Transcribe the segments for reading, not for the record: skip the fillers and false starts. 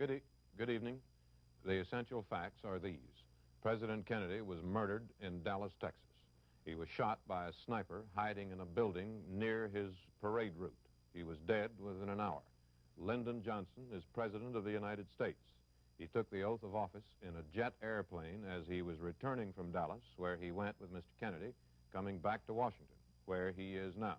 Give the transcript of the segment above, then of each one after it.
Good evening. The essential facts are these. President Kennedy was murdered in Dallas, Texas. He was shot by a sniper hiding in a building near his parade route. He was dead within an hour. Lyndon Johnson is President of the United States. He took the oath of office in a jet airplane as he was returning from Dallas, where he went with Mr. Kennedy, coming back to Washington, where he is now.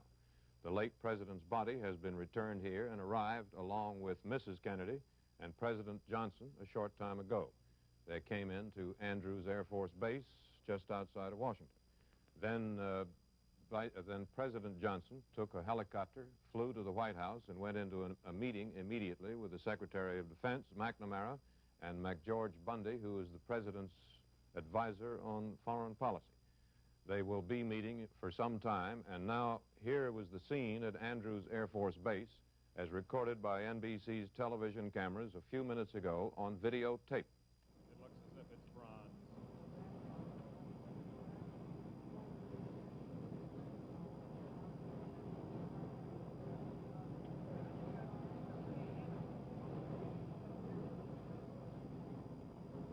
The late President's body has been returned here and arrived along with Mrs. Kennedy and President Johnson a short time ago. They came into Andrews Air Force Base just outside of Washington. Then President Johnson took a helicopter, flew to the White House, and went into a meeting immediately with the Secretary of Defense, McNamara, and McGeorge Bundy, who is the President's advisor on foreign policy. They will be meeting for some time, and now here was the scene at Andrews Air Force Base as recorded by NBC's television cameras a few minutes ago on videotape. It looks as if it's bronze.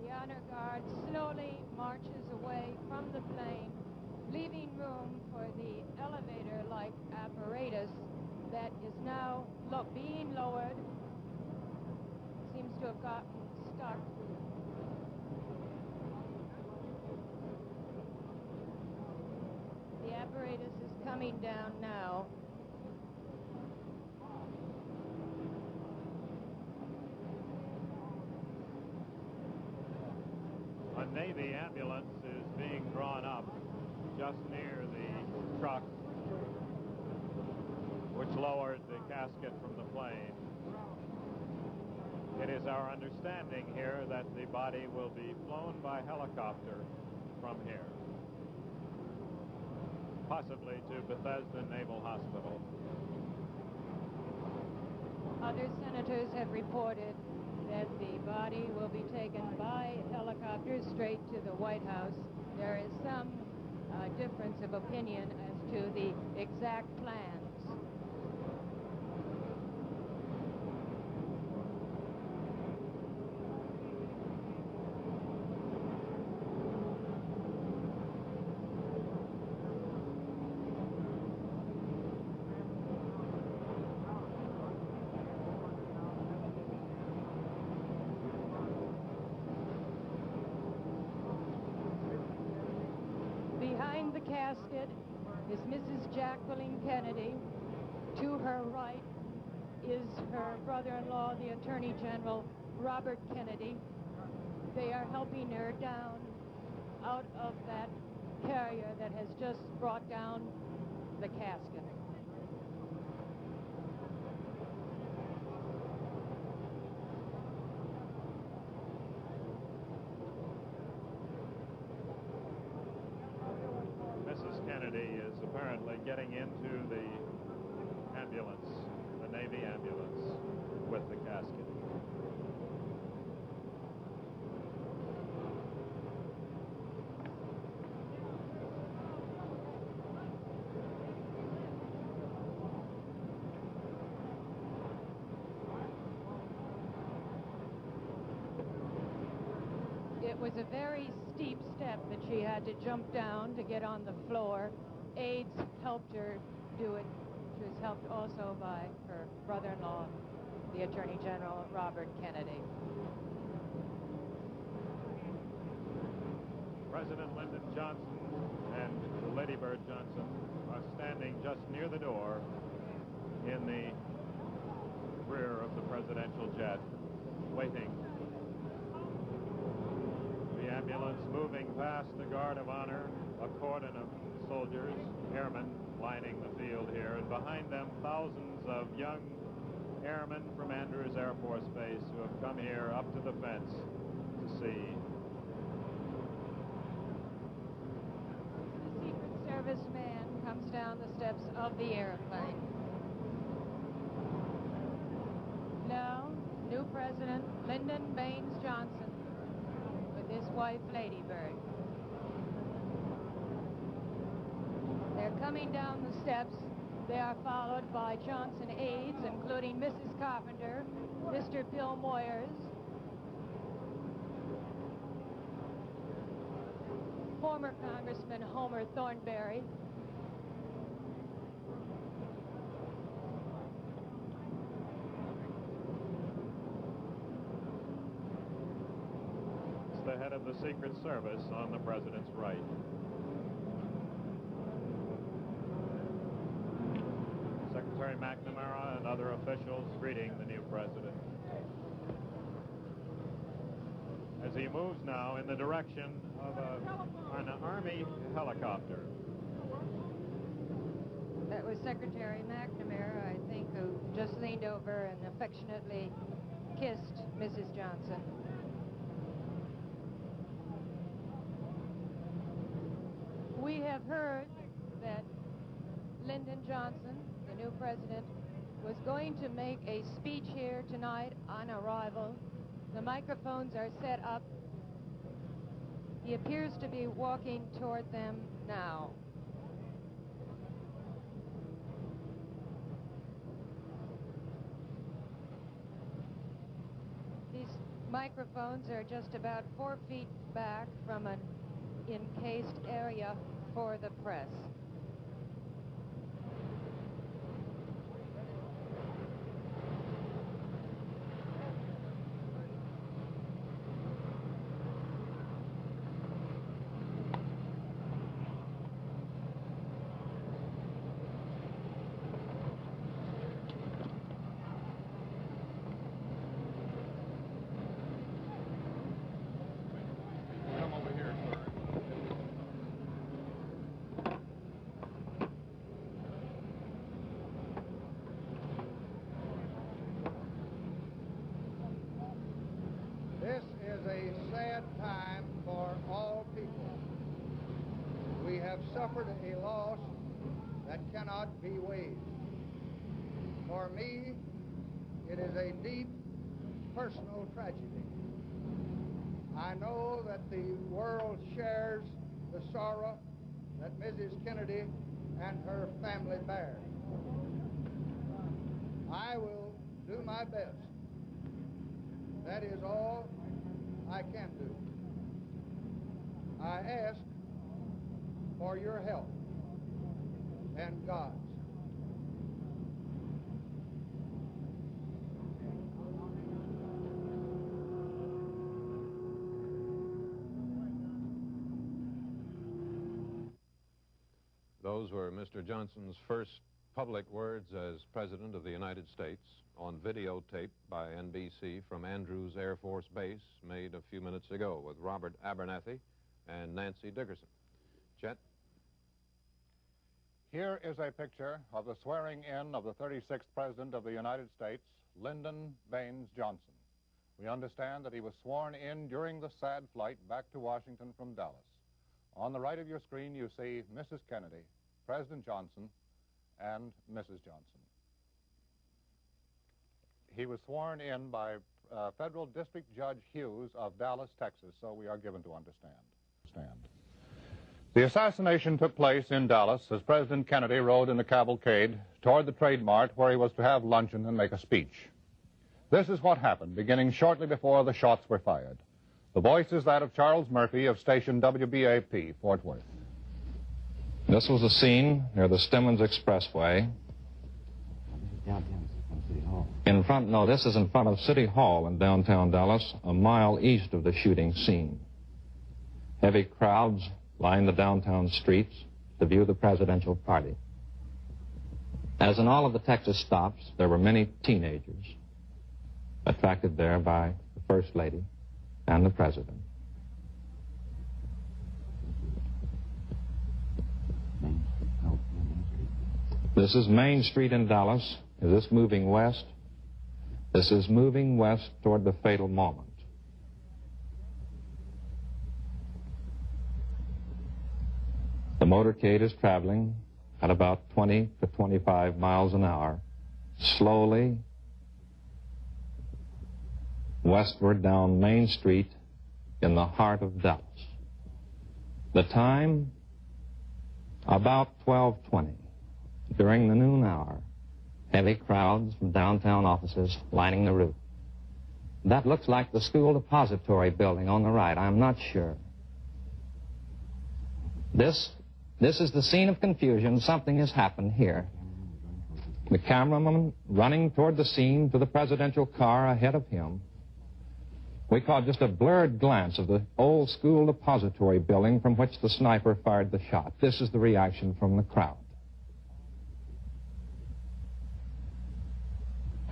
The honor guard slowly marches away from the plane, leaving room for the elevator-like apparatus that is now being lowered. Seems to have gotten stuck. The apparatus is coming down now. A Navy ambulance is being drawn up just near the truck which lowered the casket from the plane. It is our understanding here that the body will be flown by helicopter from here, possibly to Bethesda Naval Hospital. Other senators have reported that the body will be taken by helicopter straight to the White House. There is some difference of opinion as to the exact plans. Behind the casket is Mrs. Jacqueline Kennedy. To her right is her brother-in-law, the Attorney General, Robert Kennedy. They are helping her down out of that carrier that has just brought down the casket. Mrs. Kennedy is apparently getting into the ambulance, the Navy ambulance, with the casket. It was a very steep step that she had to jump down to get on the floor. Aides helped her do it. She was helped also by her brother-in-law, the Attorney General, Robert Kennedy. President Lyndon Johnson and Lady Bird Johnson are standing just near the door in the rear of the presidential jet, waiting. The ambulance moving past the Guard of Honor, a cordon of soldiers, airmen lining the field here, and behind them thousands of young airmen from Andrews Air Force Base who have come here up to the fence to see. The Secret Service man comes down the steps of the airplane. Now, new President Lyndon Baines Johnson with his wife, Lady Bird. They're coming down the steps. They are followed by Johnson aides, including Mrs. Carpenter, Mr. Bill Moyers, former Congressman Homer Thornberry. It's the head of the Secret Service on the president's right. Secretary McNamara and other officials greeting the new president. As he moves now in the direction of an Army helicopter. That was Secretary McNamara, I think, who just leaned over and affectionately kissed Mrs. Johnson. We have heard that Lyndon Johnson, the new president, was going to make a speech here tonight on arrival. The microphones are set up. He appears to be walking toward them now. These microphones are just about 4 feet back from an encased area for the press. This is a sad time for all people. We have suffered a loss that cannot be weighed. For me, it is a deep personal tragedy. I know that the world shares the sorrow that Mrs. Kennedy and her family bear. I will do my best. That is all I can do. I ask for your help and God's. Those were Mr. Johnson's first public words as President of the United States, on videotape by NBC from Andrews Air Force Base, made a few minutes ago with Robert Abernathy and Nancy Dickerson. Chet? Here is a picture of the swearing-in of the 36th President of the United States, Lyndon Baines Johnson. We understand that he was sworn in during the sad flight back to Washington from Dallas. On the right of your screen, you see Mrs. Kennedy, President Johnson, and Mrs. Johnson. He was sworn in by Federal District Judge Hughes of Dallas, Texas, so we are given to understand. The assassination took place in Dallas as President Kennedy rode in a cavalcade toward the Trade Mart where he was to have luncheon and make a speech. This is what happened, beginning shortly before the shots were fired. The voice is that of Charles Murphy of station WBAP, Fort Worth. This was the scene near the Stemmons Expressway. In front, no, this is in front of City Hall in downtown Dallas, a mile east of the shooting scene. Heavy crowds lined the downtown streets to view the presidential party. As in all of the Texas stops, there were many teenagers attracted there by the First Lady and the President. This is Main Street in Dallas. Is this moving west? This is moving west toward the fatal moment. The motorcade is traveling at about 20 to 25 miles an hour, slowly westward down Main Street in the heart of Dallas. The time, about 12:20. During the noon hour, heavy crowds from downtown offices lining the route. That looks like the school depository building on the right. I'm not sure. This is the scene of confusion. Something has happened here. The cameraman running toward the scene to the presidential car ahead of him. We caught just a blurred glance of the old school depository building from which the sniper fired the shot. This is the reaction from the crowd.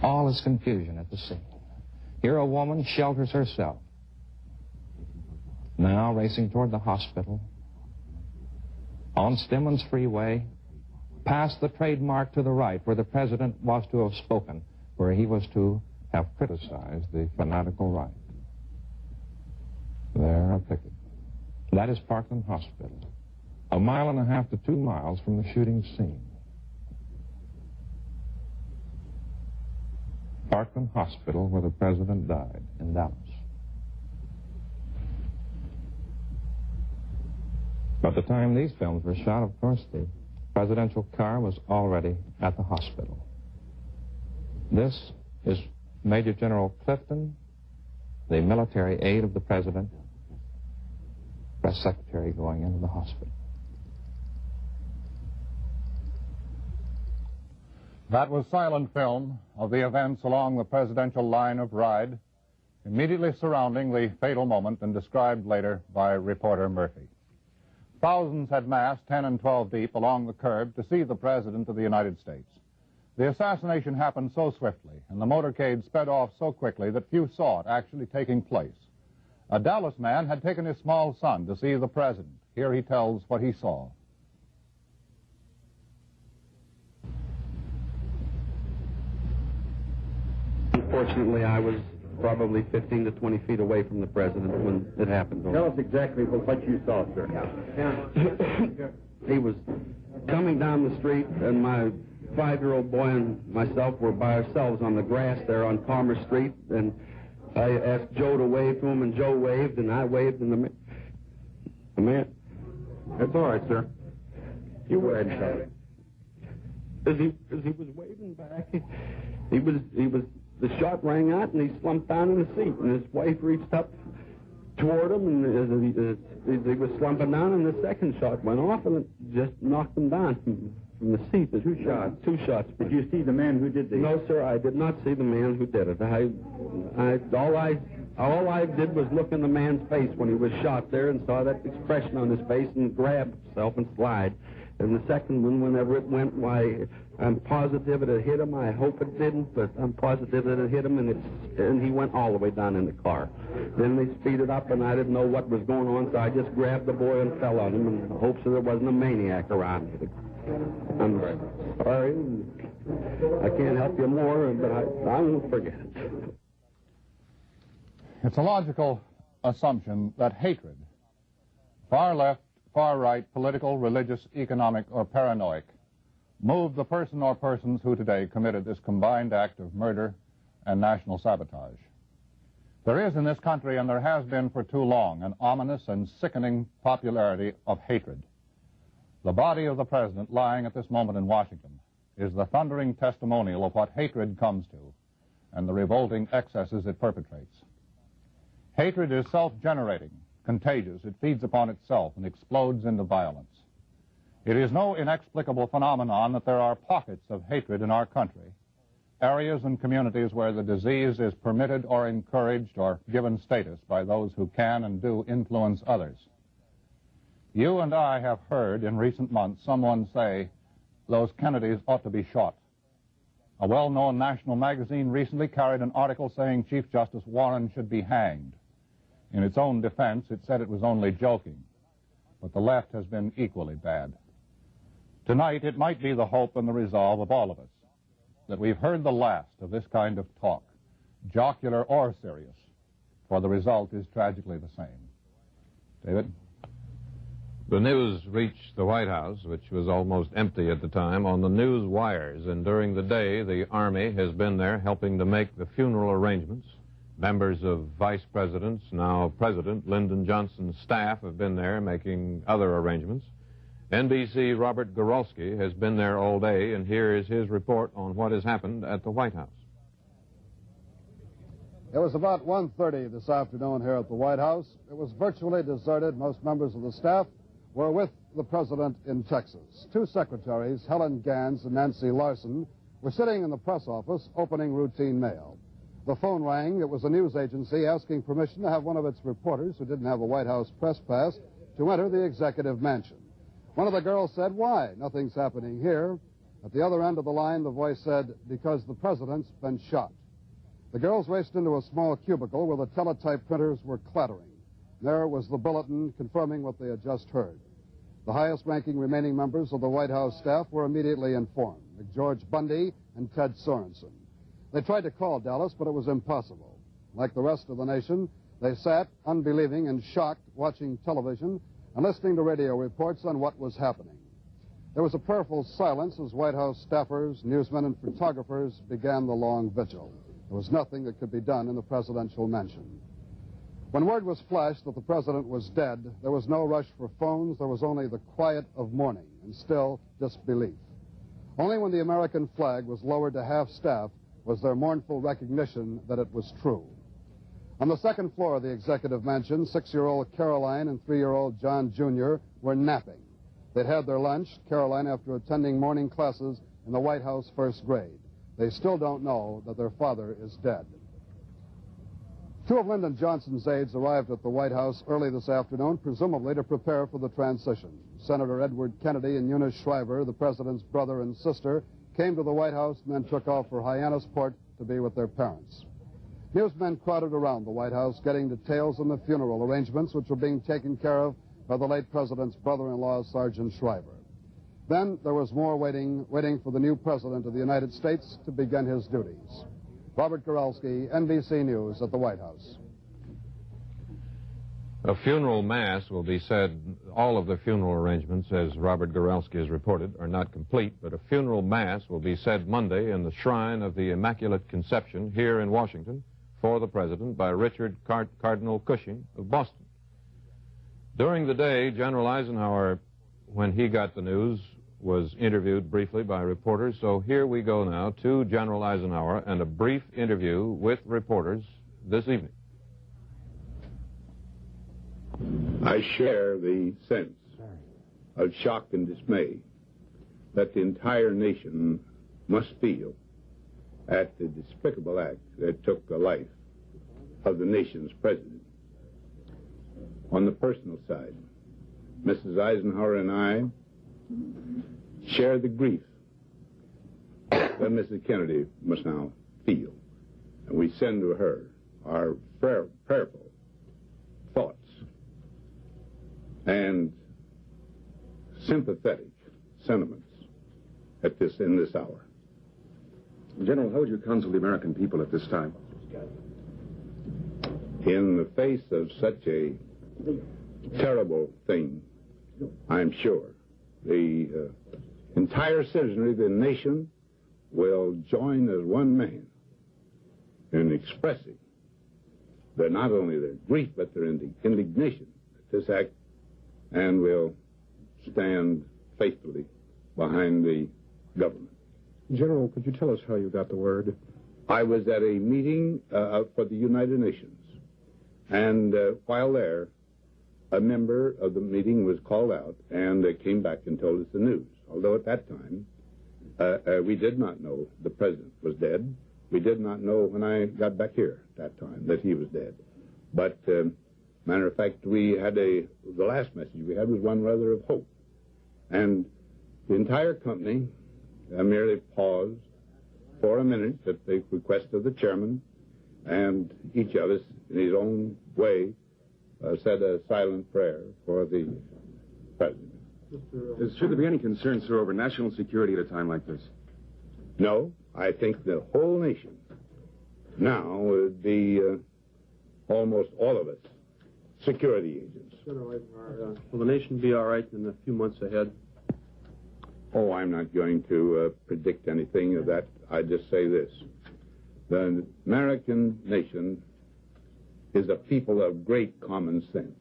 All is confusion at the scene. Here a woman shelters herself. Now racing toward the hospital. On Stemmons Freeway, past the trademark to the right where the president was to have spoken, where he was to have criticized the fanatical right. There, a picket. That is Parkland Hospital, 1.5 miles to 2 miles from the shooting scene. Parkland Hospital, where the president died, in Dallas. By the time these films were shot, of course, the presidential car was already at the hospital. This is Major General Clifton, the military aide of the president, press secretary going into the hospital. That was silent film of the events along the presidential line of ride, immediately surrounding the fatal moment and described later by reporter Murphy. Thousands had massed 10 and 12 deep along the curb to see the President of the United States. The assassination happened so swiftly, and the motorcade sped off so quickly that few saw it actually taking place. A Dallas man had taken his small son to see the President. Here he tells what he saw. Unfortunately, I was probably 15 to 20 feet away from the President when it happened. Tell us exactly what you saw, sir. He was coming down the street, and my 5-year-old boy and myself were by ourselves on the grass there on Palmer Street, and I asked Joe to wave to him, and Joe waved, and I waved, and the man... That's all right, sir. You go ahead and tell it. As he was waving back, he was the shot rang out, and he slumped down in the seat, and his wife reached up toward him, and as he was slumping down, and the second shot went off, and it just knocked him down from the seat. There's 2 shots. 2 shots. Did you see the man who did this? No, sir, I did not see the man who did it. All I did was look in the man's face when he was shot there and saw that expression on his face and grab himself and slide. And the second one, whenever it went, why, I'm positive it had hit him. I hope it didn't, but I'm positive that it hit him, and he went all the way down in the car. Then they speeded up, and I didn't know what was going on, so I just grabbed the boy and fell on him in the hopes that there wasn't a maniac around me. I'm sorry. I can't help you more, but I won't forget it. It's a logical assumption that hatred, far left, far right, political, religious, economic, or paranoid, moved the person or persons who today committed this combined act of murder and national sabotage. There is in this country, and there has been for too long, an ominous and sickening popularity of hatred. The body of the President lying at this moment in Washington is the thundering testimonial of what hatred comes to and the revolting excesses it perpetrates. Hatred is self-generating, contagious. It feeds upon itself and explodes into violence. It is no inexplicable phenomenon that there are pockets of hatred in our country, areas and communities where the disease is permitted or encouraged or given status by those who can and do influence others. You and I have heard in recent months someone say those Kennedys ought to be shot. A well-known national magazine recently carried an article saying Chief Justice Warren should be hanged. In its own defense, it said it was only joking, but the left has been equally bad. Tonight, it might be the hope and the resolve of all of us that we've heard the last of this kind of talk, jocular or serious, for the result is tragically the same. David? The news reached the White House, which was almost empty at the time, on the news wires, and during the day, the Army has been there helping to make the funeral arrangements. Members of Vice President's, now President, Lyndon Johnson's staff have been there making other arrangements. NBC Robert Goralski has been there all day, and here is his report on what has happened at the White House. It was about 1:30 this afternoon here at the White House. It was virtually deserted. Most members of the staff were with the president in Texas. Two secretaries, Helen Gans and Nancy Larson, were sitting in the press office opening routine mail. The phone rang. It was a news agency asking permission to have one of its reporters, who didn't have a White House press pass, to enter the executive mansion. One of the girls said, "Why? Nothing's happening here." At the other end of the line, the voice said, "Because the president's been shot." The girls raced into a small cubicle where the teletype printers were clattering. There was the bulletin confirming what they had just heard. The highest-ranking remaining members of the White House staff were immediately informed, George Bundy and Ted Sorensen. They tried to call Dallas, but it was impossible. Like the rest of the nation, they sat, unbelieving and shocked, watching television and listening to radio reports on what was happening. There was a prayerful silence as White House staffers, newsmen, and photographers began the long vigil. There was nothing that could be done in the presidential mansion. When word was flashed that the president was dead, there was no rush for phones. There was only the quiet of mourning and still disbelief. Only when the American flag was lowered to half-staff was there mournful recognition that it was true. On the second floor of the executive mansion, 6-year-old Caroline and 3-year-old John Jr. were napping. They'd had their lunch, Caroline after attending morning classes in the White House first grade. They still don't know that their father is dead. Two of Lyndon Johnson's aides arrived at the White House early this afternoon, presumably to prepare for the transition. Senator Edward Kennedy and Eunice Shriver, the president's brother and sister, came to the White House and then took off for Hyannisport to be with their parents. Newsmen crowded around the White House, getting details on the funeral arrangements, which were being taken care of by the late president's brother-in-law, Sergeant Shriver. Then there was more waiting for the new president of the United States to begin his duties. Robert Goralski, NBC News at the White House. A funeral mass will be said. All of the funeral arrangements, as Robert Goralski has reported, are not complete, but a funeral mass will be said Monday in the Shrine of the Immaculate Conception here in Washington for the president by Richard Cardinal Cushing of Boston. During the day, General Eisenhower, when he got the news, was interviewed briefly by reporters. So here we go now to General Eisenhower and a brief interview with reporters this evening. I share the sense of shock and dismay that the entire nation must feel at the despicable act that took the life of the nation's president. On the personal side, Mrs. Eisenhower and I share the grief that Mrs. Kennedy must now feel. And we send to her our prayerful thoughts and sympathetic sentiments in this hour. General, how would you counsel the American people at this time? In the face of such a terrible thing, I'm sure the entire citizenry of the nation will join as one man in expressing not only their grief but their indignation at this act, and will stand faithfully behind the government. General, could you tell us how you got the word? I was at a meeting for the United Nations, and while there, a member of the meeting was called out, and came back and told us the news. Although at that time, we did not know the president was dead. We did not know when I got back here at that time that he was dead. But, matter of fact, we had the last message we had was one rather of hope. And the entire company merely paused for a minute at the request of the chairman, and each of us, in his own way, said a silent prayer for the president. Should there be any concern, sir, over national security at a time like this? No, I think the whole nation now would be almost all of us security agents. Will the nation be all right in a few months ahead? Oh, I'm not going to predict anything of that. I just say this. The American nation is a people of great common sense,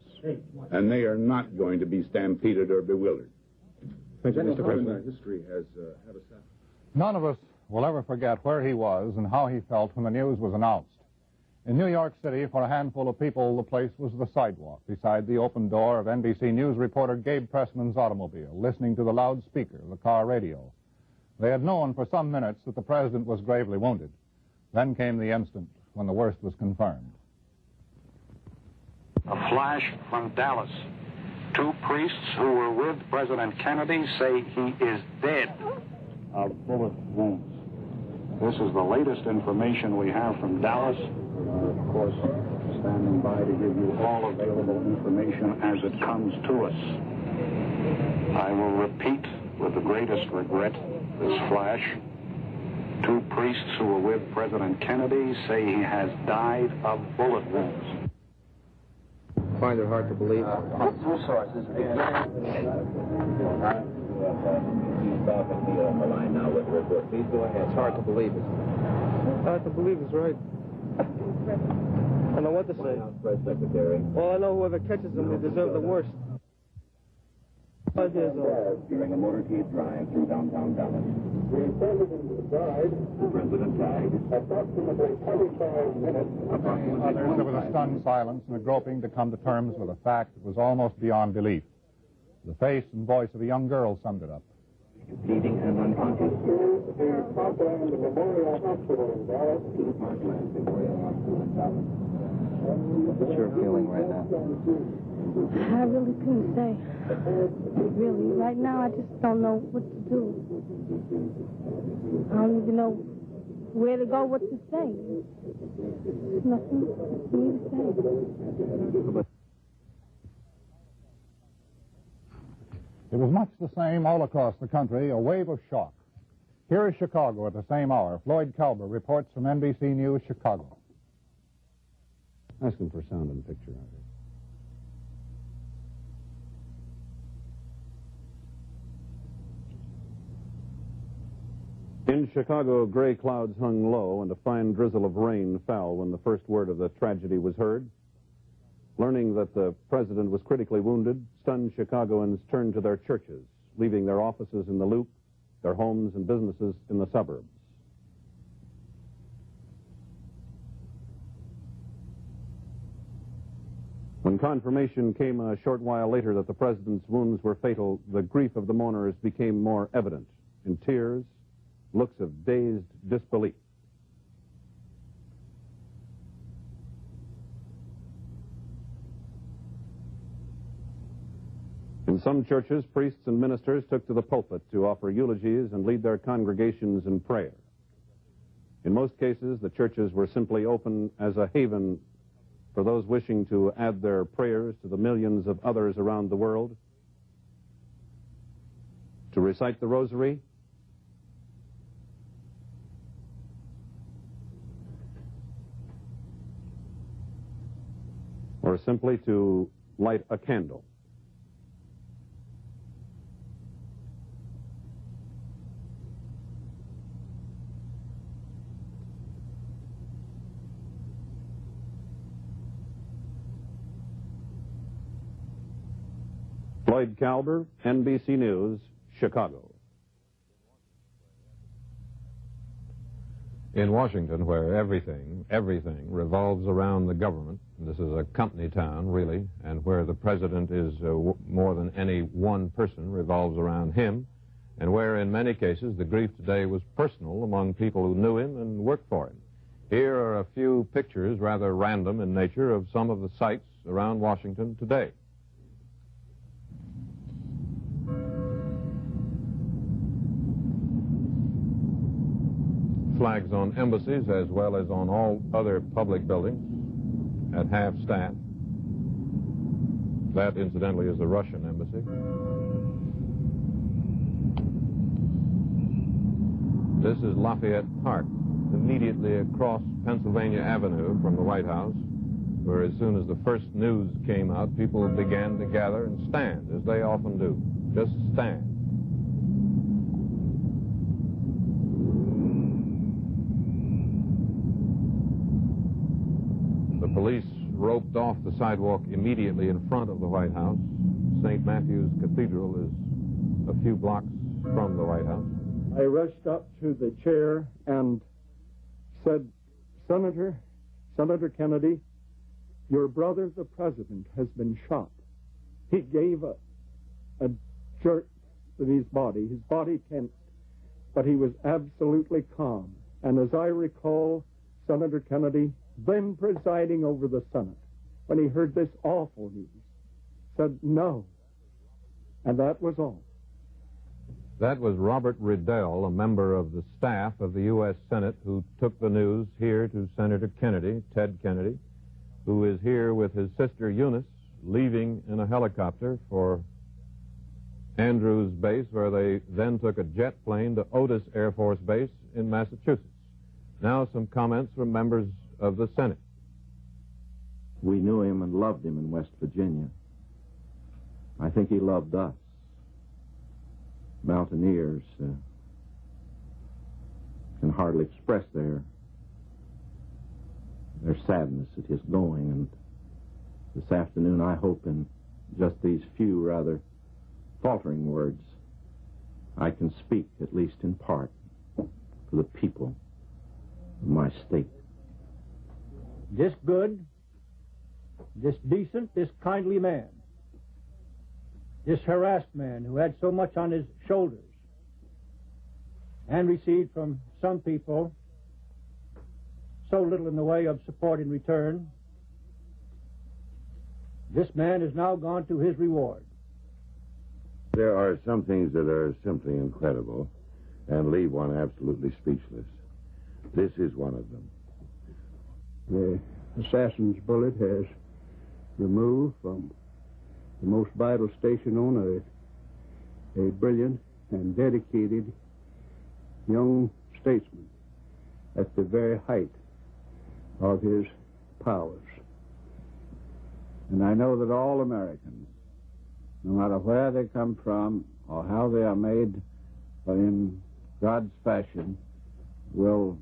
and they are not going to be stampeded or bewildered. Thank you, Mr. President. History has had a None of us will ever forget where he was and how he felt when the news was announced. In New York City, for a handful of people, the place was the sidewalk beside the open door of NBC News reporter Gabe Pressman's automobile, listening to the loudspeaker of the car radio. They had known for some minutes that the president was gravely wounded. Then came the instant when the worst was confirmed. A flash from Dallas. 2 priests who were with President Kennedy say he is dead of bullet wounds. This is the latest information we have from Dallas. Of course, standing by to give you all available information as it comes to us. I will repeat with the greatest regret this flash. 2 priests who were with President Kennedy say he has died of bullet wounds. Find it hard to believe. Two sources. It's hard to believe it. Hard to believe it's right. I don't know what to say. Press Secretary. Well, I know whoever catches them, they deserve the worst. 5 years old. During a motorcade drive through downtown Dallas. The president died. The president died. Approximately 25 minutes. Others, there was a stunned silence and a groping to come to terms with a fact that was almost beyond belief. The face and voice of a young girl summed it up. Bleeding and unconscious. The Parkland Memorial Hospital in Dallas. Parkland Memorial Hospital in Dallas. What's your feeling right now? I really couldn't say. Really, right now I just don't know what to do. I don't even know where to go, what to say. There's nothing for me to say. It was much the same all across the country, a wave of shock. Here is Chicago at the same hour. Floyd Kalber reports from NBC News, Chicago. Ask him for sound and picture. In Chicago, gray clouds hung low and a fine drizzle of rain fell when the first word of the tragedy was heard. Learning that the president was critically wounded, stunned Chicagoans turned to their churches, leaving their offices in the Loop, their homes and businesses in the suburbs. When confirmation came a short while later that the president's wounds were fatal, the grief of the mourners became more evident in tears, looks of dazed disbelief. In some churches, priests and ministers took to the pulpit to offer eulogies and lead their congregations in prayer. In most cases, the churches were simply open as a haven for those wishing to add their prayers to the millions of others around the world, to recite the rosary, or simply to light a candle. Floyd Kalber, NBC News, Chicago. In Washington, where everything revolves around the government, this is a company town, really, and where the president is more than any one person revolves around him, and where in many cases the grief today was personal among people who knew him and worked for him. Here are a few pictures, rather random in nature, of some of the sights around Washington today. Flags on embassies as well as on all other public buildings at half staff. That, incidentally, is the Russian embassy. This is Lafayette Park, immediately across Pennsylvania Avenue from the White House, where as soon as the first news came out, people began to gather and stand, as they often do. Just stand. Police roped off the sidewalk immediately in front of the White House. St. Matthew's Cathedral is a few blocks from the White House. I rushed up to the chair and said, Senator, Senator Kennedy, your brother, the president, has been shot. He gave a jerk to his body tensed, but he was absolutely calm. And as I recall, Senator Kennedy, then presiding over the Senate, when he heard this awful news, said no. And that was all. That was Robert Riddell, a member of the staff of the U.S. Senate, who took the news here to Senator Kennedy, Ted Kennedy, who is here with his sister Eunice, leaving in a helicopter for Andrews Base, where they then took a jet plane to Otis Air Force Base in Massachusetts. Now some comments from members of the Senate. We knew him and loved him in West Virginia. I think he loved us. Mountaineers can hardly express their sadness at his going, and this afternoon I hope in just these few rather faltering words I can speak, at least in part, for the people of my state. This good, this decent, this kindly man, this harassed man who had so much on his shoulders and received from some people so little in the way of support in return, this man is now gone to his reward. There are some things that are simply incredible and leave one absolutely speechless. This is one of them. The assassin's bullet has removed from the most vital station on a brilliant and dedicated young statesman at the very height of his powers. And I know that all Americans, no matter where they come from or how they are made, but in God's fashion, will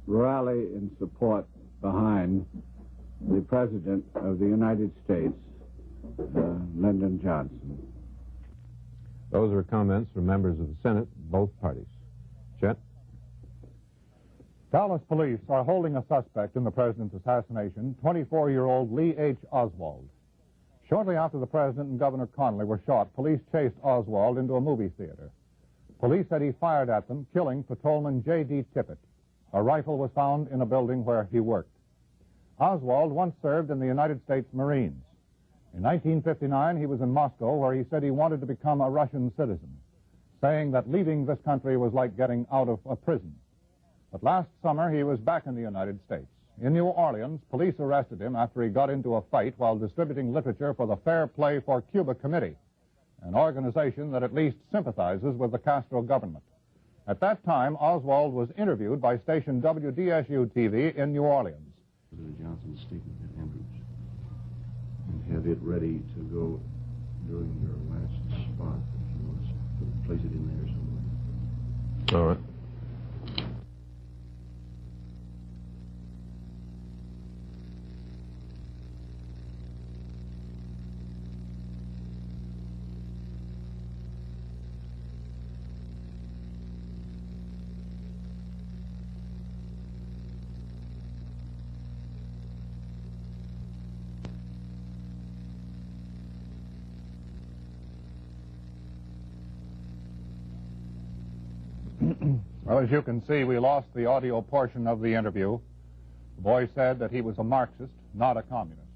rally in support behind the President of the United States, Lyndon Johnson. Those are comments from members of the Senate, both parties. Chet? Dallas police are holding a suspect in the president's assassination, 24-year-old Lee H. Oswald. Shortly after the president and Governor Connally were shot, police chased Oswald into a movie theater. Police said he fired at them, killing patrolman J.D. Tippett. A rifle was found in a building where he worked. Oswald once served in the United States Marines. In 1959, he was in Moscow, where he said he wanted to become a Russian citizen, saying that leaving this country was like getting out of a prison. But last summer, he was back in the United States. In New Orleans, police arrested him after he got into a fight while distributing literature for the Fair Play for Cuba Committee, an organization that at least sympathizes with the Castro government. At that time, Oswald was interviewed by station WDSU-TV in New Orleans. President Johnson's statement at Andrews, and have it ready to go during your last spot, if you want to place it in there somewhere. All right. Well, as you can see, we lost the audio portion of the interview. The boy said that he was a Marxist, not a communist.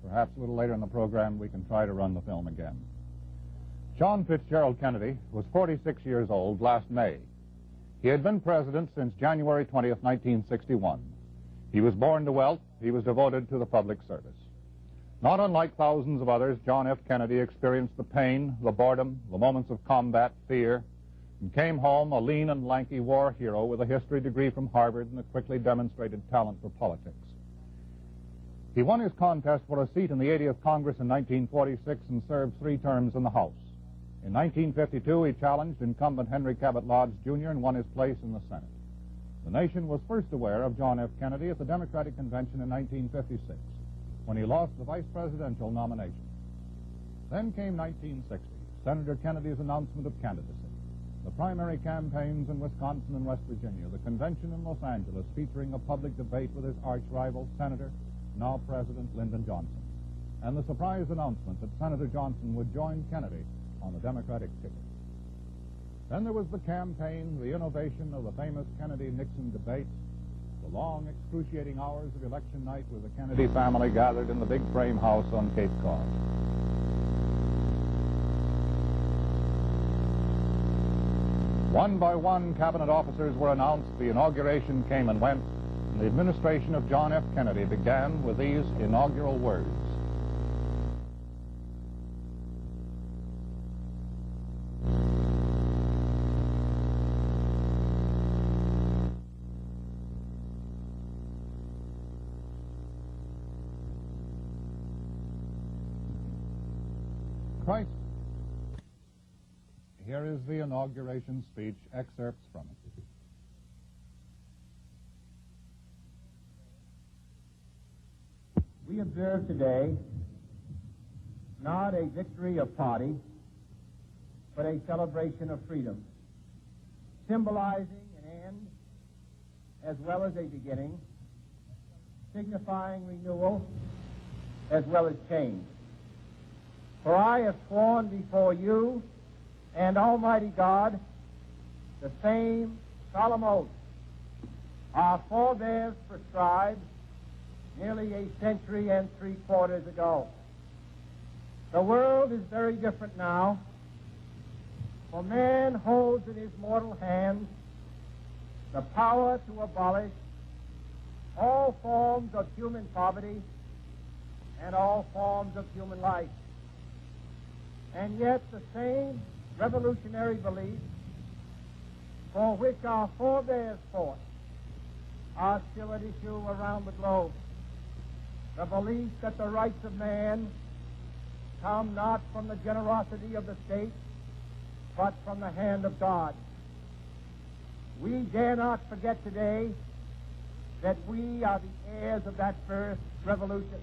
Perhaps a little later in the program we can try to run the film again. John Fitzgerald Kennedy was 46 years old last May. He had been president since January 20th, 1961. He was born to wealth. He was devoted to the public service. Not unlike thousands of others, John F. Kennedy experienced the pain, the boredom, the moments of combat, fear, and came home a lean and lanky war hero with a history degree from Harvard and a quickly demonstrated talent for politics. He won his contest for a seat in the 80th Congress in 1946 and served 3 terms in the House. In 1952, he challenged incumbent Henry Cabot Lodge, Jr. and won his place in the Senate. The nation was first aware of John F. Kennedy at the Democratic Convention in 1956, when he lost the vice presidential nomination. Then came 1960, Senator Kennedy's announcement of candidacy. the primary campaigns in Wisconsin and West Virginia, the convention in Los Angeles featuring a public debate with his arch-rival, Senator, now President Lyndon Johnson, and the surprise announcement that Senator Johnson would join Kennedy on the Democratic ticket. Then there was the campaign, the innovation of the famous Kennedy-Nixon debates, the long, excruciating hours of election night with the Kennedy family gathered in the big frame house on Cape Cod. One by one, cabinet officers were announced, the inauguration came and went, and the administration of John F. Kennedy began with these inaugural words. Christ. Here is the inauguration speech, excerpts from it. We observe today not a victory of party, but a celebration of freedom, symbolizing an end as well as a beginning, signifying renewal as well as change. For I have sworn before you and Almighty God the same solemn oath our forebears prescribed nearly a century and 3/4 ago. The world is very different now, for man holds in his mortal hands the power to abolish all forms of human poverty and all forms of human life. And yet the same revolutionary beliefs for which our forebears fought are still at issue around the globe. The belief that the rights of man come not from the generosity of the state, but from the hand of God. We dare not forget today that we are the heirs of that first revolution.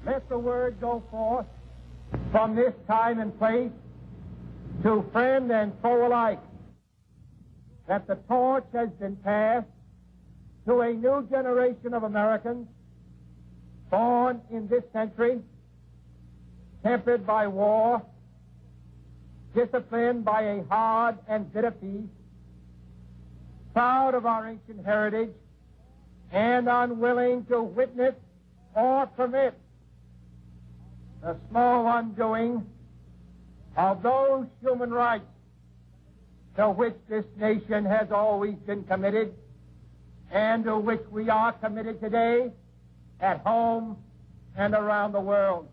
Let the word go forth from this time and place to friend and foe alike that the torch has been passed to a new generation of Americans born in this century, tempered by war, disciplined by a hard and bitter peace, proud of our ancient heritage, and unwilling to witness or permit the small undoing of those human rights to which this nation has always been committed and to which we are committed today at home and around the world.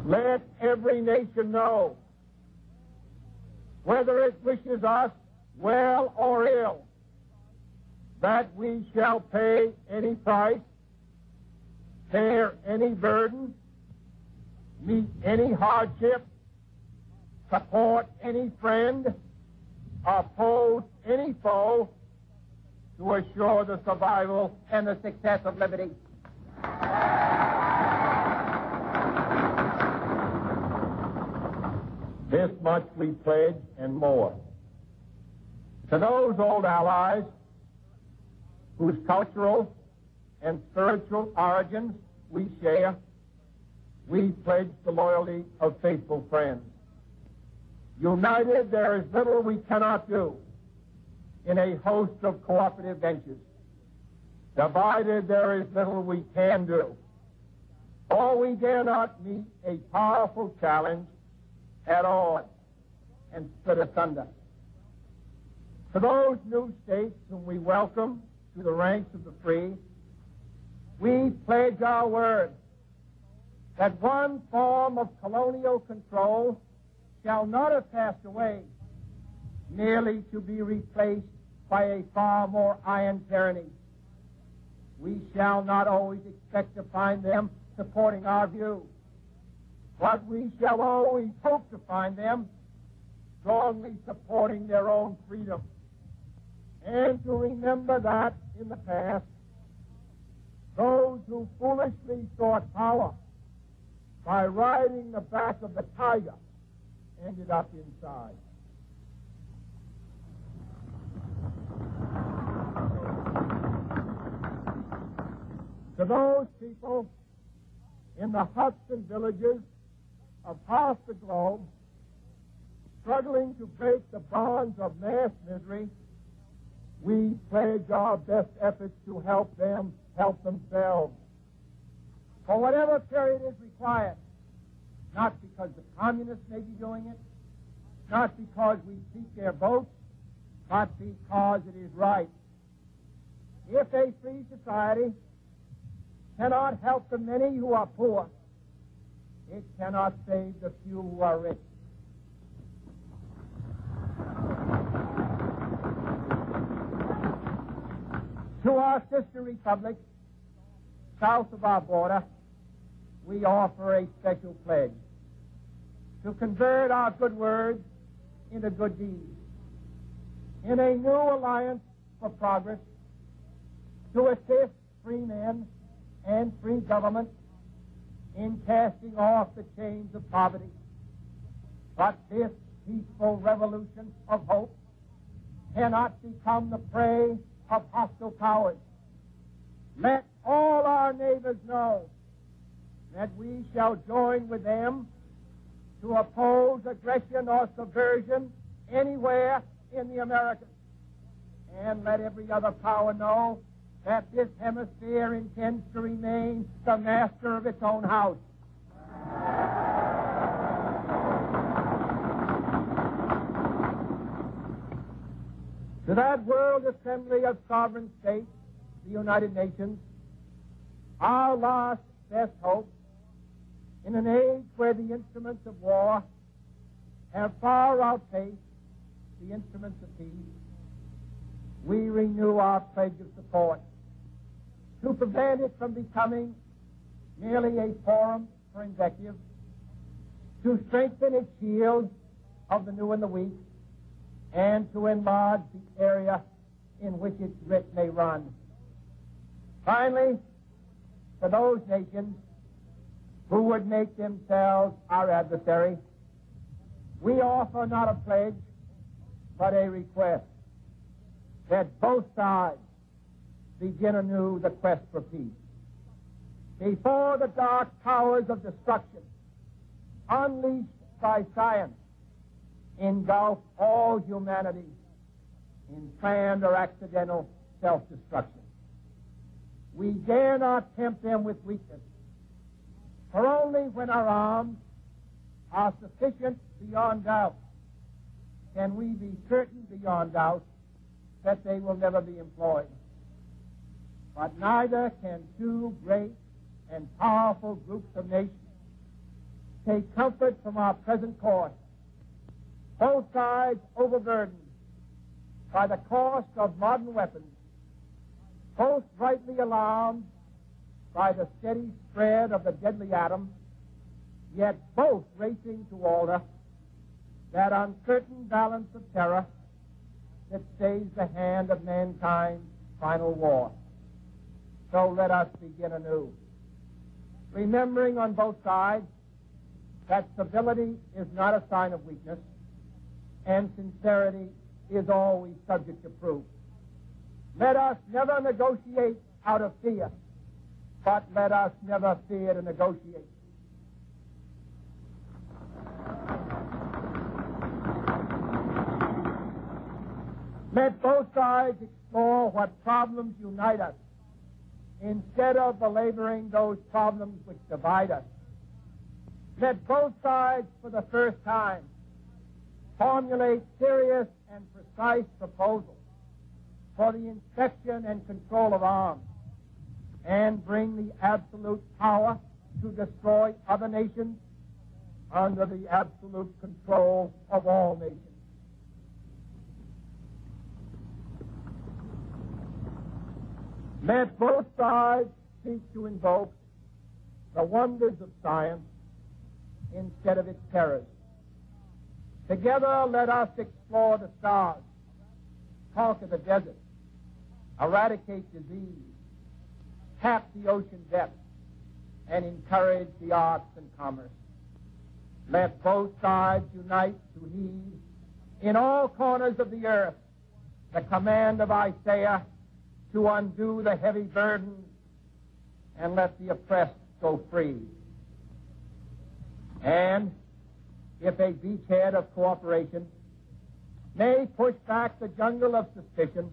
Let every nation know, whether it wishes us well or ill, that we shall pay any price, bear any burden, meet any hardship, support any friend, oppose any foe to assure the survival and the success of liberty. This much we pledge and more. To those old allies whose cultural and spiritual origins we share, we pledge the loyalty of faithful friends. United, there is little we cannot do in a host of cooperative ventures. Divided, there is little we can do. Or we dare not meet a powerful challenge at all and split asunder. To those new states whom we welcome to the ranks of the free, we pledge our word that one form of colonial control shall not have passed away, merely to be replaced by a far more iron tyranny. We shall not always expect to find them supporting our view, but we shall always hope to find them strongly supporting their own freedom, and to remember that in the past, Those who foolishly sought power by riding the back of the tiger ended up inside. To those people in the huts and villages across the globe struggling to break the bonds of mass misery, we pledge our best efforts to help them help themselves. For whatever period is required, not because the communists may be doing it, not because we seek their votes, but because it is right. If a free society cannot help the many who are poor, it cannot save the few who are rich. To our sister republics south of our border, we offer a special pledge to convert our good words into good deeds, in a new alliance for progress, to assist free men and free government in casting off the chains of poverty. But this peaceful revolution of hope cannot become the prey of hostile powers. Let all our neighbors know that we shall join with them to oppose aggression or subversion anywhere in the Americas. And let every other power know that this hemisphere intends to remain the master of its own house. To that World Assembly of Sovereign States, the United Nations, our last best hope, in an age where the instruments of war have far outpaced the instruments of peace, we renew our pledge of support to prevent it from becoming merely a forum for invective, to strengthen its shield of the new and the weak, and to enlarge the area in which its writ may run. Finally, for those nations who would make themselves our adversary, we offer not a pledge, but a request that both sides begin anew the quest for peace. Before the dark powers of destruction, unleashed by science, engulf all humanity in planned or accidental self-destruction. We dare not tempt them with weakness, for only when our arms are sufficient beyond doubt can we be certain beyond doubt that they will never be employed. But neither can two great and powerful groups of nations take comfort from our present course, both sides overburdened by the cost of modern weapons, both rightly alarmed by the steady spread of the deadly atom, yet both racing to alter that uncertain balance of terror that stays the hand of mankind's final war. So let us begin anew, remembering on both sides that civility is not a sign of weakness, and sincerity is always subject to proof. Let us never negotiate out of fear, but let us never fear to negotiate. Let both sides explore what problems unite us, instead of belaboring those problems which divide us. Let both sides, for the first time, formulate serious and precise proposals for the inspection and control of arms, and bring the absolute power to destroy other nations under the absolute control of all nations. Let both sides seek to invoke the wonders of science instead of its terrors. Together, let us explore the stars, conquer the desert, eradicate disease, tap the ocean depths and encourage the arts and commerce. Let both sides unite to heed in all corners of the earth the command of Isaiah to undo the heavy burdens and let the oppressed go free. And if a beachhead of cooperation may push back the jungle of suspicion,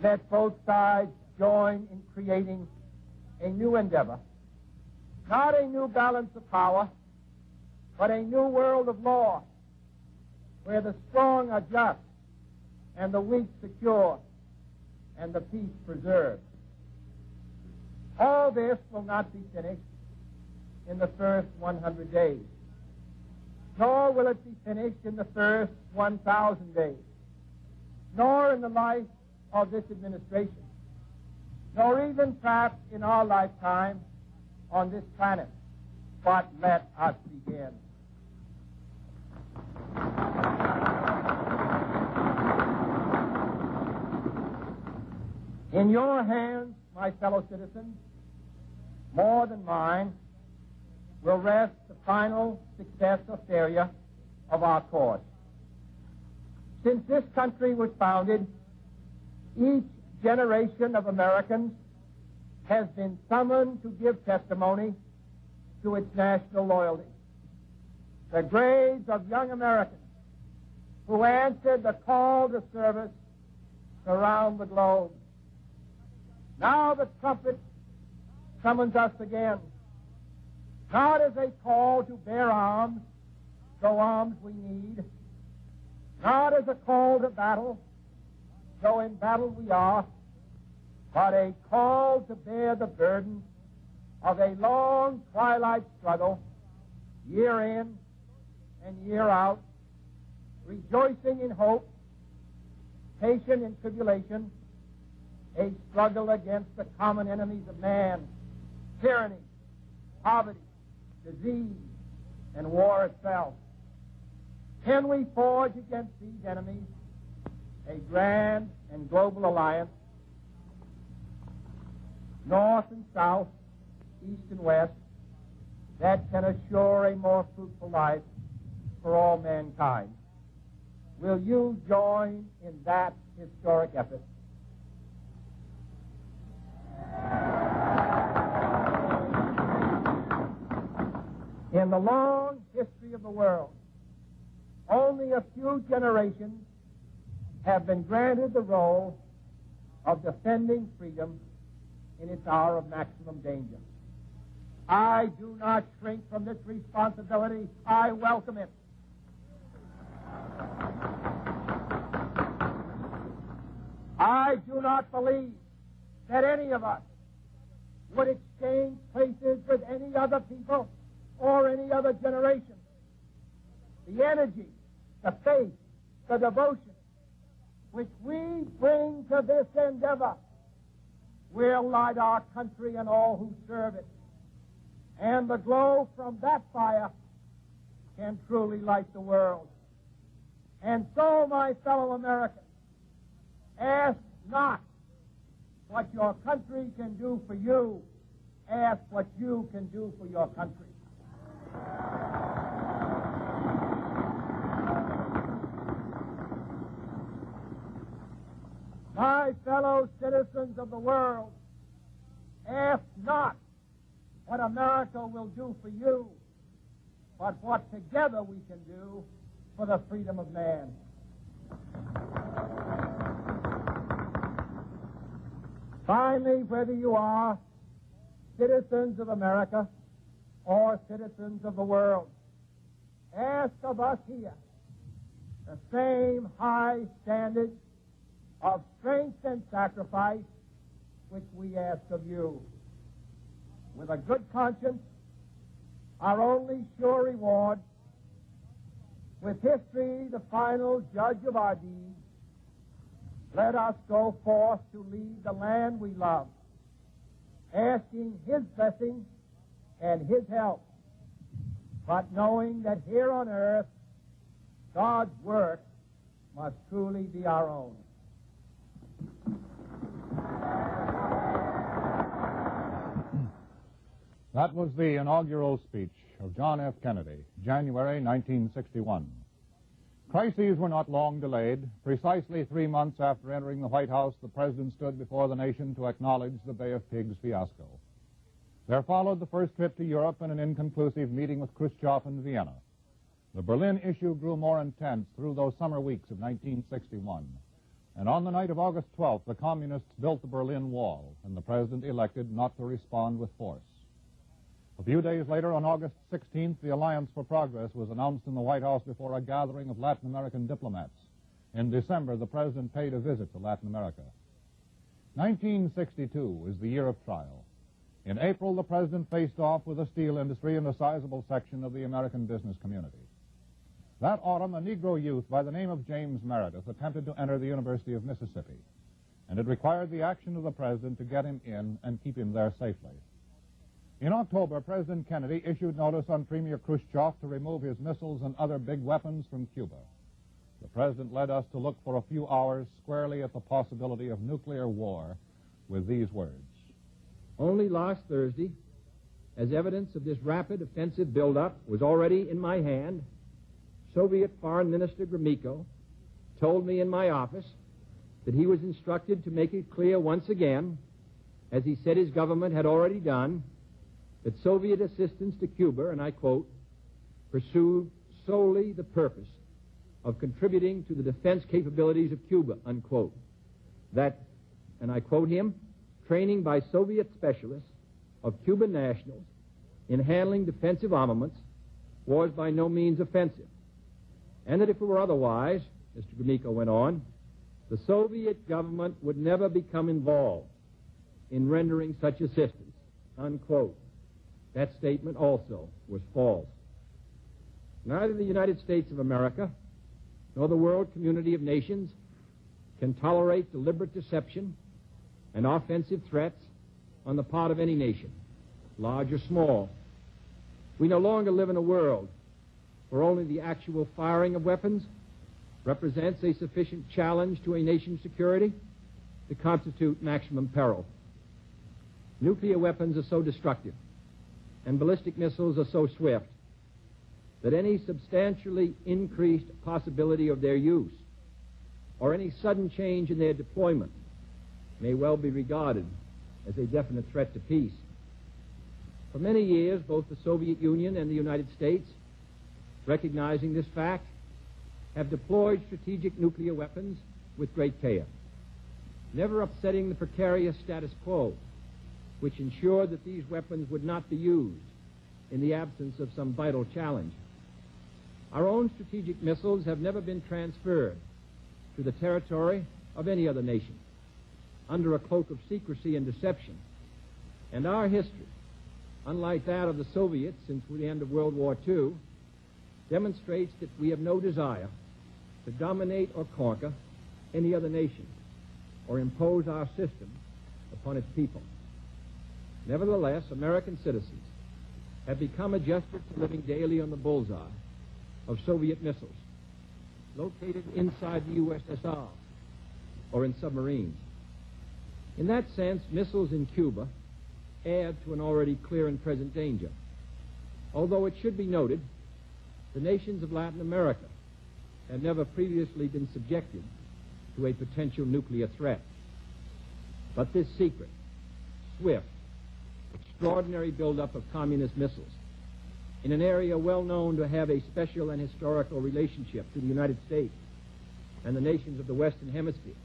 let both sides join in creating a new endeavor, not a new balance of power, but a new world of law, where the strong are just and the weak secure and the peace preserved. All this will not be finished in the first 100 days, nor will it be finished in the first 1,000 days, nor in the life of this administration, nor even perhaps in our lifetime on this planet. But let us begin. In your hands, my fellow citizens, more than mine, will rest the final success or failure of our cause. Since this country was founded, each generation of Americans has been summoned to give testimony to its national loyalty. The grades of young Americans who answered the call to service around the globe. Now the trumpet summons us again, not as a call to bear arms, though arms we need, not as a call to battle, though in battle we are, but a call to bear the burden of a long twilight struggle, year in and year out, rejoicing in hope, patient in tribulation, a struggle against the common enemies of man, tyranny, poverty, disease, and war itself. Can we forge against these enemies a grand and global alliance, north and south, east and west, that can assure a more fruitful life for all mankind? Will you join in that historic effort? In the long history of the world, only a few generations have been granted the role of defending freedom in its hour of maximum danger. I do not shrink from this responsibility. I welcome it. I do not believe that any of us would exchange places with any other people or any other generation. The energy, the faith, the devotion which we bring to this endeavor will light our country and all who serve it. And the glow from that fire can truly light the world. And so, my fellow Americans, ask not what your country can do for you. Ask what you can do for your country. My fellow citizens of the world, ask not what America will do for you, but what together we can do for the freedom of man. Finally, whether you are citizens of America or citizens of the world, ask of us here the same high standard of strength and sacrifice which we ask of you. With a good conscience, our only sure reward, with history the final judge of our deeds, let us go forth to lead the land we love, asking his blessing and his help, but knowing that here on earth God's work must truly be our own. That was the inaugural speech of John F. Kennedy, January 1961. Crises were not long delayed. Precisely 3 months after entering the White House, the President stood before the nation to acknowledge the Bay of Pigs fiasco. There followed the first trip to Europe and an inconclusive meeting with Khrushchev in Vienna. The Berlin issue grew more intense through those summer weeks of 1961. And on the night of August 12th, the Communists built the Berlin Wall, and the President elected not to respond with force. A few days later, on August 16th, the Alliance for Progress was announced in the White House before a gathering of Latin American diplomats. In December, the President paid a visit to Latin America. 1962 is the year of trial. In April, the President faced off with the steel industry and a sizable section of the American business community. That autumn, a Negro youth by the name of James Meredith attempted to enter the University of Mississippi, and it required the action of the President to get him in and keep him there safely. In October, President Kennedy issued notice on Premier Khrushchev to remove his missiles and other big weapons from Cuba. The President led us to look for a few hours squarely at the possibility of nuclear war with these words. Only last Thursday, as evidence of this rapid offensive buildup was already in my hand, Soviet Foreign Minister Gromyko told me in my office that he was instructed to make it clear once again, as he said his government had already done, that Soviet assistance to Cuba, and I quote, pursued solely the purpose of contributing to the defense capabilities of Cuba, unquote. That, and I quote him, training by Soviet specialists of Cuban nationals in handling defensive armaments was by no means offensive. And that if it were otherwise, Mr. Gromyko went on, the Soviet government would never become involved in rendering such assistance, unquote. That statement also was false. Neither the United States of America nor the world community of nations can tolerate deliberate deception and offensive threats on the part of any nation, large or small. We no longer live in a world where only the actual firing of weapons represents a sufficient challenge to a nation's security to constitute maximum peril. Nuclear weapons are so destructive and ballistic missiles are so swift that any substantially increased possibility of their use or any sudden change in their deployment may well be regarded as a definite threat to peace. For many years, both the Soviet Union and the United States, recognizing this fact, have deployed strategic nuclear weapons with great care, never upsetting the precarious status quo, which ensured that these weapons would not be used in the absence of some vital challenge. Our own strategic missiles have never been transferred to the territory of any other nation under a cloak of secrecy and deception. And our history, unlike that of the Soviets since the end of World War II, demonstrates that we have no desire to dominate or conquer any other nation or impose our system upon its people. Nevertheless, American citizens have become adjusted to living daily on the bullseye of Soviet missiles located inside the USSR or in submarines. In that sense, missiles in Cuba add to an already clear and present danger. Although it should be noted, the nations of Latin America have never previously been subjected to a potential nuclear threat. But this secret, swift, extraordinary buildup of communist missiles in an area well known to have a special and historical relationship to the United States and the nations of the Western Hemisphere,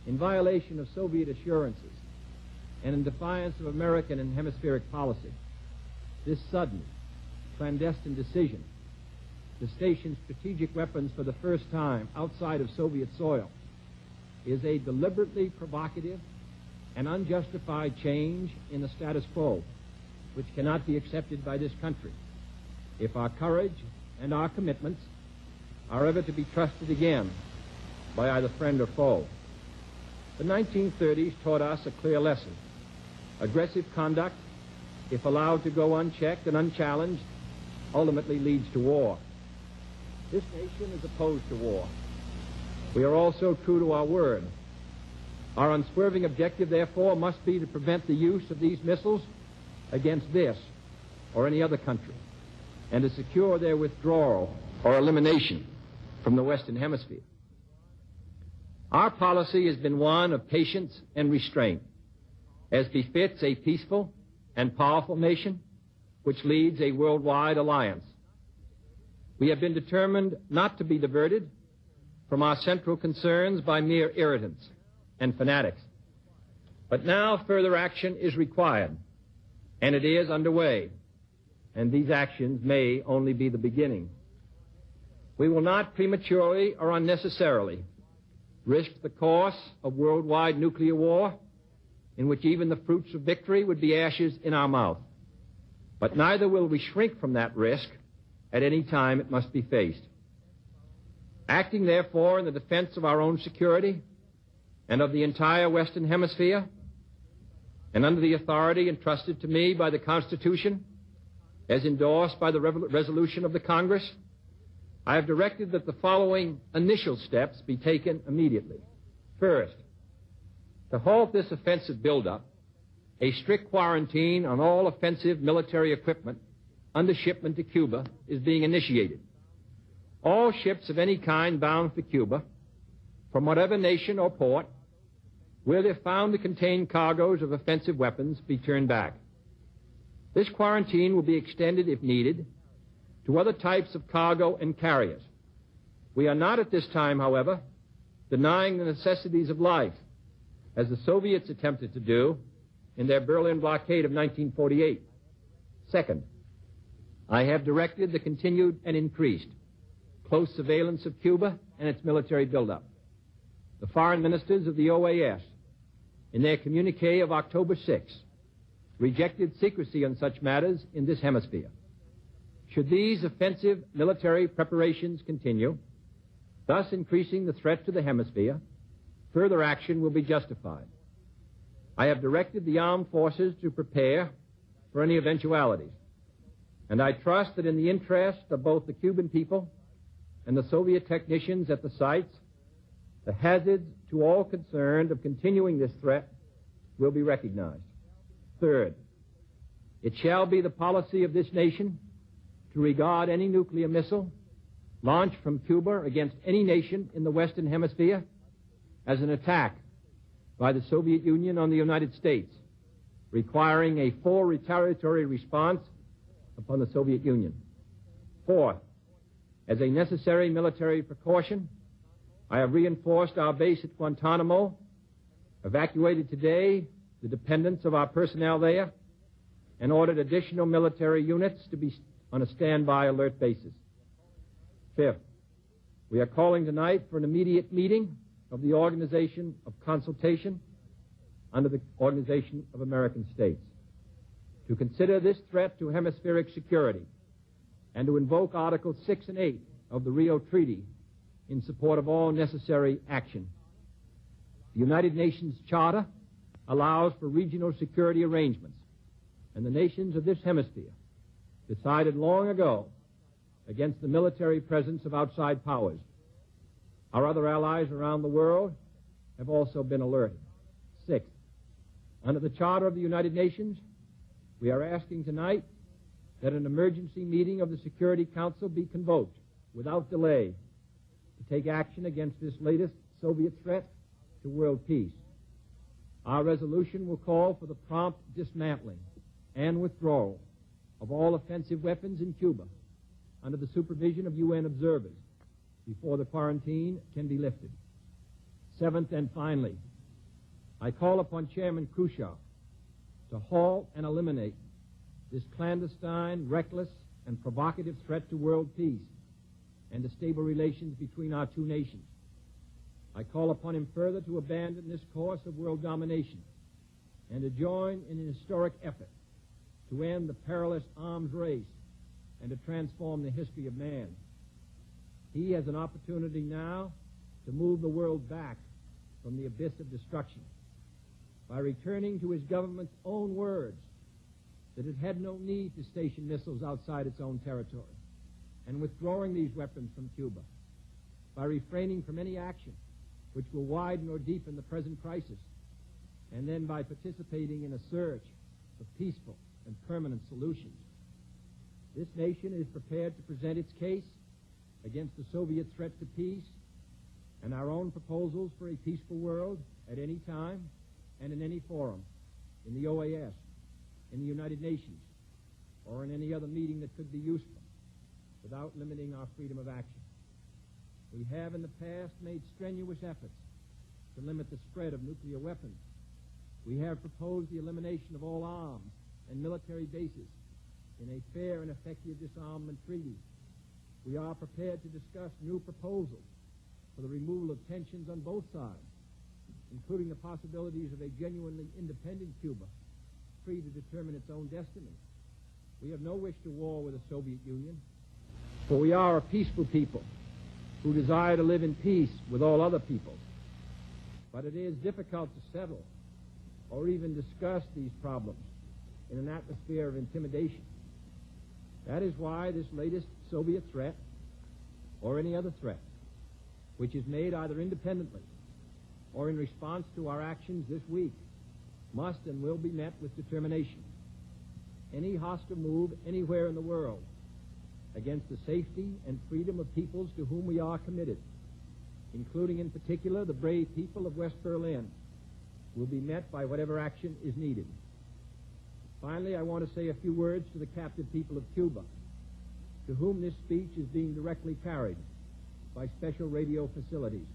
in violation of Soviet assurances and in defiance of American and hemispheric policy, this sudden, clandestine decision to station strategic weapons for the first time outside of Soviet soil is a deliberately provocative and unjustified change in the status quo, which cannot be accepted by this country if our courage and our commitments are ever to be trusted again by either friend or foe. The 1930s taught us a clear lesson. Aggressive conduct, if allowed to go unchecked and unchallenged, ultimately leads to war. This nation is opposed to war. We are also true to our word. Our unswerving objective, therefore, must be to prevent the use of these missiles against this or any other country, and to secure their withdrawal or elimination from the Western Hemisphere. Our policy has been one of patience and restraint, as befits a peaceful and powerful nation which leads a worldwide alliance. We have been determined not to be diverted from our central concerns by mere irritants and fanatics. But now further action is required, and it is underway, and these actions may only be the beginning. We will not prematurely or unnecessarily risk the course of worldwide nuclear war, in which even the fruits of victory would be ashes in our mouth. But neither will we shrink from that risk at any time it must be faced. Acting, therefore, in the defense of our own security and of the entire Western Hemisphere, and under the authority entrusted to me by the Constitution, as endorsed by the resolution of the Congress, I have directed that the following initial steps be taken immediately. First, to halt this offensive buildup, a strict quarantine on all offensive military equipment under shipment to Cuba is being initiated. All ships of any kind bound for Cuba, from whatever nation or port, will, if found to contain cargoes of offensive weapons, be turned back. This quarantine will be extended, if needed, to other types of cargo and carriers. We are not at this time, however, denying the necessities of life, as the Soviets attempted to do in their Berlin blockade of 1948. Second, I have directed the continued and increased close surveillance of Cuba and its military buildup. The foreign ministers of the OAS, in their communique of October 6, rejected secrecy on such matters in this hemisphere. Should these offensive military preparations continue, thus increasing the threat to the hemisphere, further action will be justified. I have directed the armed forces to prepare for any eventualities, and I trust that in the interest of both the Cuban people and the Soviet technicians at the sites, the hazards to all concerned of continuing this threat will be recognized. Third, it shall be the policy of this nation to regard any nuclear missile launched from Cuba against any nation in the Western Hemisphere as an attack by the Soviet Union on the United States, requiring a full retaliatory response upon the Soviet Union. Fourth, as a necessary military precaution, I have reinforced our base at Guantanamo, evacuated today the dependents of our personnel there, and ordered additional military units to be on a standby alert basis. Fifth, we are calling tonight for an immediate meeting of the Organization of Consultation under the Organization of American States to consider this threat to hemispheric security and to invoke Articles 6 and 8 of the Rio Treaty in support of all necessary action. The United Nations Charter allows for regional security arrangements, and the nations of this hemisphere decided long ago against the military presence of outside powers. Our other allies around the world have also been alerted. Sixth, under the Charter of the United Nations, we are asking tonight that an emergency meeting of the Security Council be convoked without delay to take action against this latest Soviet threat to world peace. Our resolution will call for the prompt dismantling and withdrawal of all offensive weapons in Cuba under the supervision of UN observers before the quarantine can be lifted. Seventh and finally, I call upon Chairman Khrushchev to halt and eliminate this clandestine, reckless, and provocative threat to world peace and to stable relations between our two nations. I call upon him further to abandon this course of world domination and to join in an historic effort to end the perilous arms race and to transform the history of man. He has an opportunity now to move the world back from the abyss of destruction by returning to his government's own words that it had no need to station missiles outside its own territory, and withdrawing these weapons from Cuba, by refraining from any action which will widen or deepen the present crisis, and then by participating in a search for peaceful and permanent solutions. This nation is prepared to present its case against the Soviet threat to peace and our own proposals for a peaceful world at any time and in any forum, in the OAS, in the United Nations, or in any other meeting that could be useful, without limiting our freedom of action. We have in the past made strenuous efforts to limit the spread of nuclear weapons. We have proposed the elimination of all arms and military bases in a fair and effective disarmament treaty. We are prepared to discuss new proposals for the removal of tensions on both sides, including the possibilities of a genuinely independent Cuba, free to determine its own destiny. We have no wish to war with the Soviet Union, for we are a peaceful people who desire to live in peace with all other peoples. But it is difficult to settle or even discuss these problems in an atmosphere of intimidation. That is why this latest Soviet threat, or any other threat, which is made either independently or in response to our actions this week, must and will be met with determination. Any hostile move anywhere in the world against the safety and freedom of peoples to whom we are committed, including in particular the brave people of West Berlin, will be met by whatever action is needed. Finally, I want to say a few words to the captive people of Cuba, to whom this speech is being directly carried by special radio facilities.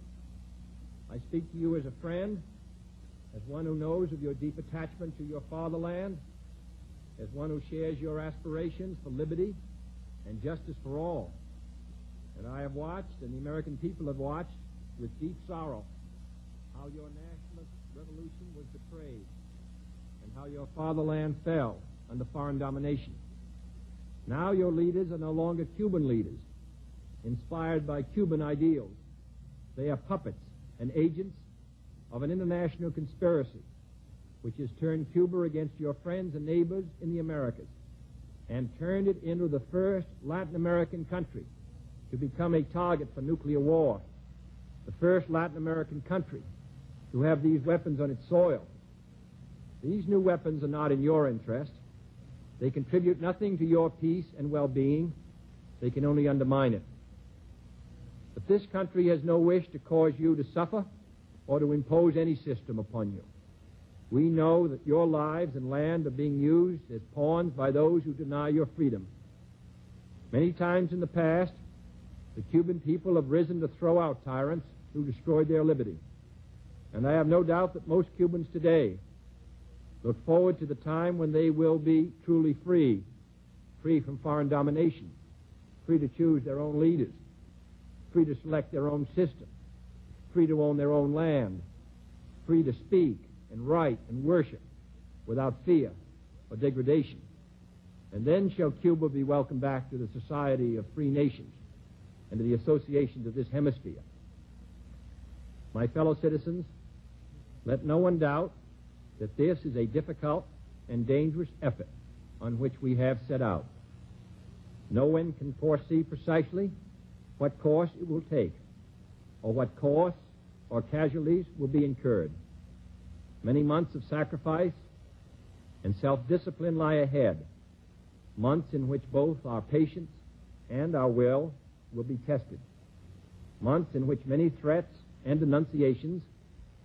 I speak to you as a friend, as one who knows of your deep attachment to your fatherland, as one who shares your aspirations for liberty and justice for all. And I have watched, and the American people have watched, with deep sorrow, how your nationalist revolution was betrayed and how your fatherland fell under foreign domination. Now your leaders are no longer Cuban leaders, inspired by Cuban ideals. They are puppets and agents of an international conspiracy which has turned Cuba against your friends and neighbors in the Americas and turned it into the first Latin American country to become a target for nuclear war, the first Latin American country to have these weapons on its soil. These new weapons are not in your interest. They contribute nothing to your peace and well-being. They can only undermine it. But this country has no wish to cause you to suffer or to impose any system upon you. We know that your lives and land are being used as pawns by those who deny your freedom. Many times in the past, the Cuban people have risen to throw out tyrants who destroyed their liberty. And I have no doubt that most Cubans today look forward to the time when they will be truly free, free from foreign domination, free to choose their own leaders, free to select their own system, free to own their own land, free to speak and write and worship without fear or degradation. And then shall Cuba be welcomed back to the society of free nations and to the associations of this hemisphere. My fellow citizens, let no one doubt that this is a difficult and dangerous effort on which we have set out. No one can foresee precisely what course it will take, or what costs or casualties will be incurred. Many months of sacrifice and self-discipline lie ahead, months in which both our patience and our will be tested, months in which many threats and denunciations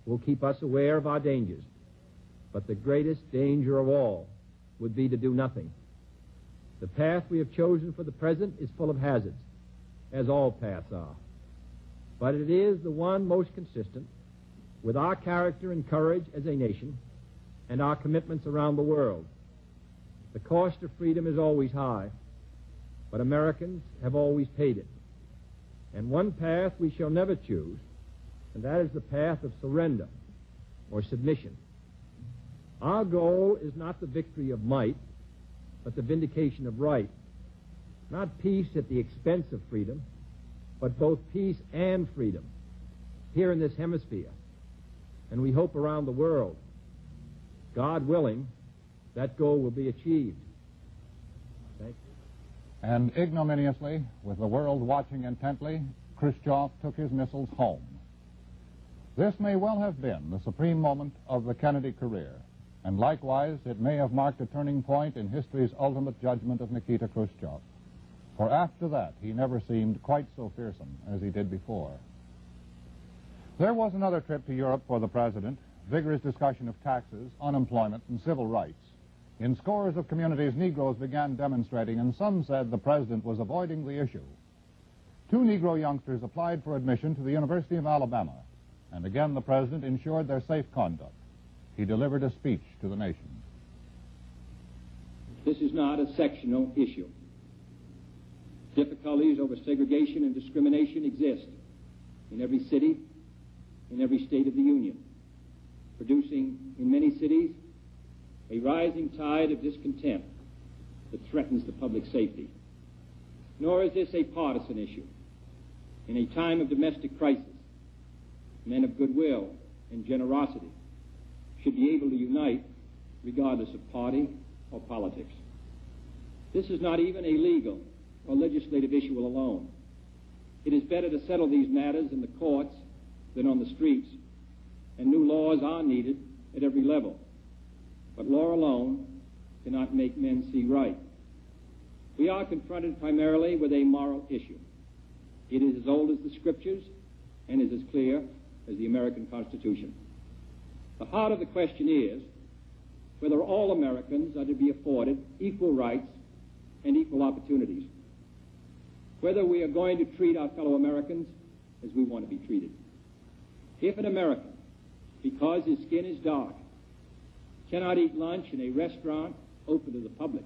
will keep us aware of our dangers. But the greatest danger of all would be to do nothing. The path we have chosen for the present is full of hazards, as all paths are. But it is the one most consistent with our character and courage as a nation and our commitments around the world. The cost of freedom is always high, but Americans have always paid it. And one path we shall never choose, and that is the path of surrender or submission. Our goal is not the victory of might, but the vindication of right. Not peace at the expense of freedom, but both peace and freedom here in this hemisphere, and we hope around the world. God willing, that goal will be achieved. Thank you. And ignominiously, with the world watching intently, Khrushchev took his missiles home. This may well have been the supreme moment of the Kennedy career. And likewise, it may have marked a turning point in history's ultimate judgment of Nikita Khrushchev. For after that, he never seemed quite so fearsome as he did before. There was another trip to Europe for the president, vigorous discussion of taxes, unemployment, and civil rights. In scores of communities, Negroes began demonstrating, and some said the president was avoiding the issue. 2 Negro youngsters applied for admission to the University of Alabama, and again the president ensured their safe conduct. He delivered a speech to the nation. This is not a sectional issue. Difficulties over segregation and discrimination exist in every city, in every state of the Union, producing in many cities a rising tide of discontent that threatens the public safety. Nor is this a partisan issue. In a time of domestic crisis, men of goodwill and generosity should be able to unite regardless of party or politics. This is not even a legal or legislative issue alone. It is better to settle these matters in the courts than on the streets, and new laws are needed at every level. But law alone cannot make men see right. We are confronted primarily with a moral issue. It is as old as the Scriptures and is as clear as the American Constitution. The heart of the question is whether all Americans are to be afforded equal rights and equal opportunities, whether we are going to treat our fellow Americans as we want to be treated. If an American, because his skin is dark, cannot eat lunch in a restaurant open to the public,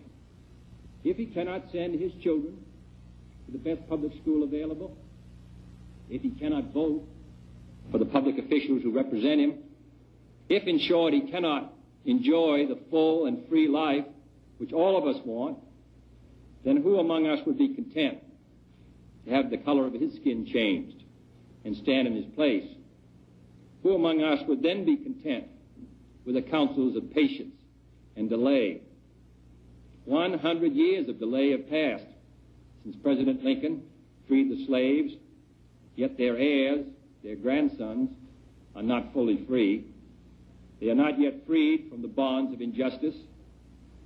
if he cannot send his children to the best public school available, if he cannot vote for the public officials who represent him, if, in short, he cannot enjoy the full and free life which all of us want, then who among us would be content to have the color of his skin changed and stand in his place? Who among us would then be content with the counsels of patience and delay? 100 years of delay have passed since President Lincoln freed the slaves, yet their heirs, their grandsons, are not fully free. They are not yet freed from the bonds of injustice.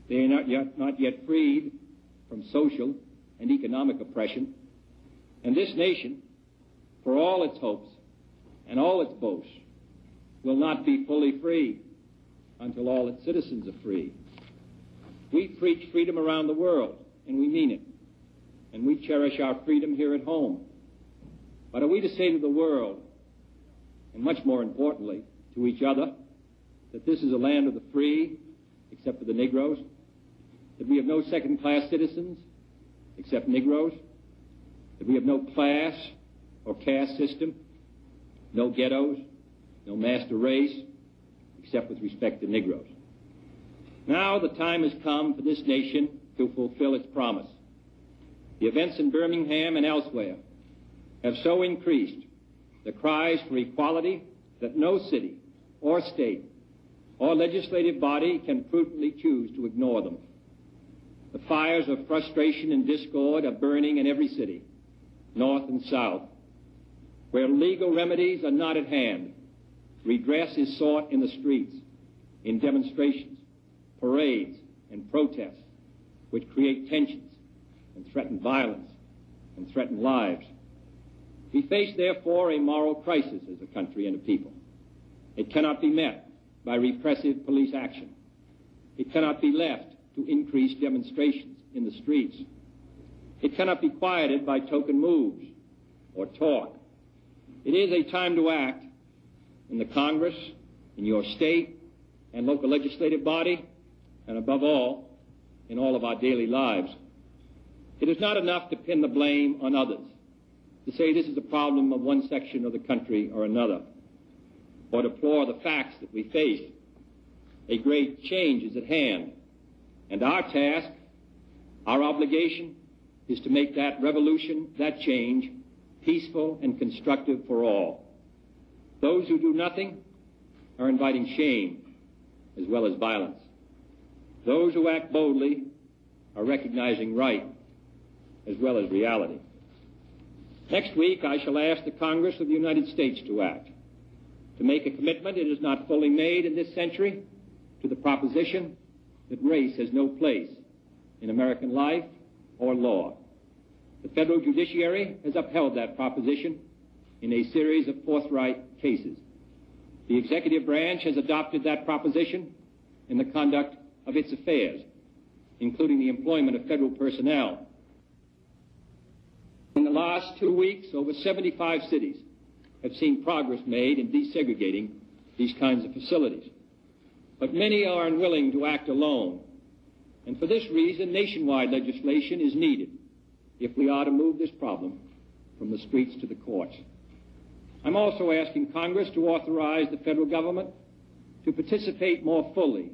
They are not yet freed from social and economic oppression. And this nation, for all its hopes and all its boasts, will not be fully free until all its citizens are free. We preach freedom around the world, and we mean it. And we cherish our freedom here at home. But are we to say to the world, and much more importantly, to each other, that this is a land of the free, except for the Negroes? That we have no second-class citizens, except Negroes? That we have no class or caste system, no ghettos, no master race, except with respect to Negroes? Now the time has come for this nation to fulfill its promise. The events in Birmingham and elsewhere have so increased the cries for equality that no city or state or legislative body can prudently choose to ignore them. The fires of frustration and discord are burning in every city, north and south. Where legal remedies are not at hand, redress is sought in the streets, in demonstrations, parades, and protests, which create tensions and threaten violence and threaten lives. We face, therefore, a moral crisis as a country and a people. It cannot be met by repressive police action. It cannot be left to increase demonstrations in the streets. It cannot be quieted by token moves or talk. It is a time to act in the Congress, in your state and local legislative body, and above all, in all of our daily lives. It is not enough to pin the blame on others, to say this is a problem of one section of the country or another, or deplore the facts that we face. A great change is at hand, and our task, our obligation, is to make that revolution, that change, peaceful and constructive for all. Those who do nothing are inviting shame as well as violence. Those who act boldly are recognizing right as well as reality. Next week, I shall ask the Congress of the United States to act, to make a commitment it has not fully made in this century, to the proposition that race has no place in American life or law. The federal judiciary has upheld that proposition in a series of forthright cases. The executive branch has adopted that proposition in the conduct of its affairs, including the employment of federal personnel. In the last 2 weeks, over 75 cities have seen progress made in desegregating these kinds of facilities. But many are unwilling to act alone. And for this reason, nationwide legislation is needed if we are to move this problem from the streets to the courts. I'm also asking Congress to authorize the federal government to participate more fully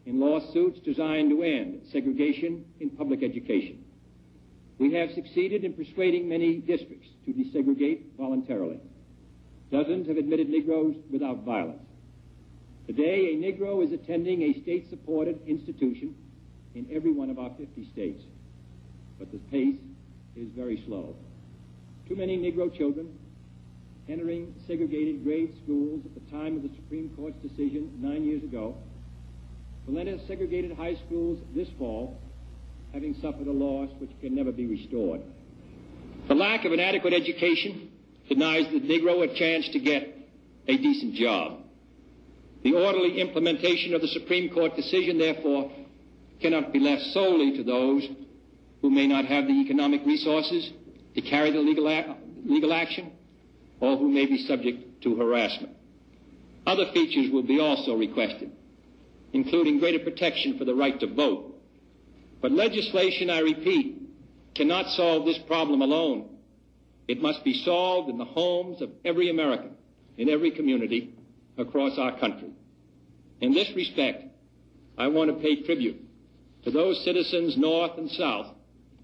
in lawsuits designed to end segregation in public education. We have succeeded in persuading many districts to desegregate voluntarily. Dozens have admitted Negroes without violence. Today, a Negro is attending a state-supported institution in every one of our 50 states. But the pace is very slow. Too many Negro children entering segregated grade schools at the time of the Supreme Court's decision 9 years ago will enter segregated high schools this fall, having suffered a loss which can never be restored. The lack of an adequate education denies the Negro a chance to get a decent job. The orderly implementation of the Supreme Court decision, therefore, cannot be left solely to those who may not have the economic resources to carry the legal action or who may be subject to harassment. Other features will be also requested, including greater protection for the right to vote. But legislation, I repeat, cannot solve this problem alone. It must be solved in the homes of every American, in every community across our country. In this respect, I want to pay tribute to those citizens north and south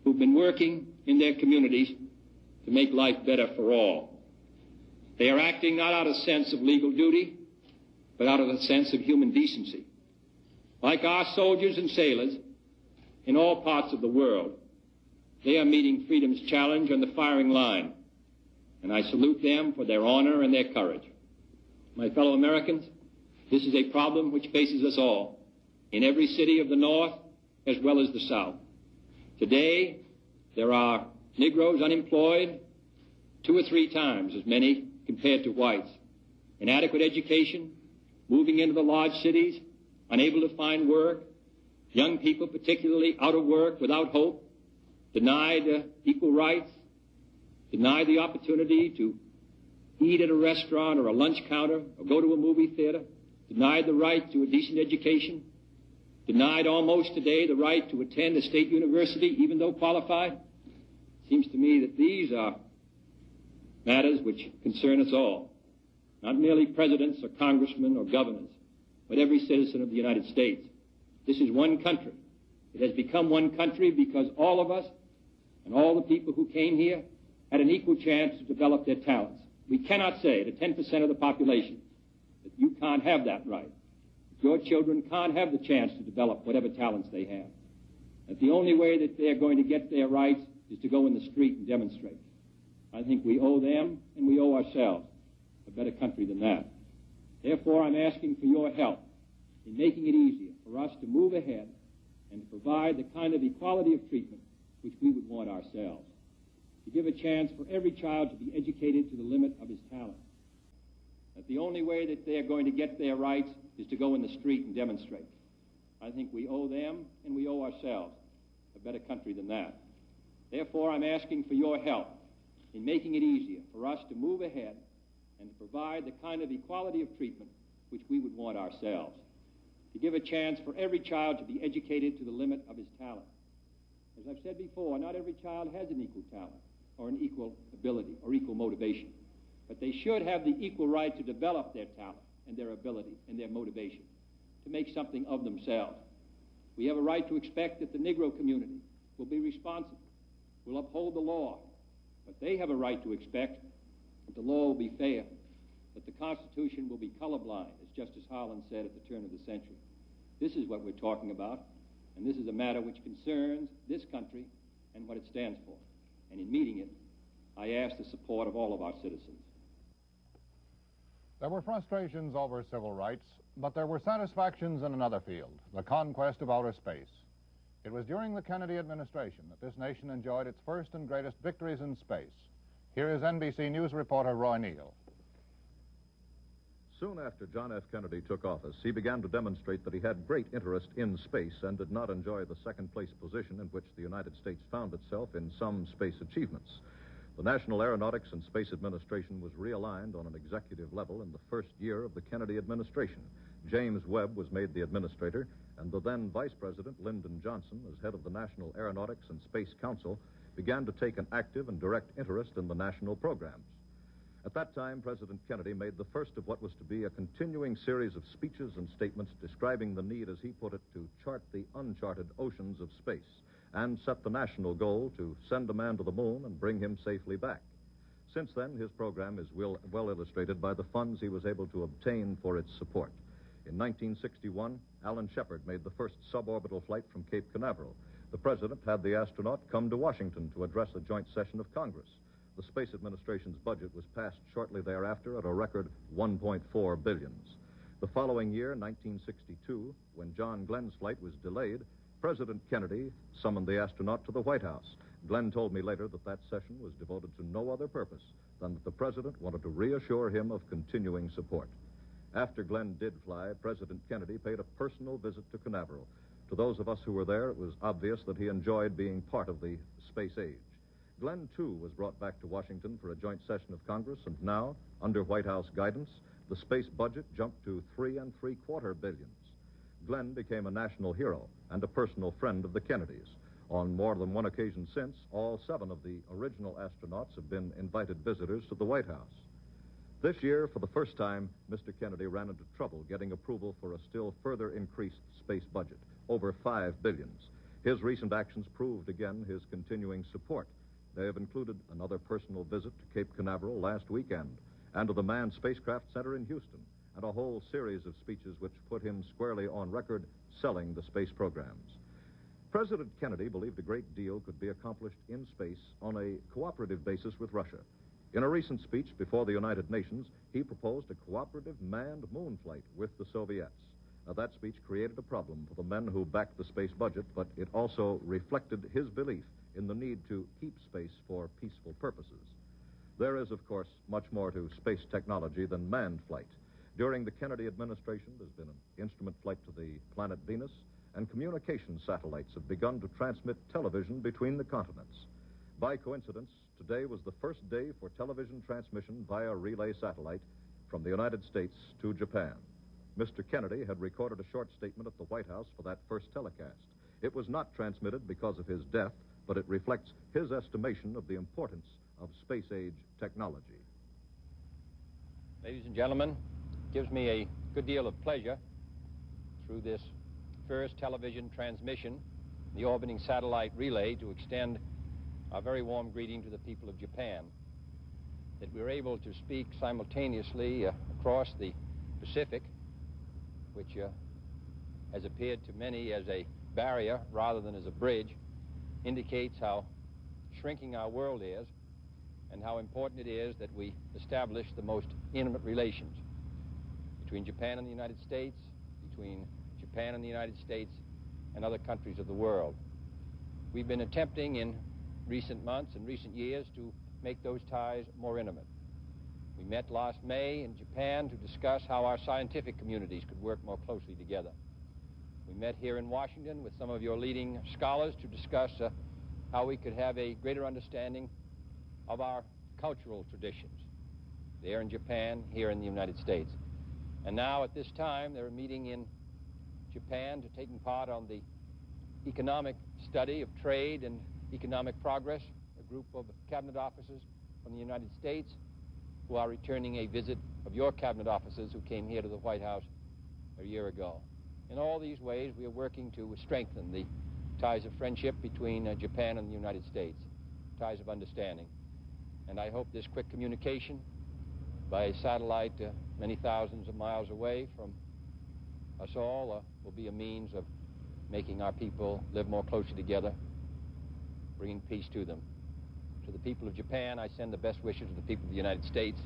who've been working in their communities to make life better for all. They are acting not out of a sense of legal duty, but out of a sense of human decency. Like our soldiers and sailors in all parts of the world, they are meeting freedom's challenge on the firing line, and I salute them for their honor and their courage. My fellow Americans, this is a problem which faces us all, in every city of the North as well as the South. Today, there are Negroes unemployed 2 or 3 times as many compared to whites. Inadequate education, moving into the large cities, unable to find work, young people particularly out of work without hope, denied equal rights, denied the opportunity to eat at a restaurant or a lunch counter or go to a movie theater, denied the right to a decent education, denied almost today the right to attend a state university even though qualified. It seems to me that these are matters which concern us all, not merely presidents or congressmen or governors, but every citizen of the United States. This is one country. It has become one country because all of us and all the people who came here had an equal chance to develop their talents. We cannot say to 10% of the population that you can't have that right. Your children can't have the chance to develop whatever talents they have. That the only way that they're going to get their rights is to go in the street and demonstrate. I think we owe them and we owe ourselves a better country than that. Therefore, I'm asking for your help in making it easier for us to move ahead and to provide the kind of equality of treatment which we would want ourselves. To give a chance for every child to be educated to the limit of his talent. That the only way that they're going to get their rights is to go in the street and demonstrate. I think we owe them and we owe ourselves a better country than that. Therefore, I'm asking for your help in making it easier for us to move ahead and to provide the kind of equality of treatment which we would want ourselves. To give a chance for every child to be educated to the limit of his talent. As I've said before, not every child has an equal talent or an equal ability or equal motivation. But they should have the equal right to develop their talent and their ability and their motivation to make something of themselves. We have a right to expect that the Negro community will be responsible, will uphold the law. But they have a right to expect that the law will be fair, that the Constitution will be colorblind, as Justice Harlan said at the turn of the century. This is what we're talking about, and this is a matter which concerns this country and what it stands for. And in meeting it, I ask the support of all of our citizens. There were frustrations over civil rights, but there were satisfactions in another field, the conquest of outer space. It was during the Kennedy administration that this nation enjoyed its first and greatest victories in space. Here is NBC News reporter Roy Neal. Soon after John F. Kennedy took office, he began to demonstrate that he had great interest in space and did not enjoy the second-place position in which the United States found itself in some space achievements. The National Aeronautics and Space Administration was realigned on an executive level in the first year of the Kennedy administration. James Webb was made the administrator, and the then Vice President, Lyndon Johnson, as head of the National Aeronautics and Space Council, began to take an active and direct interest in the national programs. At that time, President Kennedy made the first of what was to be a continuing series of speeches and statements describing the need, as he put it, to chart the uncharted oceans of space and set the national goal to send a man to the moon and bring him safely back. Since then, his program is well illustrated by the funds he was able to obtain for its support. In 1961, Alan Shepard made the first suborbital flight from Cape Canaveral. The president had the astronaut come to Washington to address a joint session of Congress. The Space Administration's budget was passed shortly thereafter at a record $1.4 billion. The following year, 1962, when John Glenn's flight was delayed, President Kennedy summoned the astronaut to the White House. Glenn told me later that that session was devoted to no other purpose than that the president wanted to reassure him of continuing support. After Glenn did fly, President Kennedy paid a personal visit to Canaveral. To those of us who were there, it was obvious that he enjoyed being part of the space age. Glenn, too, was brought back to Washington for a joint session of Congress, and now, under White House guidance, the space budget jumped to $3.75 billion. Glenn became a national hero and a personal friend of the Kennedys. On more than one occasion since, all 7 of the original astronauts have been invited visitors to the White House. This year, for the first time, Mr. Kennedy ran into trouble getting approval for a still further increased space budget, over $5 billion. His recent actions proved again his continuing support. They have included another personal visit to Cape Canaveral last weekend and to the Manned Spacecraft Center in Houston, and a whole series of speeches which put him squarely on record selling the space programs. President Kennedy believed a great deal could be accomplished in space on a cooperative basis with Russia. In a recent speech before the United Nations, he proposed a cooperative manned moon flight with the Soviets. Now, that speech created a problem for the men who backed the space budget, but it also reflected his belief in the need to keep space for peaceful purposes. There is, of course, much more to space technology than manned flight. During the Kennedy administration, there's been an instrument flight to the planet Venus, and communication satellites have begun to transmit television between the continents. By coincidence, today was the first day for television transmission via relay satellite from the United States to Japan. Mr. Kennedy had recorded a short statement at the White House for that first telecast. It was not transmitted because of his death, but it reflects his estimation of the importance of space-age technology. Ladies and gentlemen, it gives me a good deal of pleasure through this first television transmission, the orbiting satellite relay, to extend a very warm greeting to the people of Japan, that we're able to speak simultaneously across the Pacific, which has appeared to many as a barrier rather than as a bridge, indicates how shrinking our world is and how important it is that we establish the most intimate relations between Japan and the United States, between Japan and the United States and other countries of the world. We've been attempting in recent months and recent years to make those ties more intimate. We met last May in Japan to discuss how our scientific communities could work more closely together. We met here in Washington with some of your leading scholars to discuss how we could have a greater understanding of our cultural traditions, there in Japan, here in the United States. And now, at this time, they're meeting in Japan to taking part on the economic study of trade and economic progress, a group of cabinet officers from the United States who are returning a visit of your cabinet officers who came here to the White House a year ago. In all these ways, we are working to strengthen the ties of friendship between Japan and the United States, ties of understanding. And I hope this quick communication by satellite many thousands of miles away from us all will be a means of making our people live more closely together, bringing peace to them. To the people of Japan, I send the best wishes to the people of the United States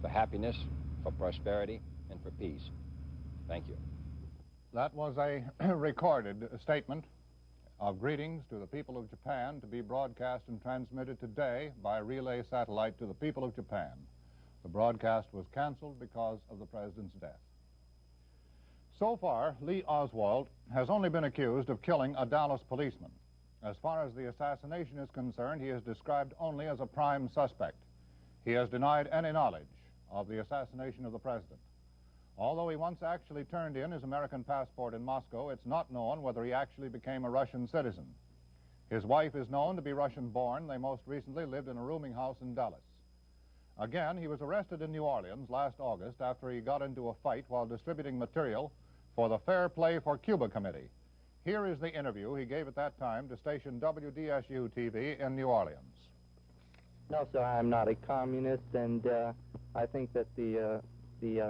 for happiness, for prosperity, and for peace. Thank you. That was a recorded statement of greetings to the people of Japan to be broadcast and transmitted today by relay satellite to the people of Japan. The broadcast was canceled because of the President's death. So far, Lee Oswald has only been accused of killing a Dallas policeman. As far as the assassination is concerned, he is described only as a prime suspect. He has denied any knowledge of the assassination of the President. Although he once actually turned in his American passport in Moscow, it's not known whether he actually became a Russian citizen. His wife is known to be Russian-born. They most recently lived in a rooming house in Dallas. Again, he was arrested in New Orleans last August after he got into a fight while distributing material for the Fair Play for Cuba Committee. Here is the interview he gave at that time to station WDSU-TV in New Orleans. No, sir, I'm not a communist, and I think that the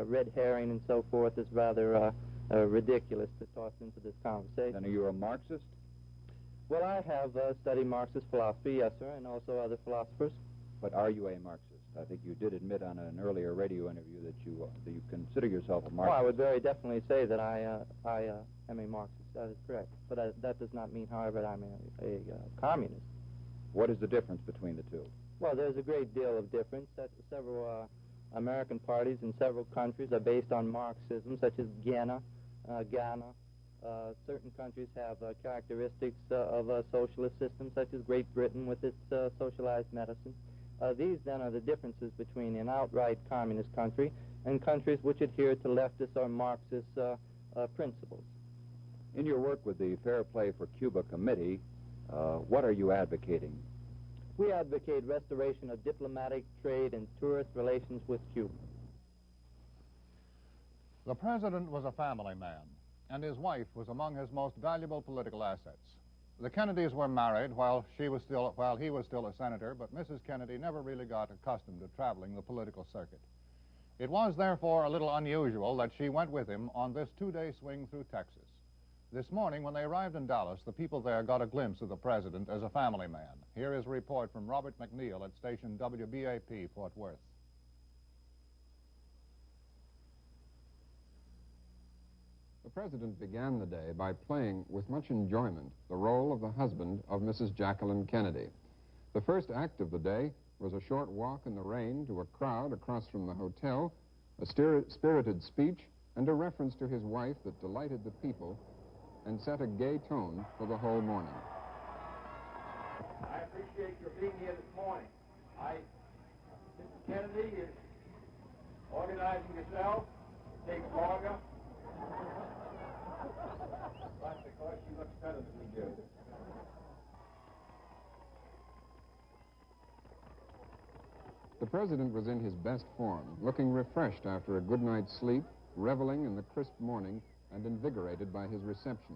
red herring and so forth is rather ridiculous to toss into this conversation. Then are you a Marxist? Well, I have studied Marxist philosophy, yes, sir, and also other philosophers. But are you a Marxist? I think you did admit on an earlier radio interview that you consider yourself a Marxist. Well, I would very definitely say that I am a Marxist. That is correct. But that does not mean, however, that I'm a communist. What is the difference between the two? Well, there's a great deal of difference. Several American parties in several countries are based on Marxism, such as Ghana. Certain countries have characteristics of a socialist system, such as Great Britain with its socialized medicine. These, then, are the differences between an outright communist country and countries which adhere to leftist or Marxist principles. In your work with the Fair Play for Cuba Committee, what are you advocating? We advocate restoration of diplomatic, trade, and tourist relations with Cuba. The President was a family man, and his wife was among his most valuable political assets. The Kennedys were married while he was still a senator, but Mrs. Kennedy never really got accustomed to traveling the political circuit. It was, therefore, a little unusual that she went with him on this two-day swing through Texas. This morning, when they arrived in Dallas, the people there got a glimpse of the President as a family man. Here is a report from Robert McNeil at station WBAP, Fort Worth. The President began the day by playing with much enjoyment the role of the husband of Mrs. Jacqueline Kennedy. The first act of the day was a short walk in the rain to a crowd across from the hotel, a spirited speech, and a reference to his wife that delighted the people and set a gay tone for the whole morning. I appreciate your being here this morning. Mrs. Kennedy is organizing herself to take Olga. That's because she looks better than we do. The President was in his best form, looking refreshed after a good night's sleep, reveling in the crisp morning, and invigorated by his reception.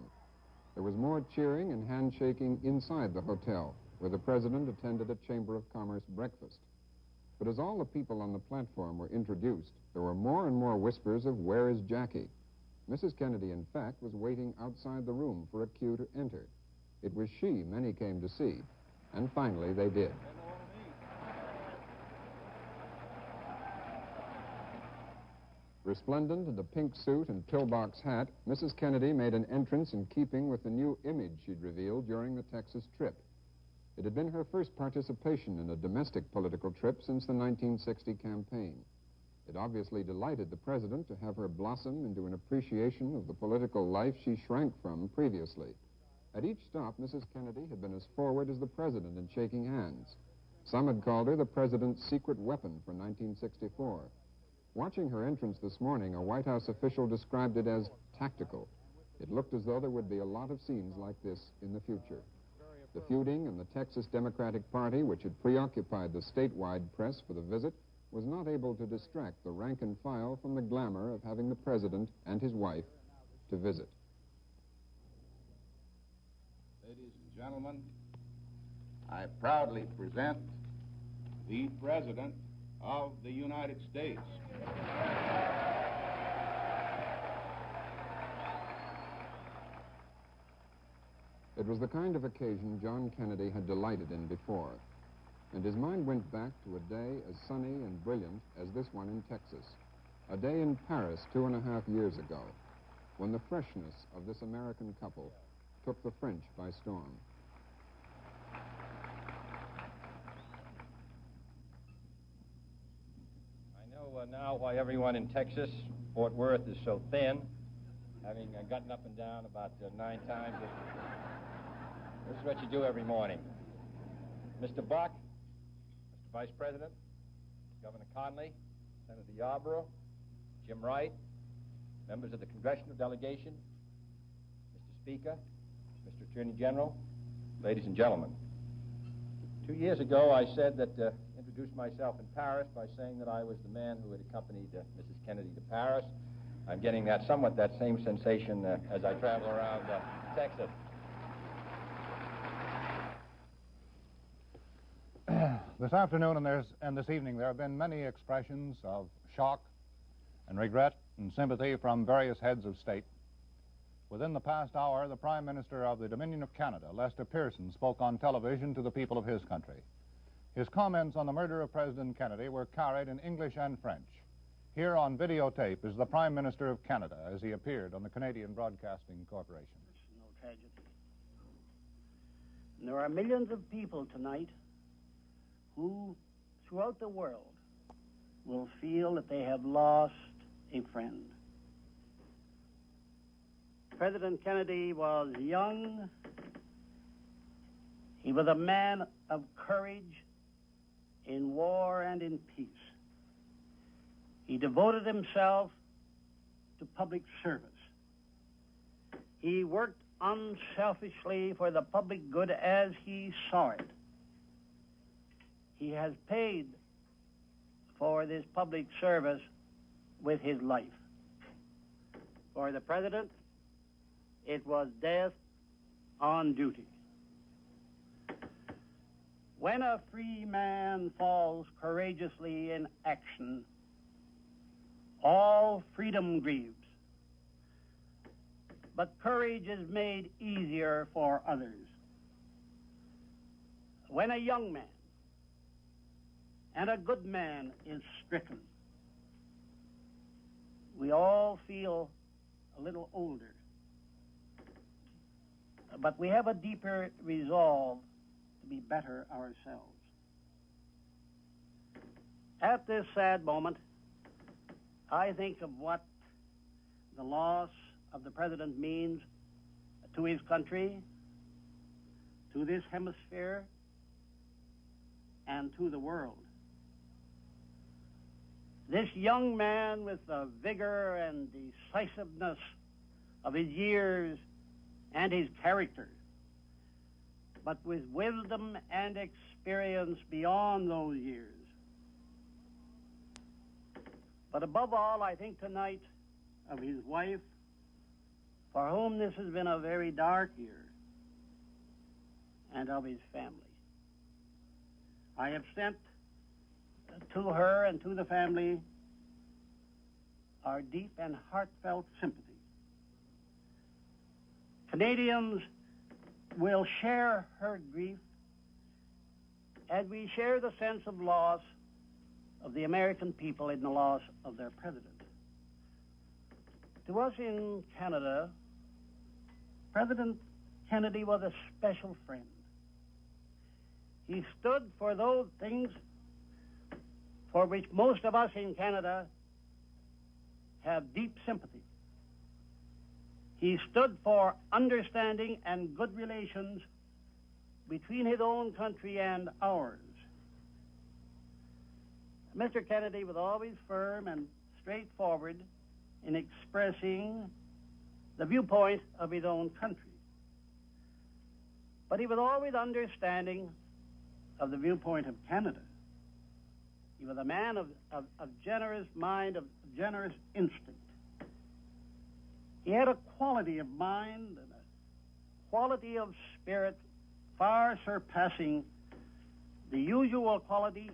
There was more cheering and handshaking inside the hotel, where the President attended a Chamber of Commerce breakfast. But as all the people on the platform were introduced, there were more and more whispers of, "Where is Jackie?" Mrs. Kennedy, in fact, was waiting outside the room for a cue to enter. It was she many came to see, and finally they did. Resplendent in a pink suit and pillbox hat, Mrs. Kennedy made an entrance in keeping with the new image she'd revealed during the Texas trip. It had been her first participation in a domestic political trip since the 1960 campaign. It obviously delighted the President to have her blossom into an appreciation of the political life she shrank from previously. At each stop, Mrs. Kennedy had been as forward as the President in shaking hands. Some had called her the President's secret weapon for 1964. Watching her entrance this morning, a White House official described it as tactical. It looked as though there would be a lot of scenes like this in the future. The feuding in the Texas Democratic Party, which had preoccupied the statewide press for the visit, was not able to distract the rank and file from the glamour of having the President and his wife to visit. Ladies and gentlemen, I proudly present the President of the United States. It was the kind of occasion John Kennedy had delighted in before, and his mind went back to a day as sunny and brilliant as this one in Texas. A day in Paris 2.5 years ago, when the freshness of this American couple took the French by storm. I know now why everyone in Texas, Fort Worth, is so thin, having gotten up and down about 9 times. This is what you do every morning. Mr. Buck, Mr. Vice President, Governor Conley, Senator Yarborough, Jim Wright, members of the congressional delegation, Mr. Speaker, Mr. Attorney General, ladies and gentlemen. 2 years ago, I said that, introduced myself in Paris by saying that I was the man who had accompanied Mrs. Kennedy to Paris. I'm getting that same sensation as I travel around Texas. This afternoon and this evening, there have been many expressions of shock and regret and sympathy from various heads of state. Within the past hour, the Prime Minister of the Dominion of Canada, Lester Pearson, spoke on television to the people of his country. His comments on the murder of President Kennedy were carried in English and French. Here on videotape is the Prime Minister of Canada as he appeared on the Canadian Broadcasting Corporation. It's no tragedy. And there are millions of people tonight who, throughout the world, will feel that they have lost a friend. President Kennedy was young. He was a man of courage in war and in peace. He devoted himself to public service. He worked unselfishly for the public good as he saw it. He has paid for this public service with his life. For the president, it was death on duty. When a free man falls courageously in action, all freedom grieves. But courage is made easier for others. When a young man and a good man is stricken, we all feel a little older. But we have a deeper resolve to be better ourselves. At this sad moment, I think of what the loss of the president means to his country, to this hemisphere, and to the world. This young man with the vigor and decisiveness of his years and his character, but with wisdom and experience beyond those years. But above all, I think tonight of his wife, for whom this has been a very dark year, and of his family. I have sent to her and to the family our deep and heartfelt sympathy. Canadians will share her grief as we share the sense of loss of the American people in the loss of their president. To us in Canada, President Kennedy was a special friend. He stood for those things for which most of us in Canada have deep sympathy. He stood for understanding and good relations between his own country and ours. Mr. Kennedy was always firm and straightforward in expressing the viewpoint of his own country. But he was always understanding of the viewpoint of Canada. He was a man of generous mind, of generous instinct. He had a quality of mind and a quality of spirit far surpassing the usual quality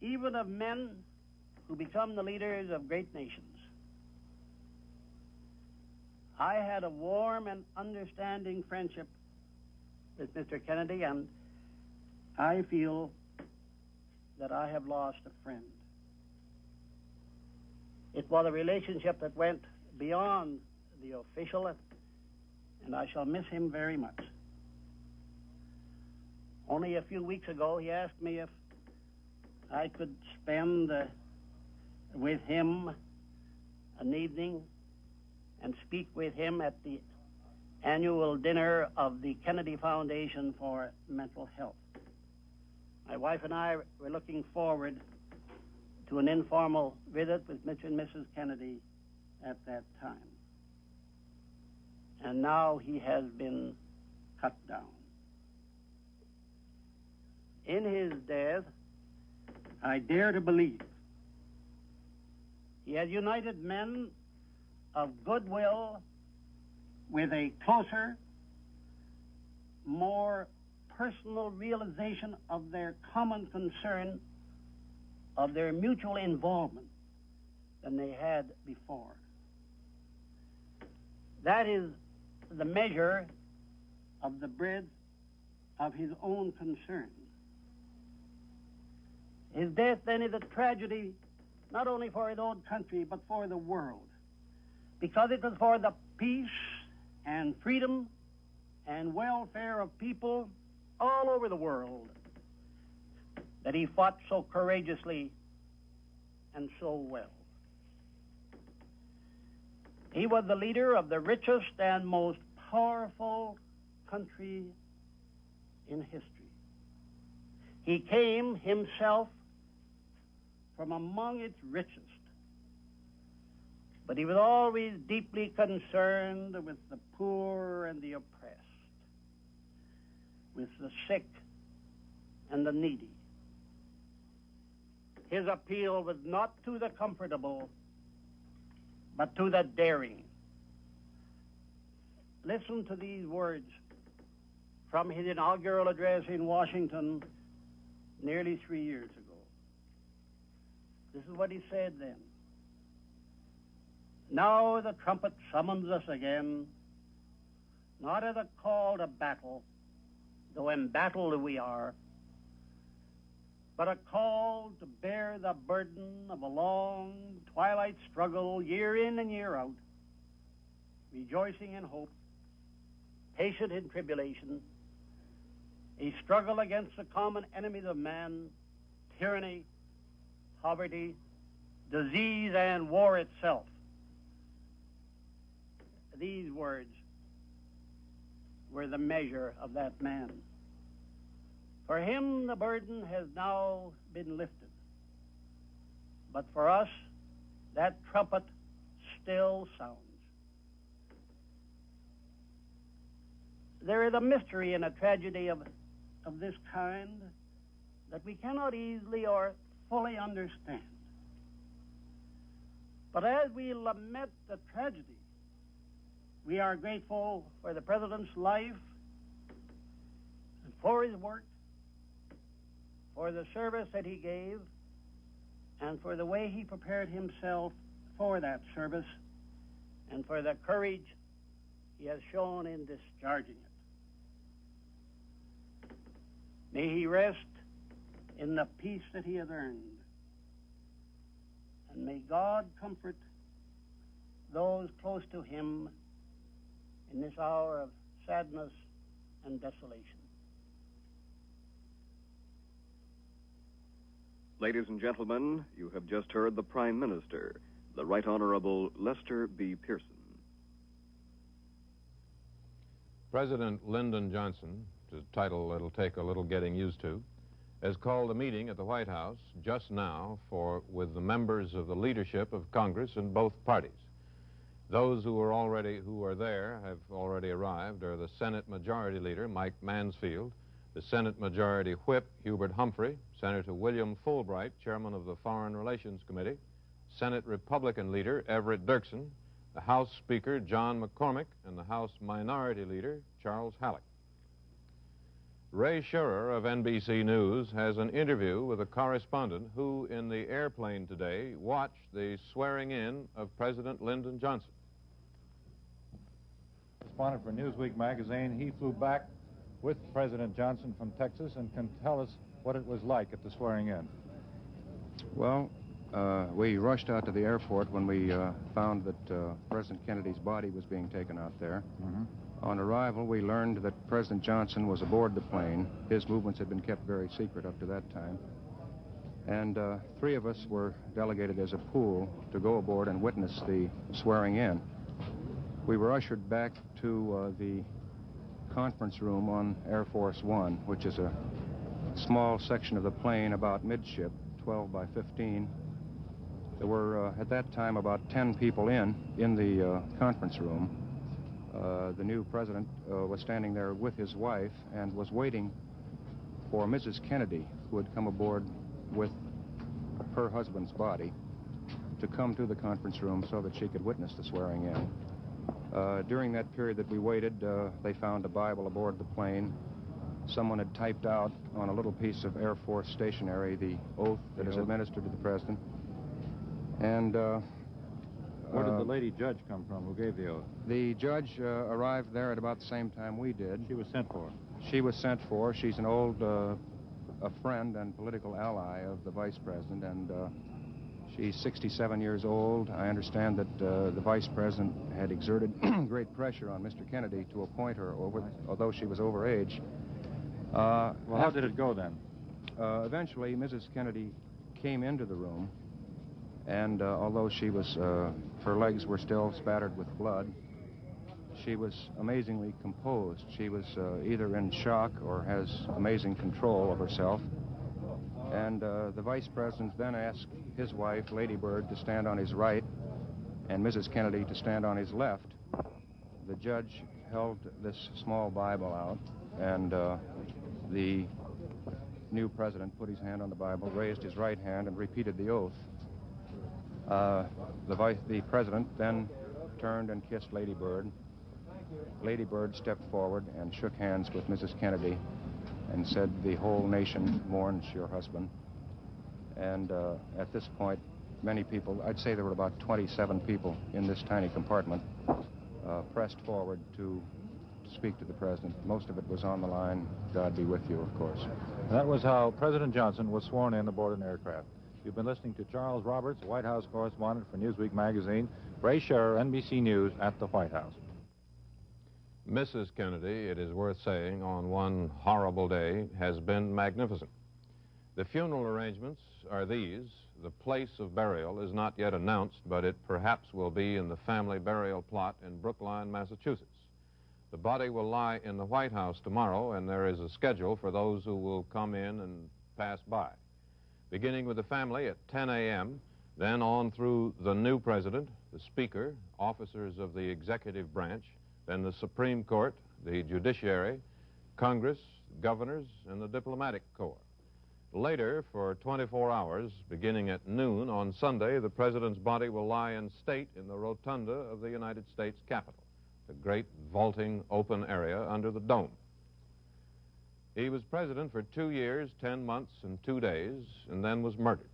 even of men who become the leaders of great nations. I had a warm and understanding friendship with Mr. Kennedy, and I feel that I have lost a friend. It was a relationship that went beyond the official, and I shall miss him very much. Only a few weeks ago, he asked me if I could spend with him an evening and speak with him at the annual dinner of the Kennedy Foundation for Mental Health. My wife and I were looking forward to an informal visit with Mr. and Mrs. Kennedy at that time. And now he has been cut down. In his death, I dare to believe he has united men of goodwill with a closer, more personal realization of their common concern, of their mutual involvement than they had before. That is the measure of the breadth of his own concern. His death, then, is a tragedy not only for his own country, but for the world, because it was for the peace and freedom and welfare of people all over the world that he fought so courageously and so well. He was the leader of the richest and most powerful country in history. He came himself from among its richest, but he was always deeply concerned with the poor and the oppressed, with the sick and the needy. His appeal was not to the comfortable, but to the daring. Listen to these words from his inaugural address in Washington nearly 3 years ago. This is what he said then. Now the trumpet summons us again, not as a call to battle, though embattled we are, but a call to bear the burden of a long twilight struggle year in and year out, rejoicing in hope, patient in tribulation, a struggle against the common enemies of man, tyranny, poverty, disease, and war itself. These words were the measure of that man. For him, the burden has now been lifted. But for us, that trumpet still sounds. There is a mystery in a tragedy of this kind that we cannot easily or fully understand. But as we lament the tragedy, we are grateful for the President's life and for his work, for the service that he gave, and for the way he prepared himself for that service, and for the courage he has shown in discharging it. May he rest in the peace that he has earned, and may God comfort those close to him in this hour of sadness and desolation. Ladies and gentlemen, you have just heard the Prime Minister, the Right Honorable Lester B. Pearson. President Lyndon Johnson, which is a title it'll take a little getting used to, has called a meeting at the White House just now with the members of the leadership of Congress in both parties. Those who are there have already arrived are the Senate Majority Leader, Mike Mansfield, the Senate Majority Whip, Hubert Humphrey, Senator William Fulbright, Chairman of the Foreign Relations Committee, Senate Republican Leader Everett Dirksen, the House Speaker John McCormick, and the House Minority Leader Charles Halleck. Ray Scherer of NBC News has an interview with a correspondent who, in the airplane today, watched the swearing-in of President Lyndon Johnson. Correspondent for Newsweek magazine, he flew back with President Johnson from Texas and can tell us what it was like at the swearing-in. Well, We rushed out to the airport when we found that President Kennedy's body was being taken out there. On arrival, we learned that President Johnson was aboard the plane. His movements had been kept very secret up to that time. And 3 of us were delegated as a pool to go aboard and witness the swearing in. We were ushered back to the conference room on Air Force One, which is a small section of the plane about midship, 12 by 15. There were, at that time, about 10 people in the conference room. The new president was standing there with his wife and was waiting for Mrs. Kennedy, who had come aboard with her husband's body, to come to the conference room so that she could witness the swearing in. During that period that we waited, they found a Bible aboard the plane. Someone had typed out on a little piece of Air Force stationery the oath that is administered to the president. And where did the lady judge come from who gave the oath? The judge arrived there at about the same time we did. She was sent for? She was sent for. She's an old a friend and political ally of the vice president, and she's 67 years old. I understand that the vice president had exerted great pressure on Mr. Kennedy to appoint her, although she was over age. Well, how did it go then? Eventually, Mrs. Kennedy came into the room, and although she was, her legs were still spattered with blood, she was amazingly composed. She was either in shock or has amazing control of herself. And the vice president then asked his wife, Lady Bird, to stand on his right and Mrs. Kennedy to stand on his left. The judge held this small Bible out, and the new president put his hand on the Bible, raised his right hand, and repeated the oath. The president then turned and kissed Lady Bird. Lady Bird stepped forward and shook hands with Mrs. Kennedy and said, "The whole nation mourns your husband." And at this point, many people, I'd say there were about 27 people in this tiny compartment, pressed forward to speak to the president. Most of it was on the line, "God be with you," of course. That was how President Johnson was sworn in aboard an aircraft. You've been listening to Charles Roberts, White House correspondent for Newsweek magazine. Ray Scherer, NBC News at the White House. Mrs. Kennedy, it is worth saying, on one horrible day, has been magnificent. The funeral arrangements are these. The place of burial is not yet announced, but it perhaps will be in the family burial plot in Brookline, Massachusetts. The body will lie in the White House tomorrow, and there is a schedule for those who will come in and pass by. Beginning with the family at 10 a.m., then on through the new president, the speaker, officers of the executive branch, then the Supreme Court, the judiciary, Congress, governors, and the diplomatic corps. Later, for 24 hours, beginning at noon on Sunday, the president's body will lie in state in the rotunda of the United States Capitol, the great vaulting open area under the dome. He was president for 2 years, 10 months, and 2 days, and then was murdered.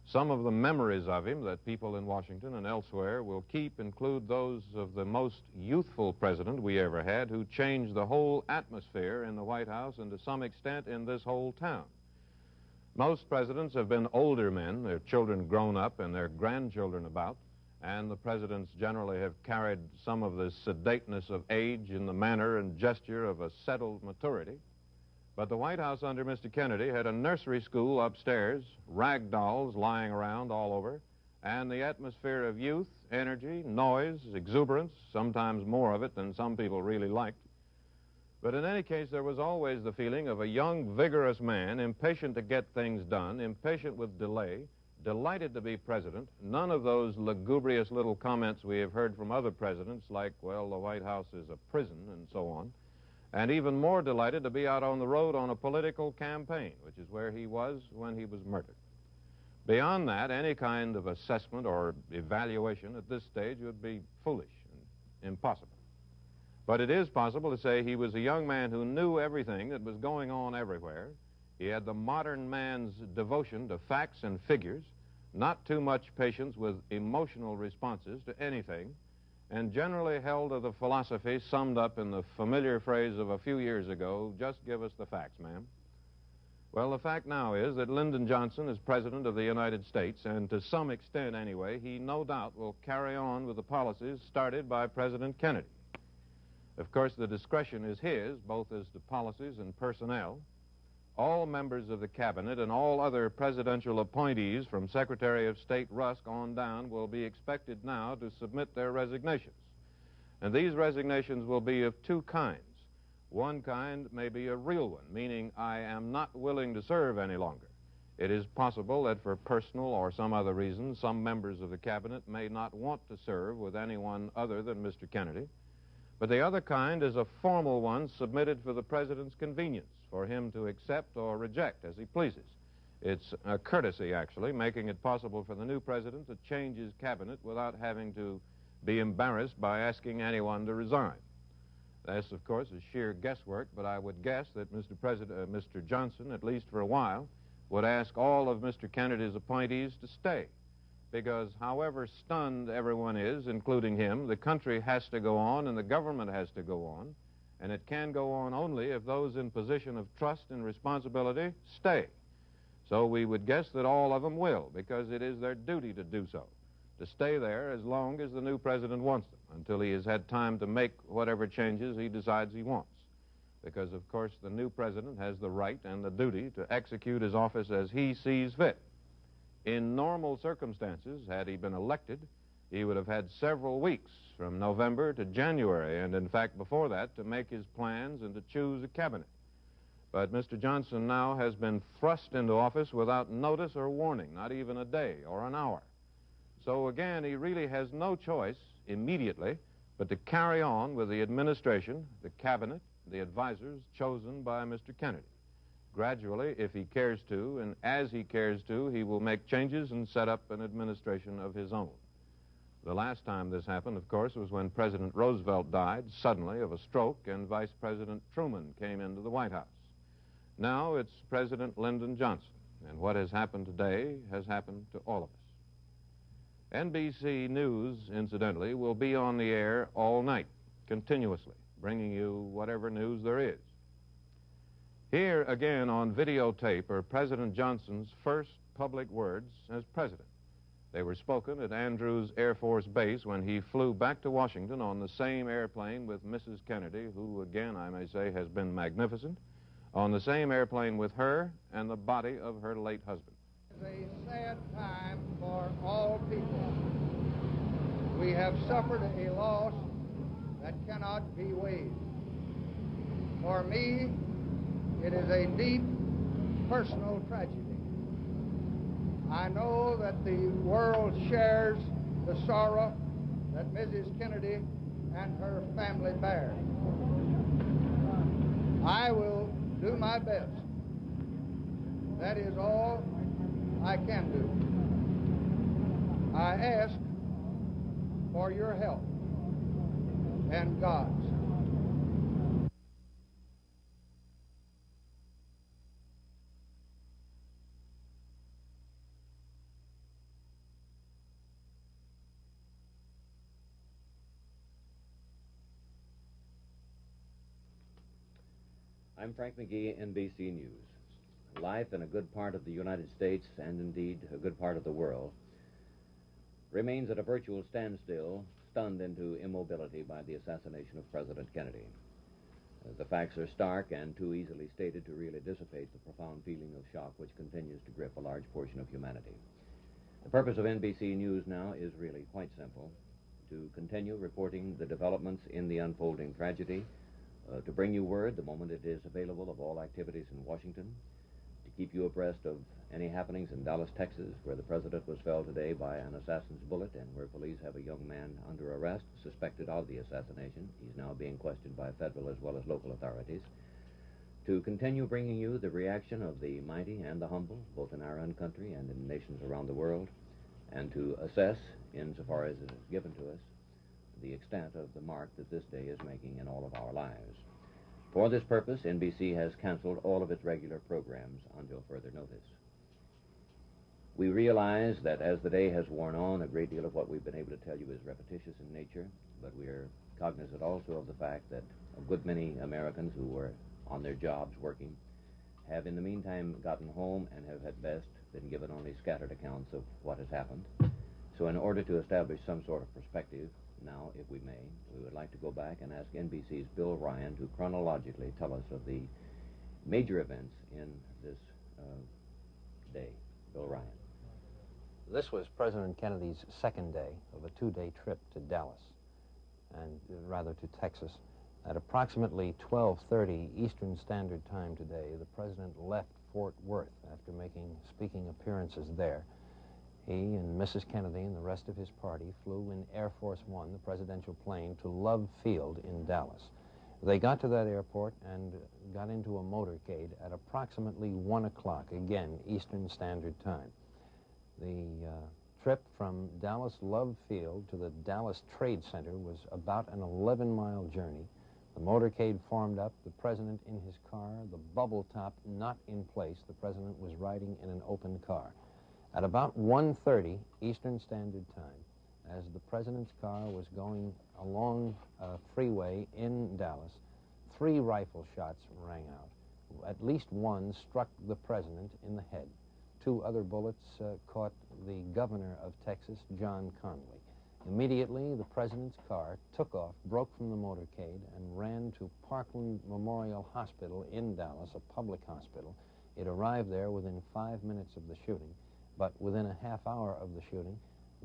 Some of the memories of him that people in Washington and elsewhere will keep include those of the most youthful president we ever had, who changed the whole atmosphere in the White House and to some extent in this whole town. Most presidents have been older men, their children grown up and their grandchildren about, and the presidents generally have carried some of the sedateness of age in the manner and gesture of a settled maturity. But the White House under Mr. Kennedy had a nursery school upstairs, rag dolls lying around all over, and the atmosphere of youth, energy, noise, exuberance, sometimes more of it than some people really liked. But in any case, there was always the feeling of a young, vigorous man, impatient to get things done, impatient with delay, delighted to be president. None of those lugubrious little comments we have heard from other presidents like, well, the White House is a prison and so on. And even more delighted to be out on the road on a political campaign, which is where he was when he was murdered. Beyond that, any kind of assessment or evaluation at this stage would be foolish and impossible. But it is possible to say he was a young man who knew everything that was going on everywhere. He had the modern man's devotion to facts and figures, not too much patience with emotional responses to anything, and generally held to the philosophy summed up in the familiar phrase of a few years ago, "Just give us the facts, ma'am." Well, the fact now is that Lyndon Johnson is President of the United States, and to some extent anyway, he no doubt will carry on with the policies started by President Kennedy. Of course, the discretion is his, both as to policies and personnel. All members of the cabinet and all other presidential appointees from Secretary of State Rusk on down will be expected now to submit their resignations. And these resignations will be of two kinds. One kind may be a real one, meaning I am not willing to serve any longer. It is possible that for personal or some other reason, some members of the cabinet may not want to serve with anyone other than Mr. Kennedy. But the other kind is a formal one submitted for the President's convenience, for him to accept or reject as he pleases. It's a courtesy, actually, making it possible for the new President to change his cabinet without having to be embarrassed by asking anyone to resign. This, of course, is sheer guesswork, but I would guess that Mr. Johnson, at least for a while, would ask all of Mr. Kennedy's appointees to stay, because however stunned everyone is, including him, the country has to go on and the government has to go on, and it can go on only if those in position of trust and responsibility stay. So we would guess that all of them will, because it is their duty to do so, to stay there as long as the new president wants them, until he has had time to make whatever changes he decides he wants. Because, of course, the new president has the right and the duty to execute his office as he sees fit. In normal circumstances, had he been elected, he would have had several weeks from November to January, and in fact before that, to make his plans and to choose a cabinet. But Mr. Johnson now has been thrust into office without notice or warning, not even a day or an hour. So again, he really has no choice immediately but to carry on with the administration, the cabinet, the advisors chosen by Mr. Kennedy. Gradually, if he cares to, and as he cares to, he will make changes and set up an administration of his own. The last time this happened, of course, was when President Roosevelt died suddenly of a stroke and Vice President Truman came into the White House. Now it's President Lyndon Johnson, and what has happened today has happened to all of us. NBC News, incidentally, will be on the air all night, continuously, bringing you whatever news there is. Here, again, on videotape are President Johnson's first public words as president. They were spoken at Andrews Air Force Base when he flew back to Washington on the same airplane with Mrs. Kennedy, who, again, I may say, has been magnificent, on the same airplane with her and the body of her late husband. It's a sad time for all people. We have suffered a loss that cannot be weighed. For me, it is a deep personal tragedy. I know that the world shares the sorrow that Mrs. Kennedy and her family bear. I will do my best. That is all I can do. I ask for your help and God's. I'm Frank McGee, NBC News. Life in a good part of the United States, and indeed a good part of the world, remains at a virtual standstill, stunned into immobility by the assassination of President Kennedy. The facts are stark and too easily stated to really dissipate the profound feeling of shock which continues to grip a large portion of humanity. The purpose of NBC News now is really quite simple: to continue reporting the developments in the unfolding tragedy, to bring you word the moment it is available of all activities in Washington, to keep you abreast of any happenings in Dallas, Texas, where the president was felled today by an assassin's bullet and where police have a young man under arrest suspected of the assassination. He's now being questioned by federal as well as local authorities. To continue bringing you the reaction of the mighty and the humble, both in our own country and in nations around the world, and to assess, insofar as it is given to us, the extent of the mark that this day is making in all of our lives. For this purpose, NBC has canceled all of its regular programs until further notice. We realize that as the day has worn on, a great deal of what we've been able to tell you is repetitious in nature, but we are cognizant also of the fact that a good many Americans who were on their jobs working have in the meantime gotten home and have at best been given only scattered accounts of what has happened. So in order to establish some sort of perspective, now, if we may, we would like to go back and ask NBC's Bill Ryan to chronologically tell us of the major events in this day. Bill Ryan. This was President Kennedy's second day of a two-day trip to Dallas, and rather to Texas. At approximately 12:30 Eastern Standard Time today, the President left Fort Worth after making speaking appearances there. He and Mrs. Kennedy and the rest of his party flew in Air Force One, the presidential plane, to Love Field in Dallas. They got to that airport and got into a motorcade at approximately 1 o'clock, again, Eastern Standard Time. The trip from Dallas Love Field to the Dallas Trade Center was about an 11-mile journey. The motorcade formed up, the President in his car, the bubble top not in place. The President was riding in an open car. At about 1:30 Eastern Standard Time, as the President's car was going along a freeway in Dallas, 3 rifle shots rang out. At least one struck the President in the head. 2 other bullets caught the governor of Texas, John Connally. Immediately, the President's car took off, broke from the motorcade, and ran to Parkland Memorial Hospital in Dallas, a public hospital. It arrived there within 5 minutes of the shooting, but within a half hour of the shooting,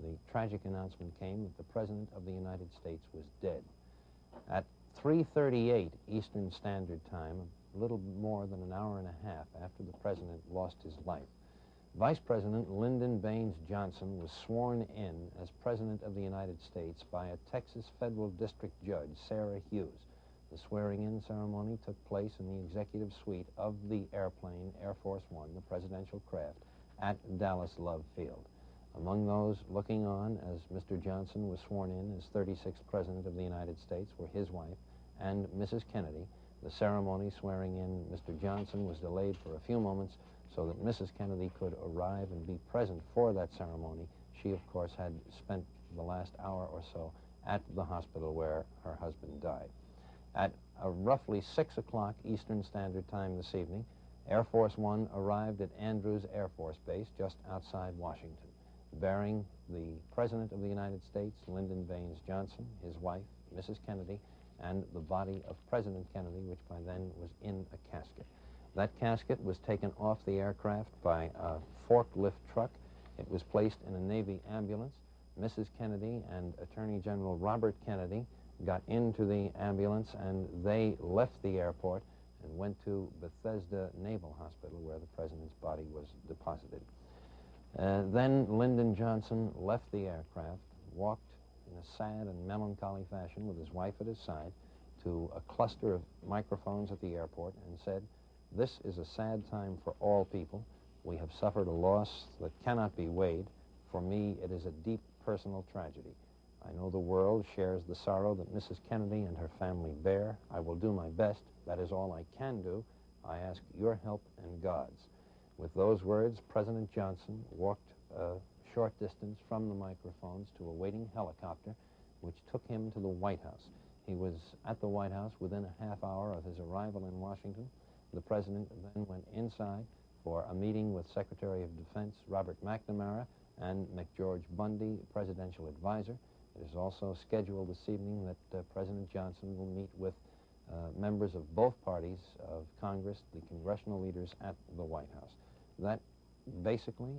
the tragic announcement came that the President of the United States was dead. At 3:38 Eastern Standard Time, a little more than an hour and a half after the President lost his life, Vice President Lyndon Baines Johnson was sworn in as President of the United States by a Texas federal district judge, Sarah Hughes. The swearing-in ceremony took place in the executive suite of the airplane, Air Force One, the presidential craft, at Dallas Love Field. Among those looking on as Mr. Johnson was sworn in as 36th President of the United States were his wife and Mrs. Kennedy. The ceremony swearing in Mr. Johnson was delayed for a few moments so that Mrs. Kennedy could arrive and be present for that ceremony. She, of course, had spent the last hour or so at the hospital where her husband died. At roughly 6 o'clock Eastern Standard Time this evening, Air Force One arrived at Andrews Air Force Base just outside Washington, bearing the President of the United States, Lyndon Baines Johnson, his wife, Mrs. Kennedy, and the body of President Kennedy, which by then was in a casket. That casket was taken off the aircraft by a forklift truck. It was placed in a Navy ambulance. Mrs. Kennedy and Attorney General Robert Kennedy got into the ambulance, and they left the airport and went to Bethesda Naval Hospital, where the President's body was deposited. Then Lyndon Johnson left the aircraft, walked in a sad and melancholy fashion with his wife at his side to a cluster of microphones at the airport and said, "This is a sad time for all people. We have suffered a loss that cannot be weighed. For me, it is a deep personal tragedy. I know the world shares the sorrow that Mrs. Kennedy and her family bear. I will do my best. That is all I can do. I ask your help and God's." With those words, President Johnson walked a short distance from the microphones to a waiting helicopter, which took him to the White House. He was at the White House within a half hour of his arrival in Washington. The President then went inside for a meeting with Secretary of Defense Robert McNamara and McGeorge Bundy, presidential advisor. It is also scheduled this evening that President Johnson will meet with members of both parties of Congress, the congressional leaders at the White House. That basically,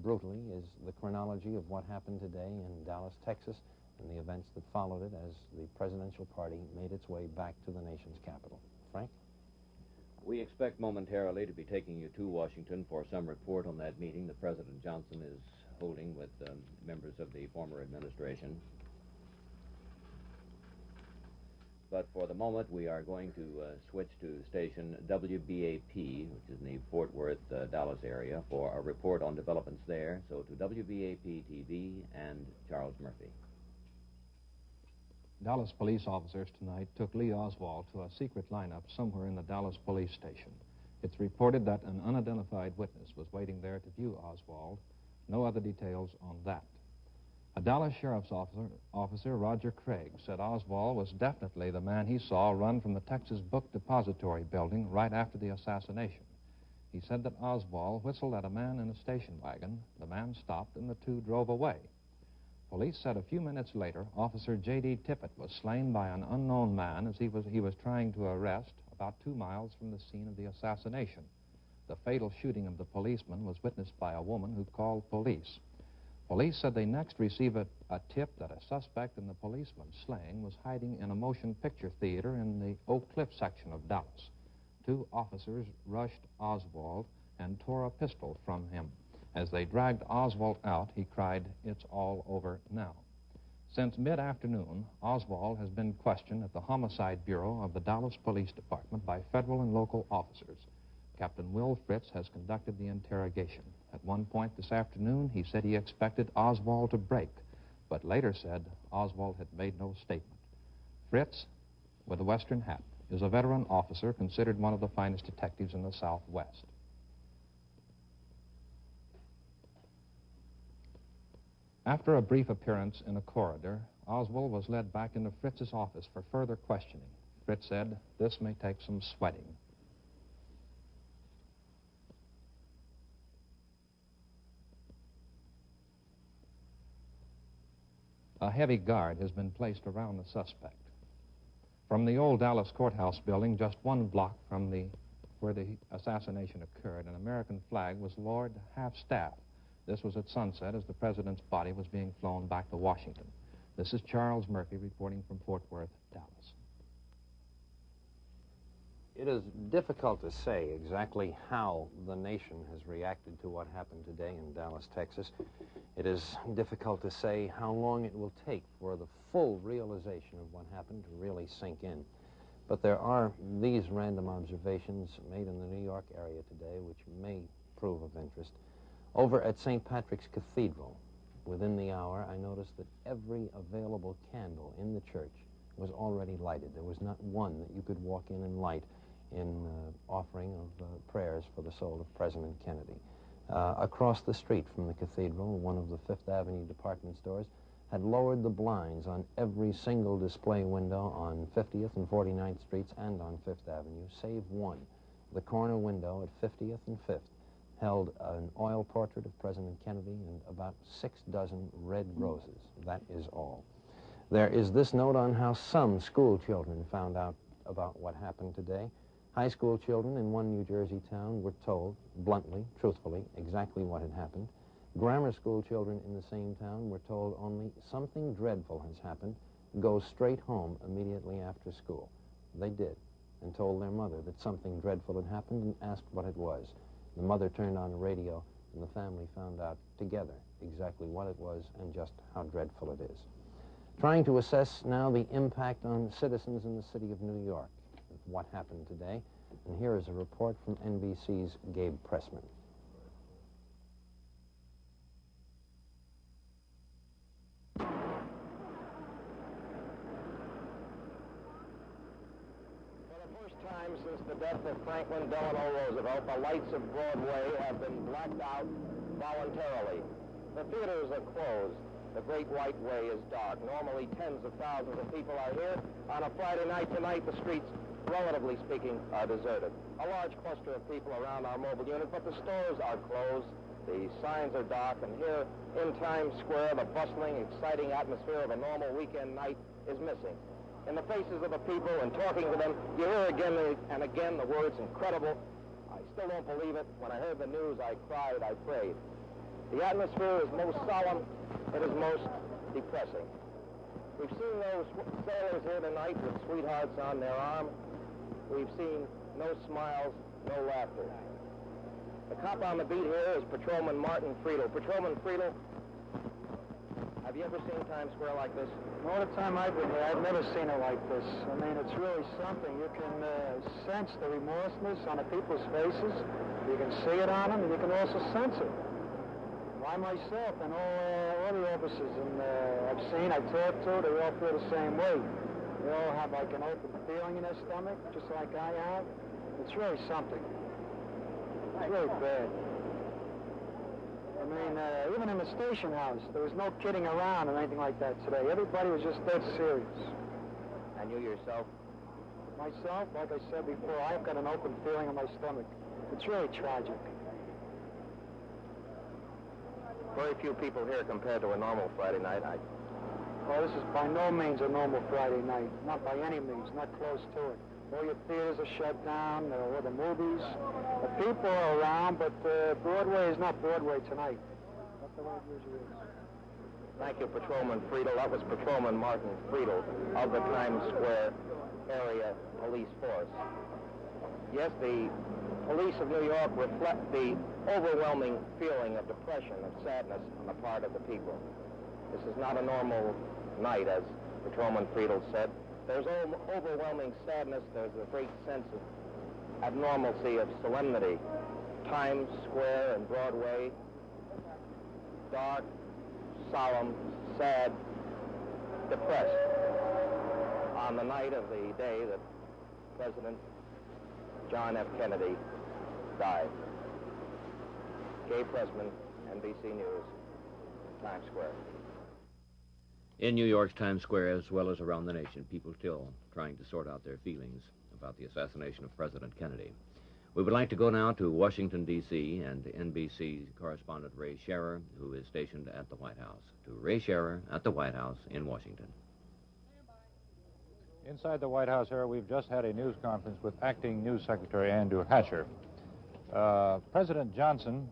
brutally, is the chronology of what happened today in Dallas, Texas, and the events that followed it as the presidential party made its way back to the nation's capital. Frank? We expect momentarily to be taking you to Washington for some report on that meeting that President Johnson is holding with members of the former administration. But for the moment, we are going to switch to station WBAP, which is in the Fort Worth, Dallas area, for a report on developments there. So to WBAP-TV and Charles Murphy. Dallas police officers tonight took Lee Oswald to a secret lineup somewhere in the Dallas police station. It's reported that an unidentified witness was waiting there to view Oswald. No other details on that. A Dallas sheriff's officer, Roger Craig, said Oswald was definitely the man he saw run from the Texas Book Depository building right after the assassination. He said that Oswald whistled at a man in a station wagon. The man stopped, and the two drove away. Police said a few minutes later, Officer J.D. Tippett was slain by an unknown man as he was trying to arrest about 2 miles from the scene of the assassination. The fatal shooting of the policeman was witnessed by a woman who called police. Police said they next received a tip that a suspect in the policeman's slaying was hiding in a motion picture theater in the Oak Cliff section of Dallas. 2 officers rushed Oswald and tore a pistol from him. As they dragged Oswald out, he cried, "It's all over now." Since mid-afternoon, Oswald has been questioned at the Homicide Bureau of the Dallas Police Department by federal and local officers. Captain Will Fritz has conducted the interrogation. At one point this afternoon, he said he expected Oswald to break, but later said Oswald had made no statement. Fritz, with a Western hat, is a veteran officer considered one of the finest detectives in the Southwest. After a brief appearance in a corridor, Oswald was led back into Fritz's office for further questioning. Fritz said, "This may take some sweating." A heavy guard has been placed around the suspect. From the old Dallas courthouse building, just 1 block from where the assassination occurred, an American flag was lowered half-staff. This was at sunset as the president's body was being flown back to Washington. This is Charles Murphy reporting from Fort Worth, Dallas. It is difficult to say exactly how the nation has reacted to what happened today in Dallas, Texas. It is difficult to say how long it will take for the full realization of what happened to really sink in. But there are these random observations made in the New York area today which may prove of interest. Over at St. Patrick's Cathedral, within the hour, I noticed that every available candle in the church was already lighted. There was not one that you could walk in and light in offering of prayers for the soul of President Kennedy. Across the street from the cathedral, one of the Fifth Avenue department stores had lowered the blinds on every single display window on 50th and 49th Streets and on Fifth Avenue, save one. The corner window at 50th and 5th held an oil portrait of President Kennedy and about 6 dozen red roses. That is all. There is this note on how some school children found out about what happened today. High school children in one New Jersey town were told, bluntly, truthfully, exactly what had happened. Grammar school children in the same town were told only something dreadful has happened. Go straight home immediately after school. They did, and told their mother that something dreadful had happened and asked what it was. The mother turned on the radio, and the family found out together exactly what it was and just how dreadful it is. Trying to assess now the impact on citizens in the city of New York of what happened today, and here is a report from NBC's Gabe Pressman. Since the death of Franklin Delano Roosevelt, the lights of Broadway have been blacked out voluntarily. The theaters are closed. The Great White Way is dark. Normally, tens of thousands of people are here. On a Friday night tonight, the streets, relatively speaking, are deserted. A large cluster of people around our mobile unit, but the stores are closed. The signs are dark, and here in Times Square, the bustling, exciting atmosphere of a normal weekend night is missing. In the faces of the people and talking to them, you hear again and again the words incredible. I still don't believe it. When I heard the news, I cried, I prayed. The atmosphere is most solemn. It is most depressing. We've seen those sailors here tonight with sweethearts on their arm. We've seen no smiles, no laughter. The cop on the beat here is Patrolman Martin Friedel. Patrolman Friedel, have you ever seen Times Square like this? All the time I've been here, I've never seen it like this. I mean, it's really something. You can sense the remorselessness on the people's faces. You can see it on them, and you can also sense it. I myself and all the officers I've seen, I've talked to, they all feel the same way. They all have like an open feeling in their stomach, just like I have. It's really something. It's really bad. I mean, even in the station house, there was no kidding around or anything like that today. Everybody was just dead serious. And you yourself? Myself, like I said before, I've got an open feeling in my stomach. It's really tragic. Very few people here compared to a normal Friday night. Oh, this is by no means a normal Friday night. Not by any means, not close to it. All your theaters are shut down, all the movies. The people are around, but Broadway is not Broadway tonight. Not the way it usually is. Thank you, Patrolman Friedel. That was Patrolman Martin Friedel of the Times Square Area Police Force. Yes, the police of New York reflect the overwhelming feeling of depression, of sadness on the part of the people. This is not a normal night, as Patrolman Friedel said. There's overwhelming sadness. There's a great sense of abnormalcy, of solemnity. Times Square and Broadway, dark, solemn, sad, depressed on the night of the day that President John F. Kennedy died. Gay Pressman, NBC News, Times Square. In New York's Times Square, as well as around the nation, people still trying to sort out their feelings about the assassination of President Kennedy. We would like to go now to Washington, D.C., and NBC correspondent Ray Scherer, who is stationed at the White House. To Ray Scherer at the White House in Washington. Inside the White House here, we've just had a news conference with Acting News Secretary Andrew Hatcher. President Johnson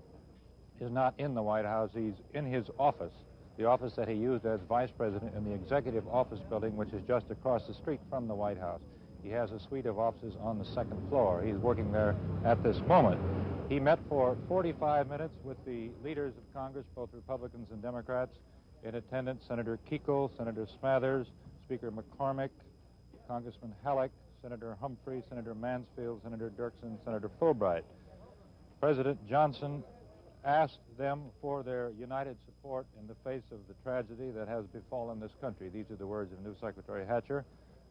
is not in the White House. He's in his office, the office that he used as vice president in the Executive Office Building, which is just across the street from the White House. He has a suite of offices on the second floor. He's working there at this moment. He met for 45 minutes with the leaders of Congress, both Republicans and Democrats. In attendance, Senator Kuechel, Senator Smathers, Speaker McCormick, Congressman Halleck, Senator Humphrey, Senator Mansfield, Senator Dirksen, Senator Fulbright. President Johnson asked them for their united support in the face of the tragedy that has befallen this country. These are the words of New Secretary Hatcher.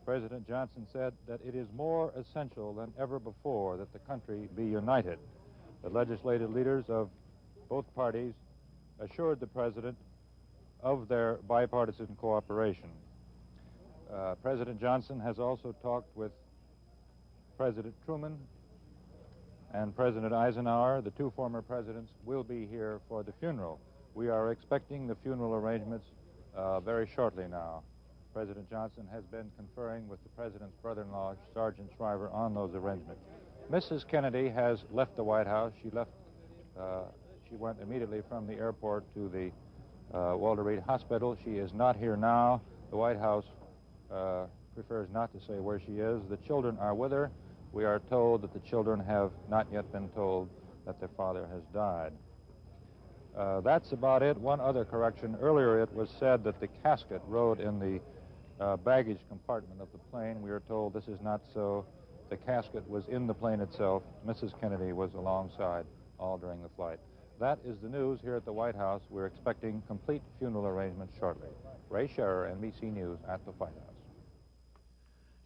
President Johnson said that it is more essential than ever before that the country be united. The legislative leaders of both parties assured the president of their bipartisan cooperation. President Johnson has also talked with President Truman and President Eisenhower. The two former presidents will be here for the funeral. We are expecting the funeral arrangements very shortly now. President Johnson has been conferring with the president's brother-in-law, Sergeant Shriver, on those arrangements. Mrs. Kennedy has left the White House. She went immediately from the airport to the Walter Reed Hospital. She is not here now. The White House prefers not to say where she is. The children are with her. We are told that the children have not yet been told that their father has died. That's about it. One other correction. Earlier it was said that the casket rode in the baggage compartment of the plane. We are told this is not so. The casket was in the plane itself. Mrs. Kennedy was alongside all during the flight. That is the news here at the White House. We're expecting complete funeral arrangements shortly. Ray Scherer, NBC News at the White House.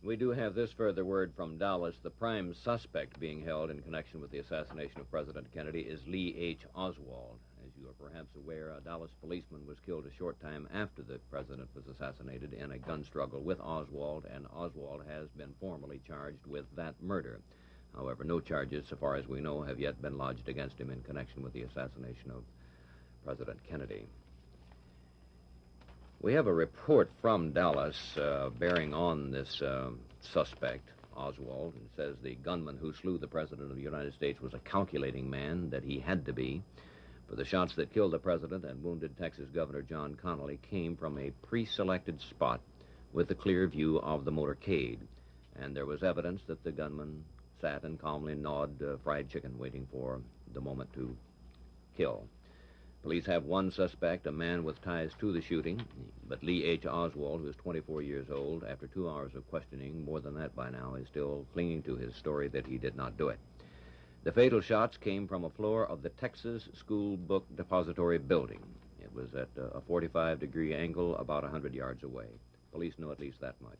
We do have this further word from Dallas. The prime suspect being held in connection with the assassination of President Kennedy is Lee H. Oswald. As you are perhaps aware, a Dallas policeman was killed a short time after the president was assassinated in a gun struggle with Oswald, and Oswald has been formally charged with that murder. However, no charges, so far as we know, have yet been lodged against him in connection with the assassination of President Kennedy. We have a report from Dallas bearing on this suspect, Oswald. It says the gunman who slew the President of the United States was a calculating man, that he had to be. For the shots that killed the President and wounded Texas Governor John Connally came from a pre-selected spot with a clear view of the motorcade. And there was evidence that the gunman sat and calmly gnawed fried chicken, waiting for the moment to kill. Police have one suspect, a man with ties to the shooting, but Lee H. Oswald, who is 24 years old, after 2 hours of questioning, more than that by now, is still clinging to his story that he did not do it. The fatal shots came from a floor of the Texas School Book Depository building. It was at a 45-degree angle about 100 yards away. Police know at least that much.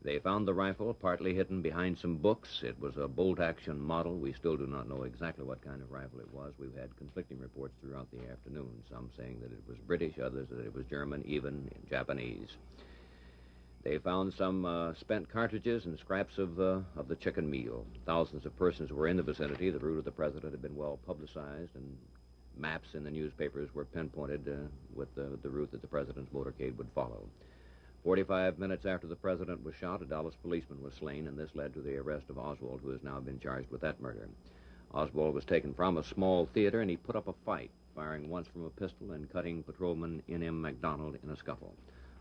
They found the rifle partly hidden behind some books. It was a bolt-action model. We still do not know exactly what kind of rifle it was. We've had conflicting reports throughout the afternoon, some saying that it was British, others that it was German, even Japanese. They found some spent cartridges and scraps of the chicken meal. Thousands of persons were in the vicinity. The route of the president had been well publicized, and maps in the newspapers were pinpointed with the route that the president's motorcade would follow. 45 minutes after the president was shot, a Dallas policeman was slain, and this led to the arrest of Oswald, who has now been charged with that murder. Oswald was taken from a small theater, and he put up a fight, firing once from a pistol and cutting patrolman N.M. McDonald in a scuffle.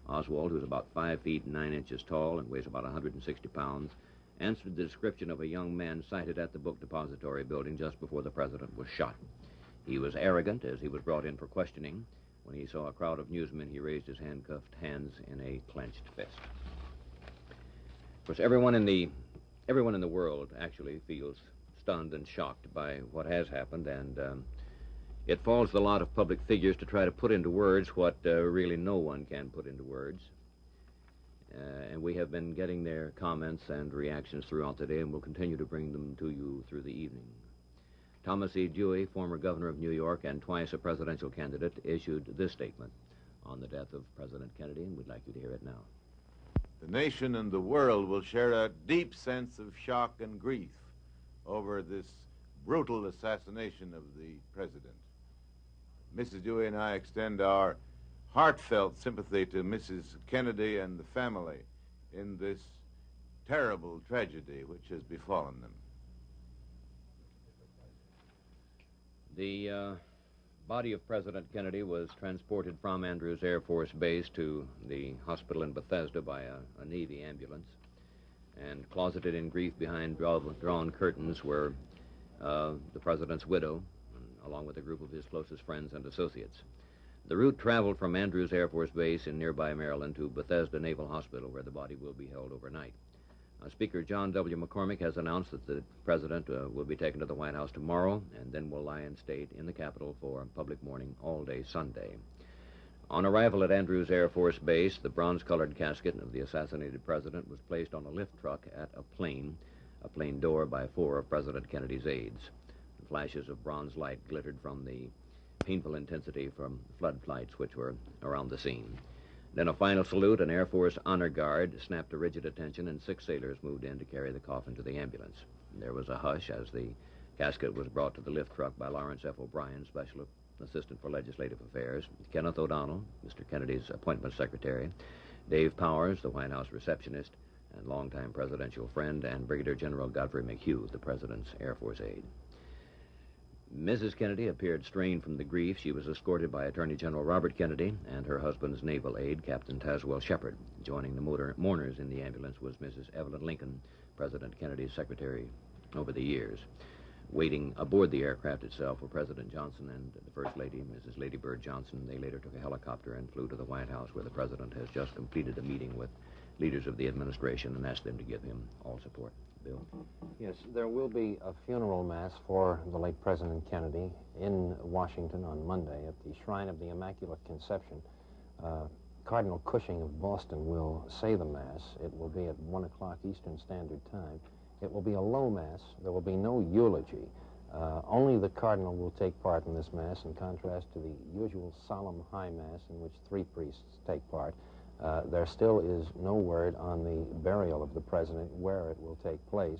Oswald, who's about 5 feet 9 inches tall and weighs about 160 pounds, answered the description of a young man sighted at the book depository building just before the president was shot. He was arrogant as he was brought in for questioning. When he saw a crowd of newsmen, he raised his handcuffed hands in a clenched fist. Of course, everyone in the world actually feels stunned and shocked by what has happened, and it falls the lot of public figures to try to put into words what really no one can put into words. And we have been getting their comments and reactions throughout the day, and we'll continue to bring them to you through the evening. Thomas E. Dewey, former governor of New York and twice a presidential candidate, issued this statement on the death of President Kennedy, and we'd like you to hear it now. The nation and the world will share a deep sense of shock and grief over this brutal assassination of the president. Mrs. Dewey and I extend our heartfelt sympathy to Mrs. Kennedy and the family in this terrible tragedy which has befallen them. The body of President Kennedy was transported from Andrews Air Force Base to the hospital in Bethesda by a Navy ambulance. And closeted in grief behind drawn curtains were the president's widow, along with a group of his closest friends and associates. The route traveled from Andrews Air Force Base in nearby Maryland to Bethesda Naval Hospital, where the body will be held overnight. Speaker John W. McCormick has announced that the president will be taken to the White House tomorrow and then will lie in state in the Capitol for public mourning all day Sunday. On arrival at Andrews Air Force Base, the bronze-colored casket of the assassinated president was placed on a lift truck at a plane door by 4 of President Kennedy's aides. Flashes of bronze light glittered from the painful intensity from flood flights which were around the scene. Then a final salute, an Air Force honor guard snapped to rigid attention, and 6 sailors moved in to carry the coffin to the ambulance. There was a hush as the casket was brought to the lift truck by Lawrence F. O'Brien, Special Assistant for Legislative Affairs, Kenneth O'Donnell, Mr. Kennedy's appointment secretary, Dave Powers, the White House receptionist, and longtime presidential friend, and Brigadier General Godfrey McHugh, the president's Air Force aide. Mrs. Kennedy appeared strained from the grief. She was escorted by Attorney General Robert Kennedy and her husband's naval aide, Captain Tazewell Shepard. Joining the mourners in the ambulance was Mrs. Evelyn Lincoln, President Kennedy's secretary over the years. Waiting aboard the aircraft itself were President Johnson and the First Lady, Mrs. Lady Bird Johnson. They later took a helicopter and flew to the White House, where the president has just completed a meeting with leaders of the administration and asked them to give him all support. Bill? Yes, there will be a funeral mass for the late President Kennedy in Washington on Monday at the Shrine of the Immaculate Conception. Cardinal Cushing of Boston will say the mass. It will be at 1 o'clock Eastern Standard Time. It will be a low mass. There will be no eulogy. Only the cardinal will take part in this mass, in contrast to the usual solemn high mass in which 3 priests take part. There still is no word on the burial of the president, where it will take place.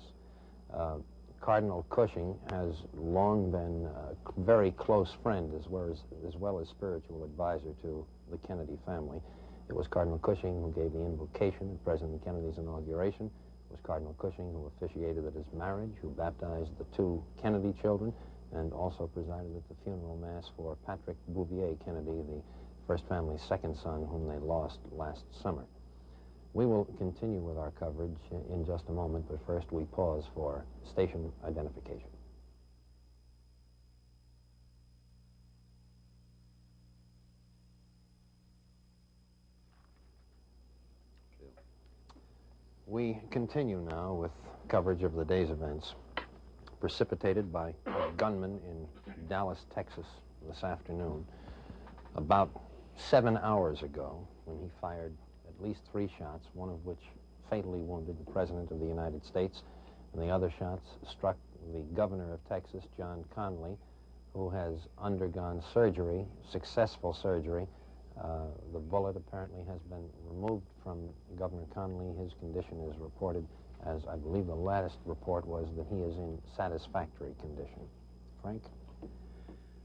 Cardinal Cushing has long been a very close friend as well as spiritual advisor to the Kennedy family. It was Cardinal Cushing who gave the invocation at President Kennedy's inauguration. It was Cardinal Cushing who officiated at his marriage, who baptized the 2 Kennedy children, and also presided at the funeral mass for Patrick Bouvier Kennedy, the First Family's second son, whom they lost last summer. We will continue with our coverage in just a moment, but first we pause for station identification. We continue now with coverage of the day's events, precipitated by a gunman in Dallas, Texas this afternoon. About 7 hours ago, when he fired at least 3 shots, one of which fatally wounded the President of the United States, and the other shots struck the governor of Texas, John Connally, who has undergone surgery, successful surgery, The bullet apparently has been removed from Governor Connolly. His condition is reported as, I believe the latest report was that he is in satisfactory condition. Frank?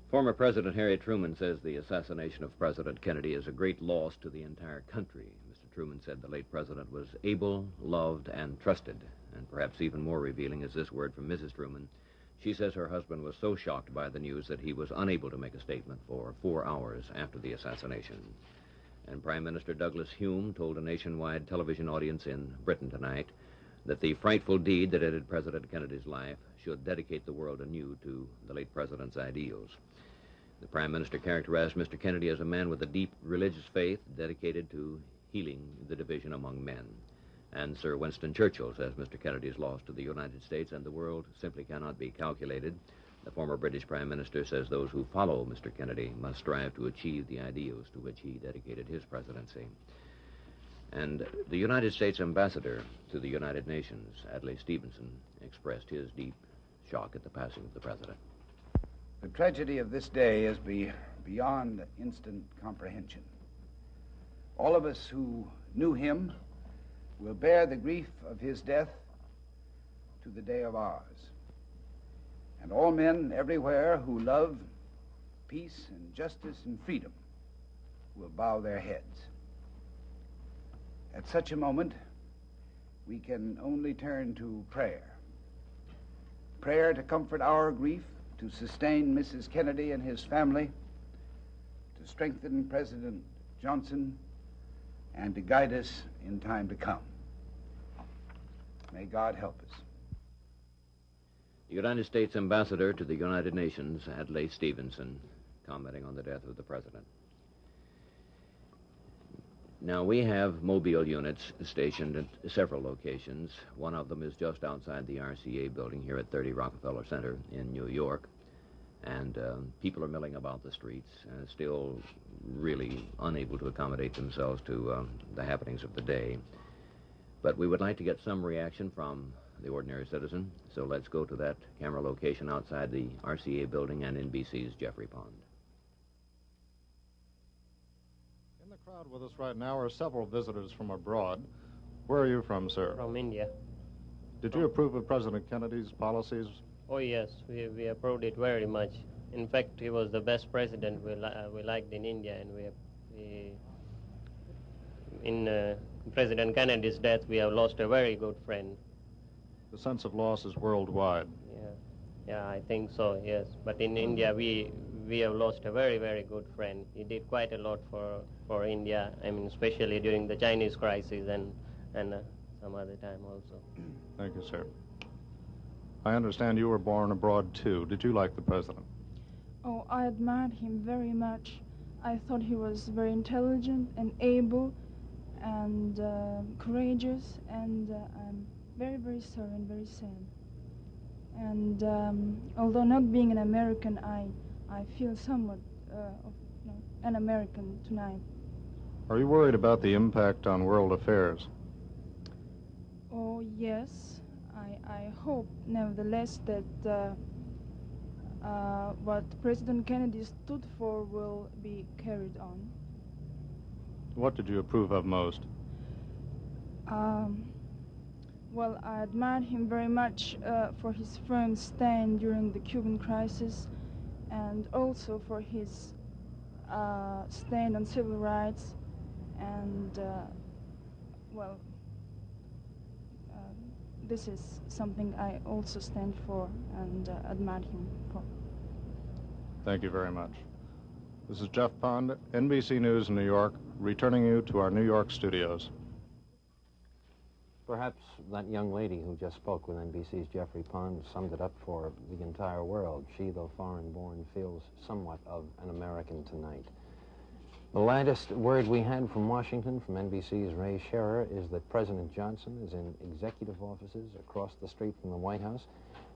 Former President Harry Truman says the assassination of President Kennedy is a great loss to the entire country. Mr. Truman said the late president was able, loved, and trusted. And perhaps even more revealing is this word from Mrs. Truman. She says her husband was so shocked by the news that he was unable to make a statement for 4 hours after the assassination. And Prime Minister Douglas Hume told a nationwide television audience in Britain tonight that the frightful deed that ended President Kennedy's life should dedicate the world anew to the late president's ideals. The Prime Minister characterized Mr. Kennedy as a man with a deep religious faith dedicated to healing the division among men. And Sir Winston Churchill says Mr. Kennedy's loss to the United States and the world simply cannot be calculated. The former British Prime Minister says those who follow Mr. Kennedy must strive to achieve the ideals to which he dedicated his presidency. And the United States ambassador to the United Nations, Adlai Stevenson, expressed his deep shock at the passing of the president. The tragedy of this day is beyond instant comprehension. All of us who knew him will bear the grief of his death to the day of ours. And all men everywhere who love peace and justice and freedom will bow their heads. At such a moment, we can only turn to prayer. Prayer to comfort our grief, to sustain Mrs. Kennedy and his family, to strengthen President Johnson, and to guide us in time to come. May God help us. The United States ambassador to the United Nations, Adlai Stevenson, commenting on the death of the president. Now, we have mobile units stationed at several locations. One of them is just outside the RCA building here at 30 Rockefeller Center in New York. And people are milling about the streets, still really unable to accommodate themselves to the happenings of the day. But we would like to get some reaction from the ordinary citizen, so let's go to that camera location outside the RCA building and NBC's Jeffrey Pond. In the crowd with us right now are several visitors from abroad. Where are you from, sir? From India. Did you approve of President Kennedy's policies? Oh, yes, we approved it very much. In fact, he was the best president we liked in India, and in President Kennedy's death, we have lost a very good friend. The sense of loss is worldwide. Yeah, I think so, yes. But in India, we have lost a very, very good friend. He did quite a lot for India, I mean, especially during the Chinese crisis and some other time also. Thank you, sir. I understand you were born abroad, too. Did you like the president? Oh, I admired him very much. I thought he was very intelligent and able and courageous, and I'm very, very sorry and very sad. And although not being an American, I feel somewhat an American tonight. Are you worried about the impact on world affairs? Oh, yes. I hope, nevertheless, that what President Kennedy stood for will be carried on. What did you approve of most? Well, I admired him very much for his firm stand during the Cuban crisis, and also for his stand on civil rights, and, well, this is something I also stand for and admire him for. Thank you very much. This is Jeff Pond, NBC News in New York, returning you to our New York studios. Perhaps that young lady who just spoke with NBC's Jeffrey Pond summed it up for the entire world. She, though foreign-born, feels somewhat of an American tonight. The latest word we had from Washington, from NBC's Ray Scherer, is that President Johnson is in executive offices across the street from the White House,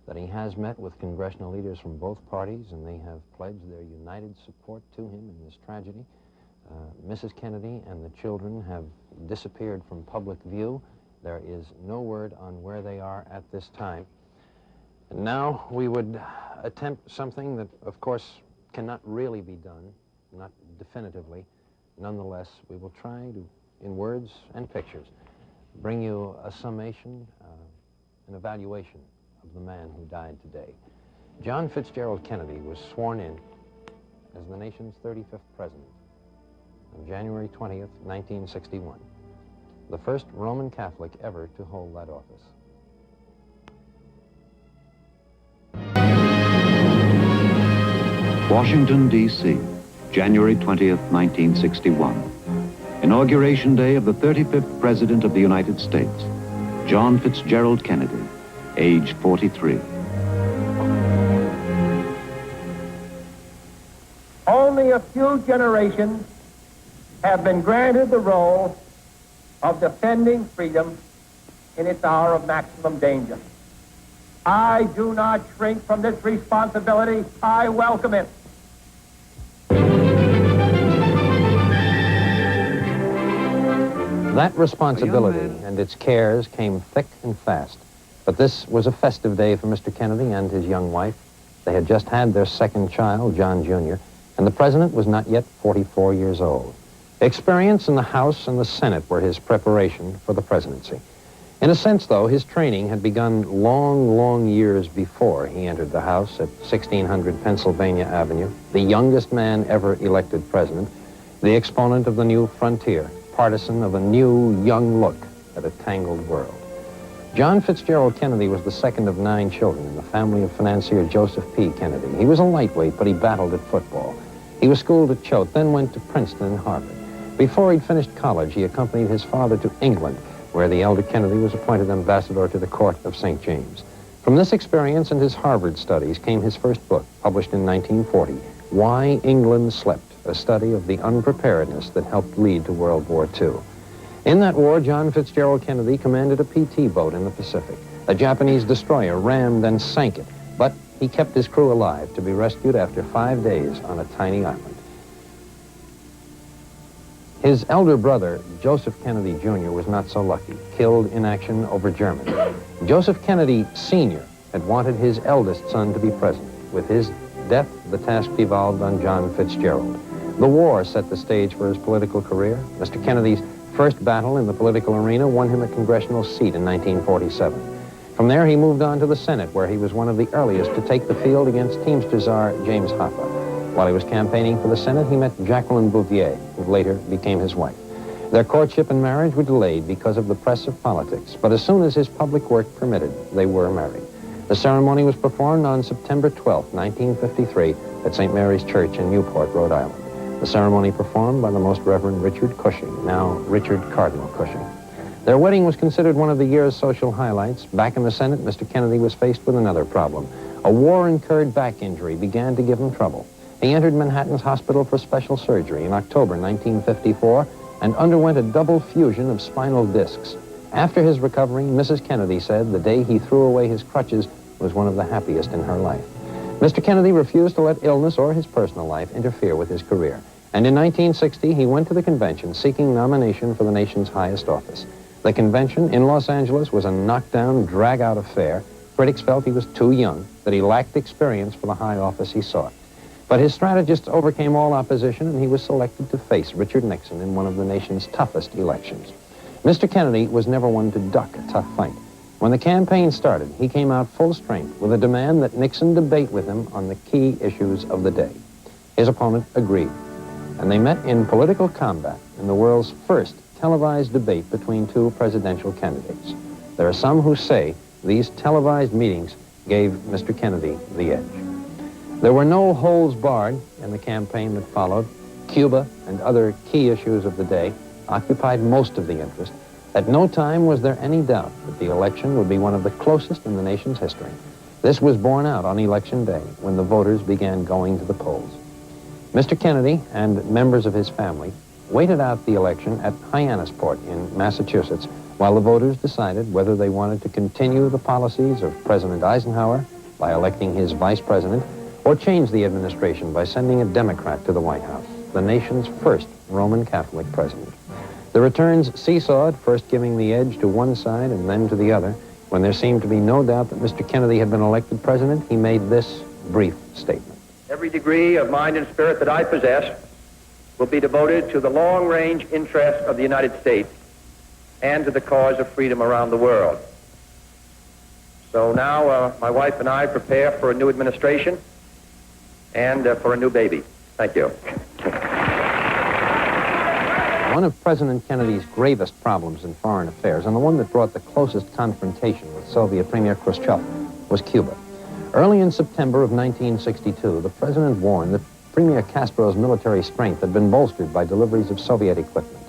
that he has met with congressional leaders from both parties, and they have pledged their united support to him in this tragedy. Mrs. Kennedy and the children have disappeared from public view. There is no word on where they are at this time. And now we would attempt something that, of course, cannot really be done, not definitively, Nonetheless, we will try to, in words and pictures, bring you a summation, an evaluation of the man who died today. John Fitzgerald Kennedy was sworn in as the nation's 35th president on January 20th, 1961, the first Roman Catholic ever to hold that office. Washington, D.C., January 20th, 1961. Inauguration day of the 35th President of the United States, John Fitzgerald Kennedy, age 43. Only a few generations have been granted the role of defending freedom in its hour of maximum danger. I do not shrink from this responsibility. I welcome it. That responsibility and its cares came thick and fast. But this was a festive day for Mr. Kennedy and his young wife. They had just had their second child, John Jr., and the president was not yet 44 years old. Experience in the House and the Senate were his preparation for the presidency. In a sense, though, his training had begun long years before he entered the House at 1600 Pennsylvania Avenue, the youngest man ever elected president, the exponent of the new frontier, partisan of a new, young look at a tangled world. John Fitzgerald Kennedy was the second of 9 children in the family of financier Joseph P. Kennedy. He was a lightweight, but he battled at football. He was schooled at Choate, then went to Princeton and Harvard. Before he'd finished college, he accompanied his father to England, where the elder Kennedy was appointed ambassador to the court of St. James. From this experience and his Harvard studies came his first book, published in 1940, Why England Slept, a study of the unpreparedness that helped lead to World War II. In that war, John Fitzgerald Kennedy commanded a PT boat in the Pacific. A Japanese destroyer rammed and sank it, but he kept his crew alive to be rescued after 5 days on a tiny island. His elder brother, Joseph Kennedy Jr., was not so lucky, killed in action over Germany. Joseph Kennedy Sr. had wanted his eldest son to be president. With his death, the task devolved on John Fitzgerald. The war set the stage for his political career. Mr. Kennedy's first battle in the political arena won him a congressional seat in 1947. From there, he moved on to the Senate, where he was one of the earliest to take the field against Teamster czar James Hoffa. While he was campaigning for the Senate, he met Jacqueline Bouvier, who later became his wife. Their courtship and marriage were delayed because of the press of politics, but as soon as his public work permitted, they were married. The ceremony was performed on September 12, 1953, at St. Mary's Church in Newport, Rhode Island. The ceremony performed by the Most Reverend Richard Cushing, now Richard Cardinal Cushing. Their wedding was considered one of the year's social highlights. Back in the Senate, Mr. Kennedy was faced with another problem. A war-incurred back injury began to give him trouble. He entered Manhattan's Hospital for Special Surgery in October 1954 and underwent a double fusion of spinal discs. After his recovery, Mrs. Kennedy said the day he threw away his crutches was one of the happiest in her life. Mr. Kennedy refused to let illness or his personal life interfere with his career. And in 1960, he went to the convention seeking nomination for the nation's highest office. The convention in Los Angeles was a knockdown, drag-out affair. Critics felt he was too young, that he lacked experience for the high office he sought. But his strategists overcame all opposition, and he was selected to face Richard Nixon in one of the nation's toughest elections. Mr. Kennedy was never one to duck a tough fight. When the campaign started, he came out full strength with a demand that Nixon debate with him on the key issues of the day. His opponent agreed, and they met in political combat in the world's first televised debate between 2 presidential candidates. There are some who say these televised meetings gave Mr. Kennedy the edge. There were no holds barred in the campaign that followed. Cuba and other key issues of the day occupied most of the interest. At no time was there any doubt that the election would be one of the closest in the nation's history. This was borne out on Election Day when the voters began going to the polls. Mr. Kennedy and members of his family waited out the election at Hyannisport in Massachusetts while the voters decided whether they wanted to continue the policies of President Eisenhower by electing his vice president or change the administration by sending a Democrat to the White House, the nation's first Roman Catholic president. The returns seesawed, first giving the edge to one side and then to the other. When there seemed to be no doubt that Mr. Kennedy had been elected president, he made this brief statement. Every degree of mind and spirit that I possess will be devoted to the long-range interests of the United States and to the cause of freedom around the world. So now my wife and I prepare for a new administration and for a new baby. Thank you. One of President Kennedy's gravest problems in foreign affairs, and the one that brought the closest confrontation with Soviet Premier Khrushchev, was Cuba. Early in September of 1962, the president warned that Premier Castro's military strength had been bolstered by deliveries of Soviet equipment.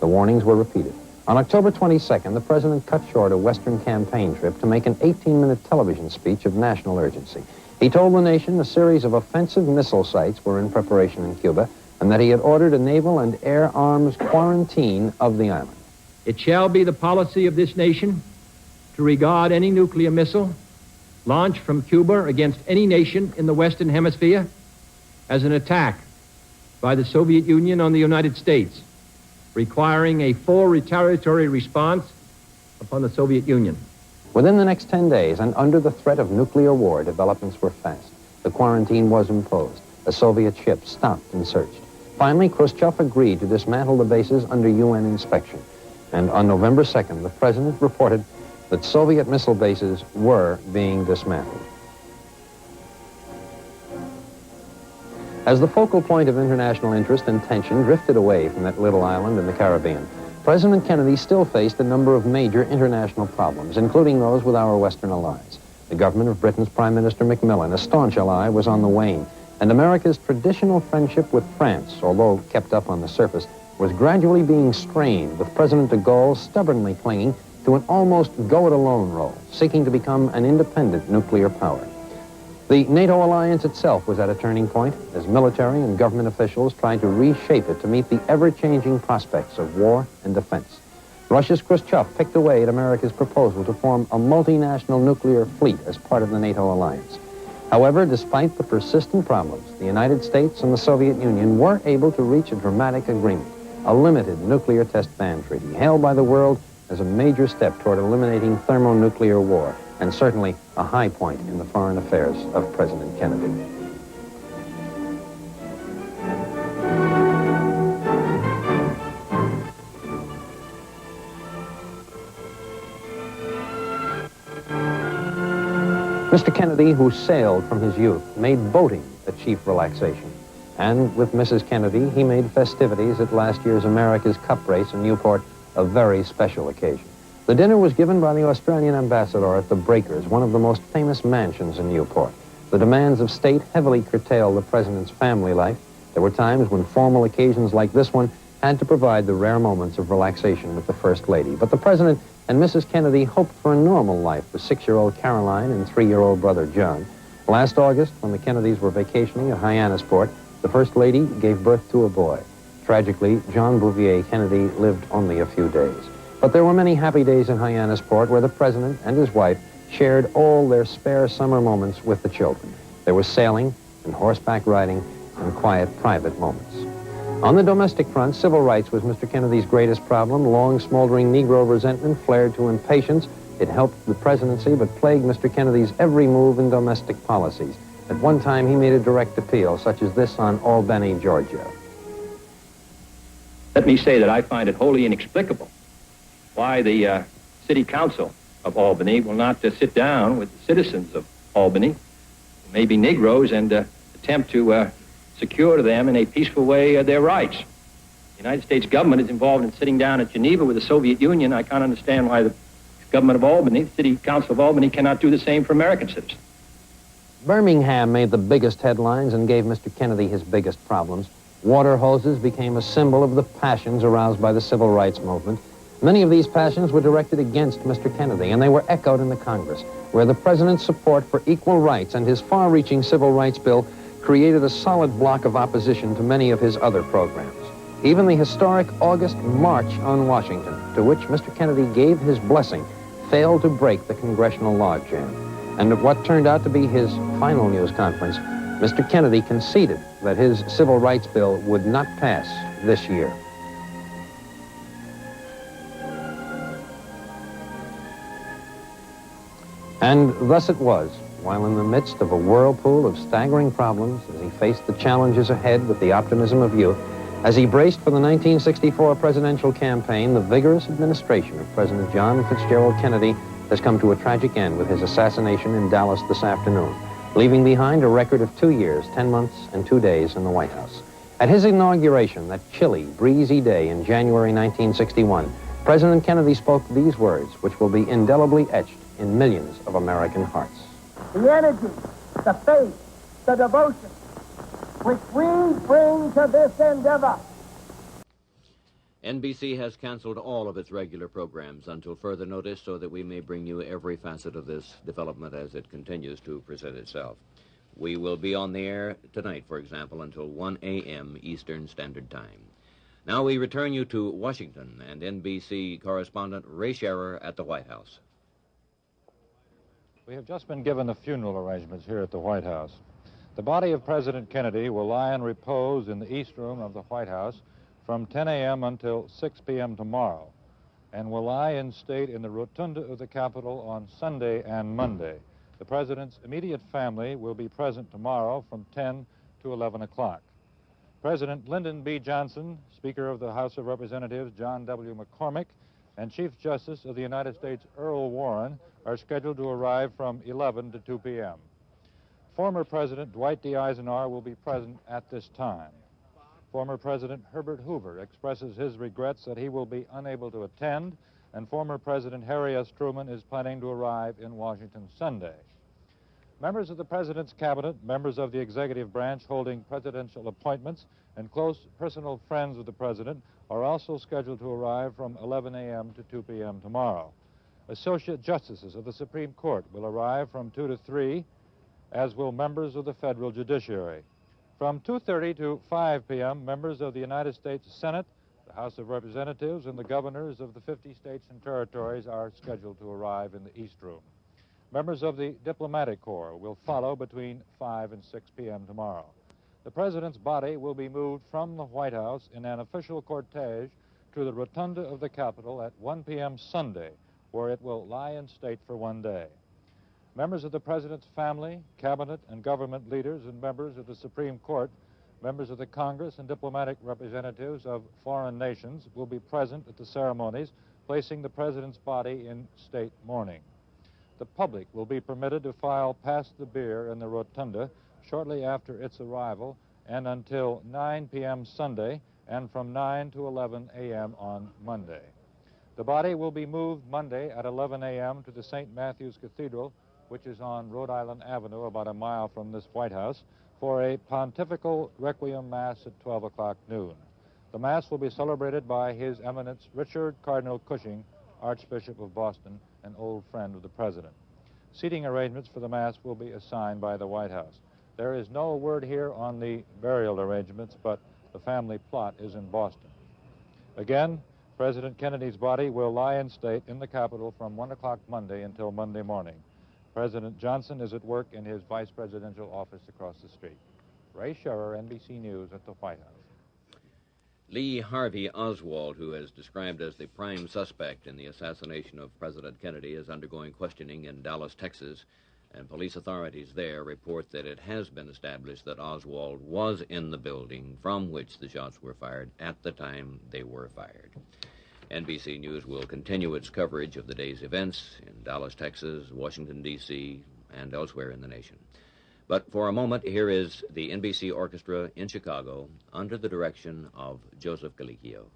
The warnings were repeated. On October 22nd, the president cut short a Western campaign trip to make an 18-minute television speech of national urgency. He told the nation a series of offensive missile sites were in preparation in Cuba, and that he had ordered a naval and air arms quarantine of the island. It shall be the policy of this nation to regard any nuclear missile launched from Cuba against any nation in the Western Hemisphere as an attack by the Soviet Union on the United States, requiring a full retaliatory response upon the Soviet Union. Within the next 10 days, and under the threat of nuclear war, developments were fast. The quarantine was imposed. A Soviet ship stopped and searched. Finally, Khrushchev agreed to dismantle the bases under UN inspection. And on November 2nd, the president reported that Soviet missile bases were being dismantled. As the focal point of international interest and tension drifted away from that little island in the Caribbean, President Kennedy still faced a number of major international problems, including those with our Western allies. The government of Britain's Prime Minister Macmillan, a staunch ally, was on the wane, and America's traditional friendship with France, although kept up on the surface, was gradually being strained, with President de Gaulle stubbornly clinging to an almost go-it-alone role, seeking to become an independent nuclear power. The NATO alliance itself was at a turning point as military and government officials tried to reshape it to meet the ever-changing prospects of war and defense. Russia's Khrushchev picked away at America's proposal to form a multinational nuclear fleet as part of the NATO alliance. However, despite the persistent problems, the United States and the Soviet Union were able to reach a dramatic agreement, a limited nuclear test ban treaty, hailed by the world as a major step toward eliminating thermonuclear war, and certainly a high point in the foreign affairs of President Kennedy. Mr. Kennedy, who sailed from his youth, made boating a chief relaxation. And with Mrs. Kennedy, he made festivities at last year's America's Cup race in Newport a very special occasion. The dinner was given by the Australian ambassador at the Breakers, one of the most famous mansions in Newport. The demands of state heavily curtailed the president's family life. There were times when formal occasions like this one had to provide the rare moments of relaxation with the First Lady. But the president and Mrs. Kennedy hoped for a normal life with 6-year-old Caroline and 3-year-old brother John. Last August, when the Kennedys were vacationing at Hyannisport, the First Lady gave birth to a boy. Tragically, John Bouvier Kennedy lived only a few days. But there were many happy days in Hyannisport where the president and his wife shared all their spare summer moments with the children. There was sailing and horseback riding and quiet private moments. On the domestic front, civil rights was Mr. Kennedy's greatest problem. Long, smoldering Negro resentment flared to impatience. It helped the presidency, but plagued Mr. Kennedy's every move in domestic policies. At one time, he made a direct appeal, such as this on Albany, Georgia. Let me say that I find it wholly inexplicable why the City Council of Albany will not sit down with the citizens of Albany, maybe Negroes, and attempt to secure to them in a peaceful way their rights. The United States government is involved in sitting down at Geneva with the Soviet Union. I can't understand why the government of Albany, the City Council of Albany, cannot do the same for American citizens. Birmingham made the biggest headlines and gave Mr. Kennedy his biggest problems. Water hoses became a symbol of the passions aroused by the civil rights movement. Many of these passions were directed against Mr. Kennedy, and they were echoed in the Congress, where the president's support for equal rights and his far-reaching civil rights bill created a solid block of opposition to many of his other programs. Even the historic August March on Washington, to which Mr. Kennedy gave his blessing, failed to break the congressional logjam. And at what turned out to be his final news conference, Mr. Kennedy conceded that his civil rights bill would not pass this year. And thus it was, while in the midst of a whirlpool of staggering problems, as he faced the challenges ahead with the optimism of youth, As he braced for the 1964 presidential campaign, the vigorous administration of President John Fitzgerald Kennedy has come to a tragic end with his assassination in Dallas this afternoon, leaving behind a record of 2 years, 10 months, and 2 days in the White House. At his inauguration, that chilly, breezy day in January 1961, President Kennedy spoke these words, which will be indelibly etched in millions of American hearts. The energy, the faith, the devotion which we bring to this endeavor. NBC has canceled all of its regular programs until further notice so that we may bring you every facet of this development as it continues to present itself. We will be on the air tonight, for example, until 1 a.m. Eastern Standard Time. Now we return you to Washington and NBC correspondent Ray Scherer at the White House. We have just been given the funeral arrangements here at the White House. The body of President Kennedy will lie in repose in the East Room of the White House from 10 a.m. until 6 p.m. tomorrow, and will lie in state in the rotunda of the Capitol on Sunday and Monday. The President's immediate family will be present tomorrow from 10 to 11 o'clock. President Lyndon B. Johnson, Speaker of the House of Representatives John W. McCormick, and Chief Justice of the United States Earl Warren are scheduled to arrive from 11 to 2 p.m. Former President Dwight D. Eisenhower will be present at this time. Former President Herbert Hoover expresses his regrets that he will be unable to attend, and former President Harry S. Truman is planning to arrive in Washington Sunday. Members of the President's cabinet, members of the executive branch holding presidential appointments, and close personal friends of the President are also scheduled to arrive from 11 a.m. to 2 p.m. tomorrow. Associate justices of the Supreme Court will arrive from 2 to 3, as will members of the federal judiciary. From 2:30 to 5 p.m., members of the United States Senate, the House of Representatives, and the governors of the 50 states and territories are scheduled to arrive in the East Room. Members of the Diplomatic Corps will follow between 5 and 6 p.m. tomorrow. The President's body will be moved from the White House in an official cortege to the rotunda of the Capitol at 1 p.m. Sunday, where it will lie in state for 1 day. Members of the President's family, cabinet, and government leaders, and members of the Supreme Court, members of the Congress, and diplomatic representatives of foreign nations will be present at the ceremonies, placing the President's body in state mourning. The public will be permitted to file past the bier in the rotunda shortly after its arrival and until 9 p.m. Sunday and from 9 to 11 a.m. on Monday. The body will be moved Monday at 11 a.m. to the St. Matthew's Cathedral, which is on Rhode Island Avenue about a mile from this White House, for a pontifical requiem mass at 12 o'clock noon. The mass will be celebrated by His Eminence Richard Cardinal Cushing, Archbishop of Boston, an old friend of the President. Seating arrangements for the mass will be assigned by the White House. There is no word here on the burial arrangements, but the family plot is in Boston. Again, President Kennedy's body will lie in state in the Capitol from 1 o'clock Monday until Monday morning. President Johnson is at work in his vice presidential office across the street. Ray Scherer, NBC News at the White House. Lee Harvey Oswald, who is described as the prime suspect in the assassination of President Kennedy, is undergoing questioning in Dallas, Texas, and police authorities there report that it has been established that Oswald was in the building from which the shots were fired at the time they were fired. NBC News will continue its coverage of the day's events in Dallas, Texas, Washington, D.C., and elsewhere in the nation. But for a moment, here is the NBC Orchestra in Chicago under the direction of Joseph Galicchio.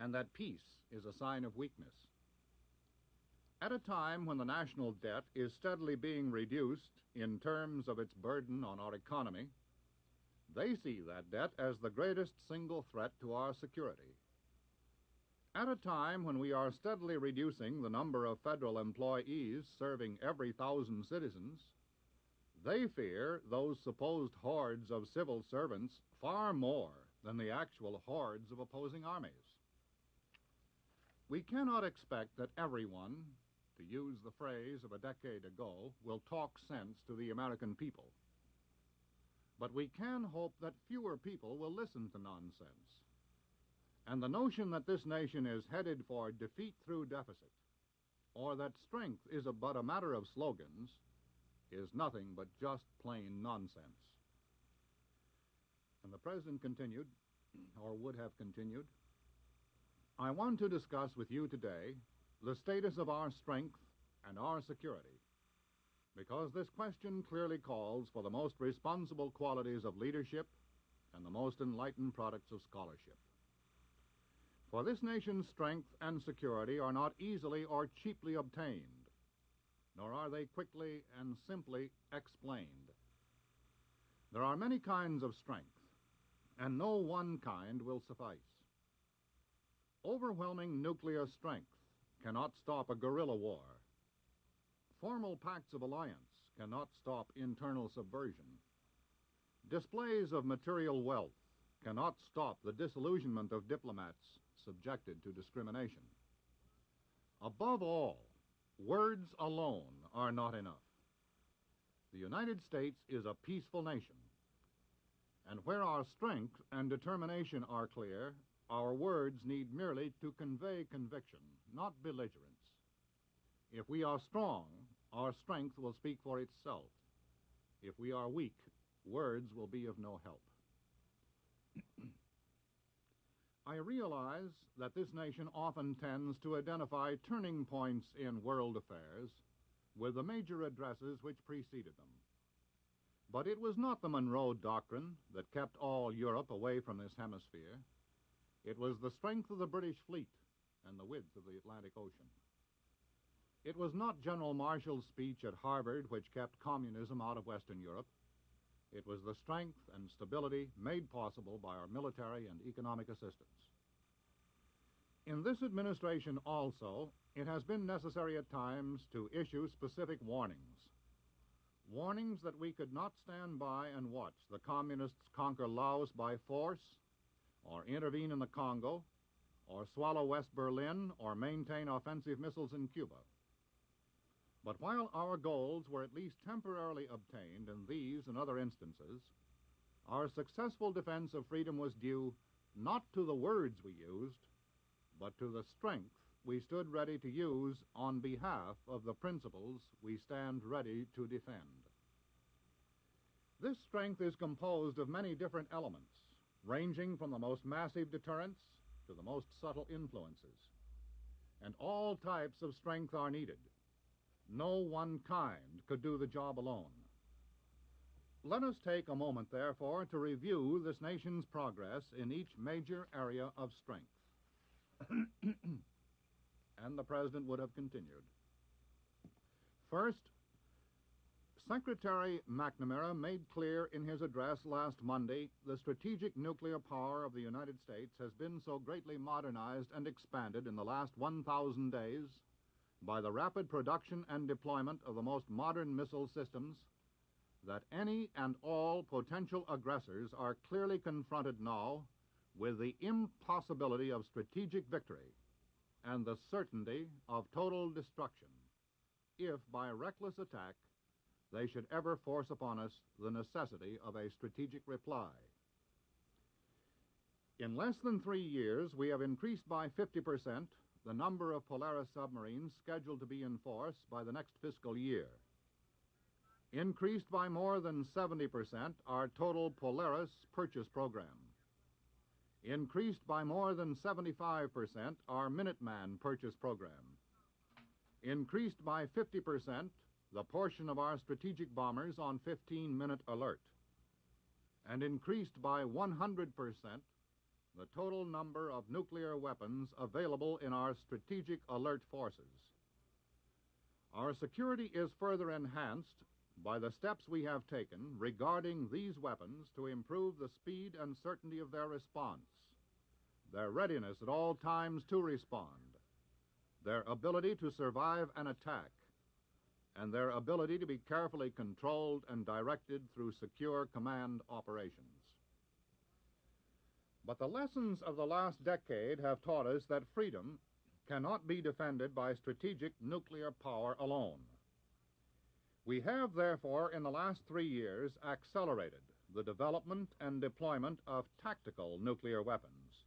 and that peace is a sign of weakness. At a time when the national debt is steadily being reduced in terms of its burden on our economy, they see that debt as the greatest single threat to our security. At a time when we are steadily reducing the number of federal employees serving every 1,000 citizens, they fear those supposed hordes of civil servants far more than the actual hordes of opposing armies. We cannot expect that everyone, to use the phrase of a decade ago, will talk sense to the American people. But we can hope that fewer people will listen to nonsense. And the notion that this nation is headed for defeat through deficit, or that strength is but a matter of slogans, is nothing but just plain nonsense. And the President continued, or would have continued, I want to discuss with you today the status of our strength and our security, because this question clearly calls for the most responsible qualities of leadership and the most enlightened products of scholarship. For this nation's strength and security are not easily or cheaply obtained, nor are they quickly and simply explained. There are many kinds of strength, and no one kind will suffice. Overwhelming nuclear strength cannot stop a guerrilla war. Formal pacts of alliance cannot stop internal subversion. Displays of material wealth cannot stop the disillusionment of diplomats subjected to discrimination. Above all, words alone are not enough. The United States is a peaceful nation, and where our strength and determination are clear, our words need merely to convey conviction, not belligerence. If we are strong, our strength will speak for itself. If we are weak, words will be of no help. I realize that this nation often tends to identify turning points in world affairs with the major addresses which preceded them. But it was not the Monroe Doctrine that kept all Europe away from this hemisphere. It was the strength of the British fleet and the width of the Atlantic Ocean. It was not General Marshall's speech at Harvard which kept communism out of Western Europe. It was the strength and stability made possible by our military and economic assistance. In this administration also, it has been necessary at times to issue specific warnings. Warnings that we could not stand by and watch the communists conquer Laos by force, or intervene in the Congo, or swallow West Berlin, or maintain offensive missiles in Cuba. But while our goals were at least temporarily obtained in these and other instances, our successful defense of freedom was due not to the words we used, but to the strength we stood ready to use on behalf of the principles we stand ready to defend. This strength is composed of many different elements, ranging from the most massive deterrents to the most subtle influences. And all types of strength are needed. No one kind could do the job alone. Let us take a moment, therefore, to review this nation's progress in each major area of strength. And the President would have continued. First, Secretary McNamara made clear in his address last Monday the strategic nuclear power of the United States has been so greatly modernized and expanded in the last 1,000 days by the rapid production and deployment of the most modern missile systems that any and all potential aggressors are clearly confronted now with the impossibility of strategic victory and the certainty of total destruction if, by reckless attack, they should ever force upon us the necessity of a strategic reply. In less than 3 years, we have increased by 50% the number of Polaris submarines scheduled to be in force by the next fiscal year. Increased by more than 70% our total Polaris purchase program. Increased by more than 75% our Minuteman purchase program. Increased by 50% the portion of our strategic bombers on 15-minute alert. And increased by 100% the total number of nuclear weapons available in our strategic alert forces. Our security is further enhanced by the steps we have taken regarding these weapons to improve the speed and certainty of their response, their readiness at all times to respond, their ability to survive an attack, and their ability to be carefully controlled and directed through secure command operations. But the lessons of the last decade have taught us that freedom cannot be defended by strategic nuclear power alone. We have, therefore, in the last 3 years, accelerated the development and deployment of tactical nuclear weapons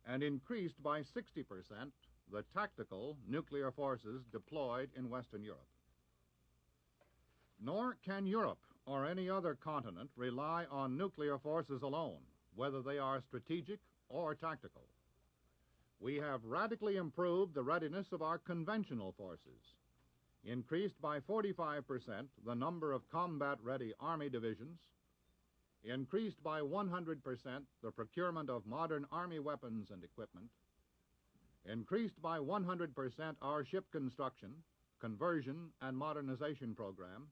and increased by 60% the tactical nuclear forces deployed in Western Europe. Nor can Europe or any other continent rely on nuclear forces alone, whether they are strategic or tactical. We have radically improved the readiness of our conventional forces, increased by 45% the number of combat-ready Army divisions, increased by 100% the procurement of modern Army weapons and equipment, increased by 100% our ship construction, conversion, and modernization program,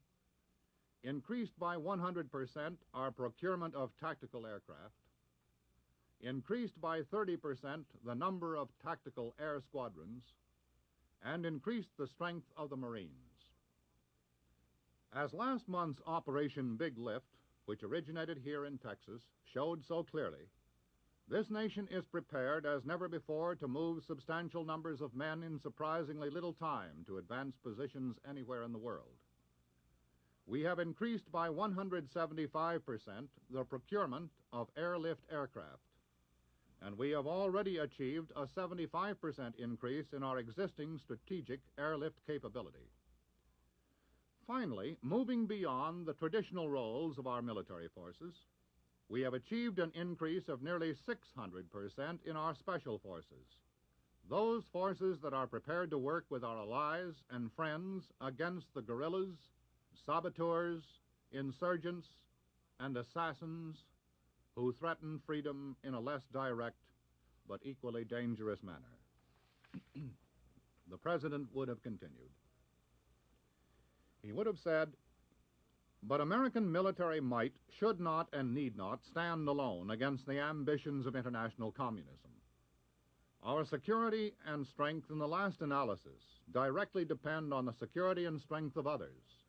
increased by 100% our procurement of tactical aircraft, increased by 30% the number of tactical air squadrons, and increased the strength of the Marines. As last month's Operation Big Lift, which originated here in Texas, showed so clearly, this nation is prepared as never before to move substantial numbers of men in surprisingly little time to advance positions anywhere in the world. We have increased by 175% the procurement of airlift aircraft, and we have already achieved a 75% increase in our existing strategic airlift capability. Finally, moving beyond the traditional roles of our military forces, we have achieved an increase of nearly 600% in our special forces, those forces that are prepared to work with our allies and friends against the guerrillas, saboteurs, insurgents, and assassins who threaten freedom in a less direct but equally dangerous manner. The President would have continued. He would have said, "But American military might should not and need not stand alone against the ambitions of international communism. Our security and strength in the last analysis directly depend on the security and strength of others.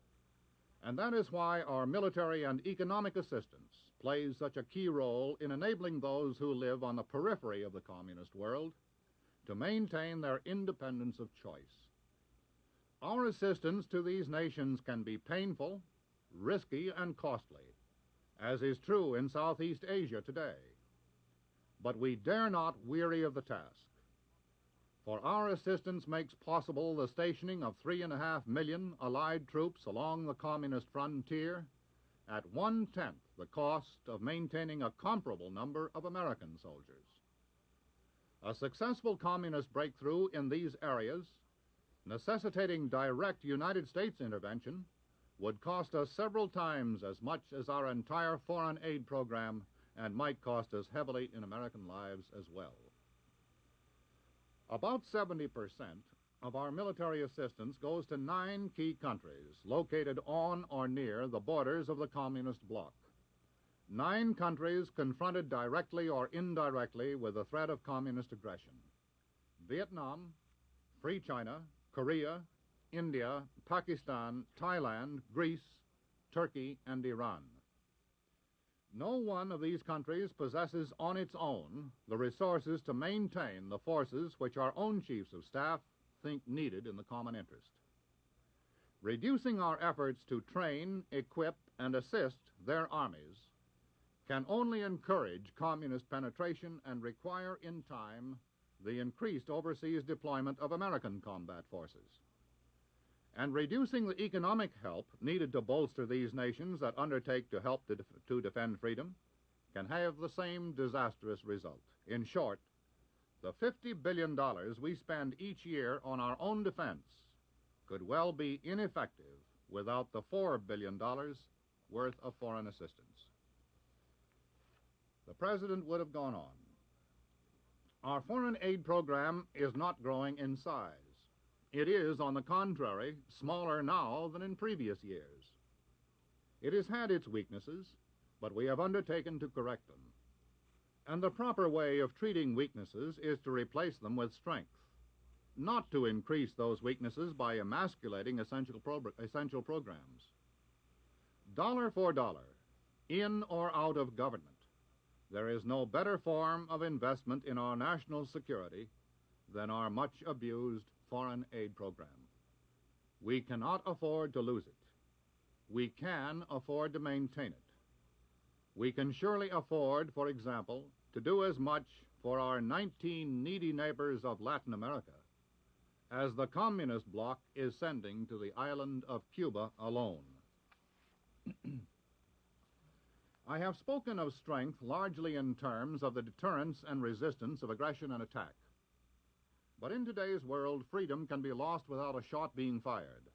And that is why our military and economic assistance plays such a key role in enabling those who live on the periphery of the communist world to maintain their independence of choice. Our assistance to these nations can be painful, risky, and costly, as is true in Southeast Asia today. But we dare not weary of the task. For our assistance makes possible the stationing of 3.5 million Allied troops along the communist frontier at 1/10 the cost of maintaining a comparable number of American soldiers. A successful communist breakthrough in these areas, necessitating direct United States intervention, would cost us several times as much as our entire foreign aid program and might cost us heavily in American lives as well. About 70% of our military assistance goes to 9 key countries located on or near the borders of the communist bloc. 9 countries confronted directly or indirectly with the threat of communist aggression: Vietnam, Free China, Korea, India, Pakistan, Thailand, Greece, Turkey, and Iran. No one of these countries possesses on its own the resources to maintain the forces which our own chiefs of staff think needed in the common interest. Reducing our efforts to train, equip, and assist their armies can only encourage communist penetration and require in time the increased overseas deployment of American combat forces. And reducing the economic help needed to bolster these nations that undertake to help to defend freedom can have the same disastrous result. In short, the $50 billion we spend each year on our own defense could well be ineffective without the $4 billion worth of foreign assistance. The President would have gone on. Our foreign aid program is not growing in size. It is, on the contrary, smaller now than in previous years. It has had its weaknesses, but we have undertaken to correct them. And the proper way of treating weaknesses is to replace them with strength, not to increase those weaknesses by emasculating essential programs. Dollar for dollar, in or out of government, there is no better form of investment in our national security than our much abused foreign aid program. We cannot afford to lose it. We can afford to maintain it. We can surely afford, for example, to do as much for our 19 needy neighbors of Latin America as the communist bloc is sending to the island of Cuba alone. I have spoken of strength largely in terms of the deterrence and resistance of aggression and attack. But in today's world, freedom can be lost without a shot being fired,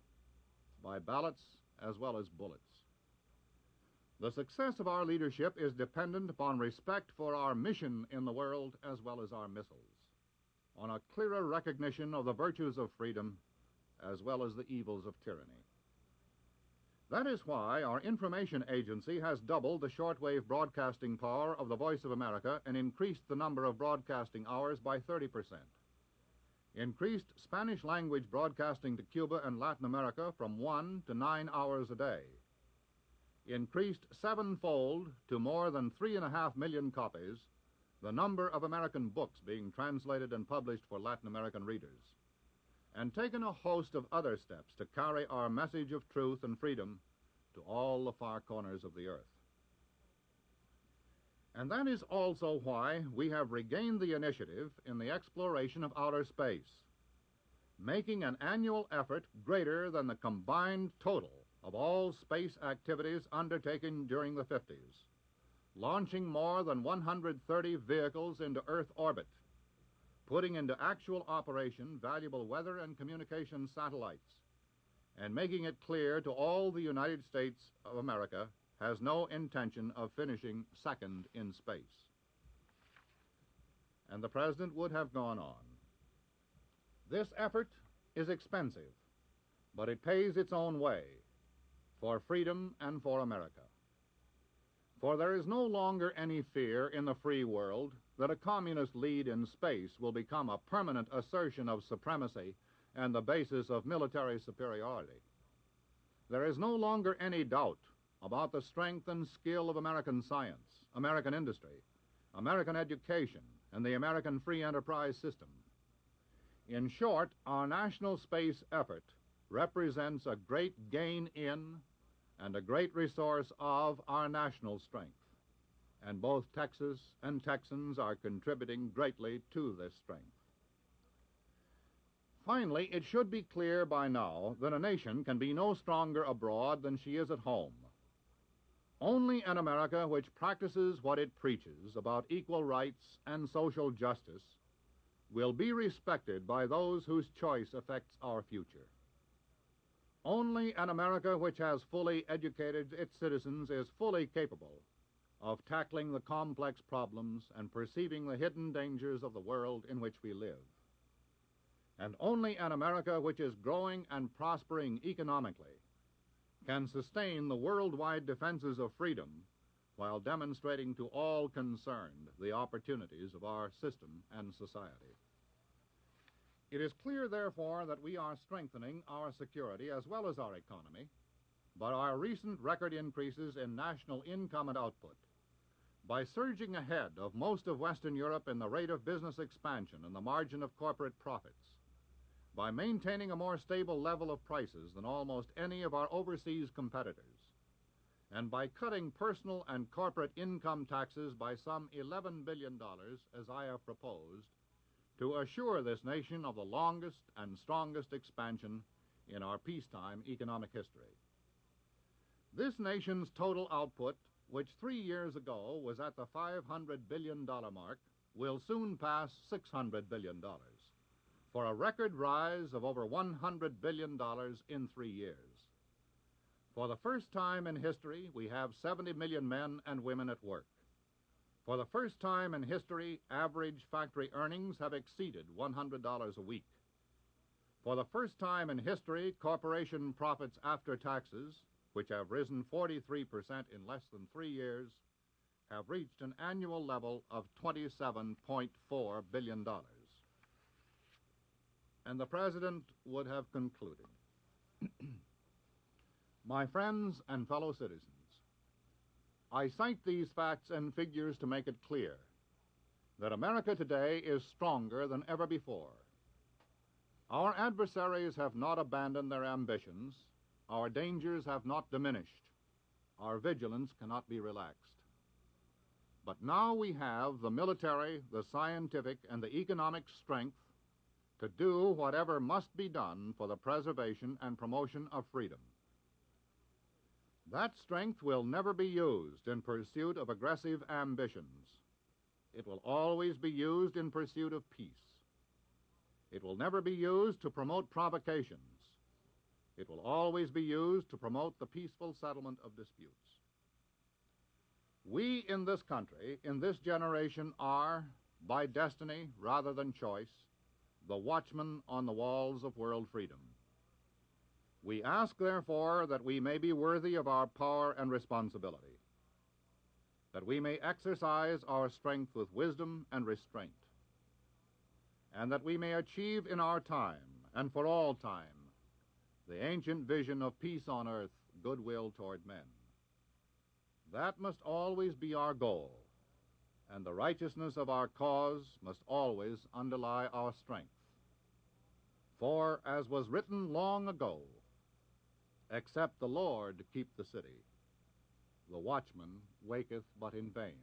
by ballots as well as bullets. The success of our leadership is dependent upon respect for our mission in the world as well as our missiles, on a clearer recognition of the virtues of freedom as well as the evils of tyranny. That is why our information agency has doubled the shortwave broadcasting power of the Voice of America and increased the number of broadcasting hours by 30%. Increased Spanish language broadcasting to Cuba and Latin America from 1 to 9 hours a day. Increased sevenfold to more than 3.5 million copies the number of American books being translated and published for Latin American readers, and taken a host of other steps to carry our message of truth and freedom to all the far corners of the earth. And that is also why we have regained the initiative in the exploration of outer space, making an annual effort greater than the combined total of all space activities undertaken during the 50s, launching more than 130 vehicles into Earth orbit, putting into actual operation valuable weather and communication satellites, and making it clear to all the United States of America has no intention of finishing second in space. And the President would have gone on. This effort is expensive, but it pays its own way for freedom and for America. For there is no longer any fear in the free world that a communist lead in space will become a permanent assertion of supremacy and the basis of military superiority. There is no longer any doubt about the strength and skill of American science, American industry, American education, and the American free enterprise system. In short, our national space effort represents a great gain in and a great resource of our national strength, and both Texas and Texans are contributing greatly to this strength. Finally, it should be clear by now that a nation can be no stronger abroad than she is at home. Only an America which practices what it preaches about equal rights and social justice will be respected by those whose choice affects our future. Only an America which has fully educated its citizens is fully capable of tackling the complex problems and perceiving the hidden dangers of the world in which we live. And only an America which is growing and prospering economically can sustain the worldwide defenses of freedom while demonstrating to all concerned the opportunities of our system and society. It is clear, therefore, that we are strengthening our security as well as our economy by our recent record increases in national income and output, by surging ahead of most of Western Europe in the rate of business expansion and the margin of corporate profits, by maintaining a more stable level of prices than almost any of our overseas competitors, and by cutting personal and corporate income taxes by some $11 billion, as I have proposed, to assure this nation of the longest and strongest expansion in our peacetime economic history. This nation's total output, which 3 years ago was at the $500 billion mark, will soon pass $600 billion, for a record rise of over $100 billion in 3 years. For the first time in history, we have 70 million men and women at work. For the first time in history, average factory earnings have exceeded $100 a week. For the first time in history, corporation profits after taxes, which have risen 43% in less than 3 years, have reached an annual level of $27.4 billion. And the President would have concluded, my friends and fellow citizens, I cite these facts and figures to make it clear that America today is stronger than ever before. Our adversaries have not abandoned their ambitions. Our dangers have not diminished. Our vigilance cannot be relaxed. But now we have the military, the scientific, and the economic strength to do whatever must be done for the preservation and promotion of freedom. That strength will never be used in pursuit of aggressive ambitions. It will always be used in pursuit of peace. It will never be used to promote provocations. It will always be used to promote the peaceful settlement of disputes. We in this country, in this generation, are, by destiny rather than choice, the watchmen on the walls of world freedom. We ask, therefore, that we may be worthy of our power and responsibility, that we may exercise our strength with wisdom and restraint, and that we may achieve in our time, and for all time, the ancient vision of peace on earth, goodwill toward men. That must always be our goal, and the righteousness of our cause must always underlie our strength. For, as was written long ago, except the Lord keep the city, the watchman waketh but in vain.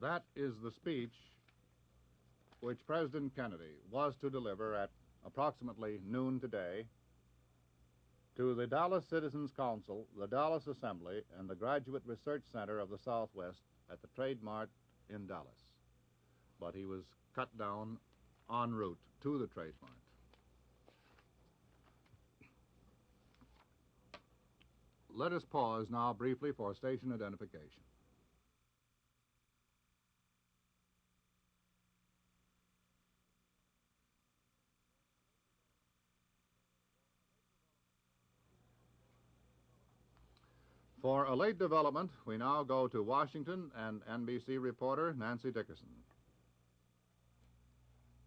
That is the speech which President Kennedy was to deliver at approximately noon today to the Dallas Citizens Council, the Dallas Assembly, and the Graduate Research Center of the Southwest at the Trade Mart in Dallas. But he was cut down en route to the Trade Mart. Let us pause now briefly for station identification. For a late development, we now go to Washington and NBC reporter Nancy Dickerson.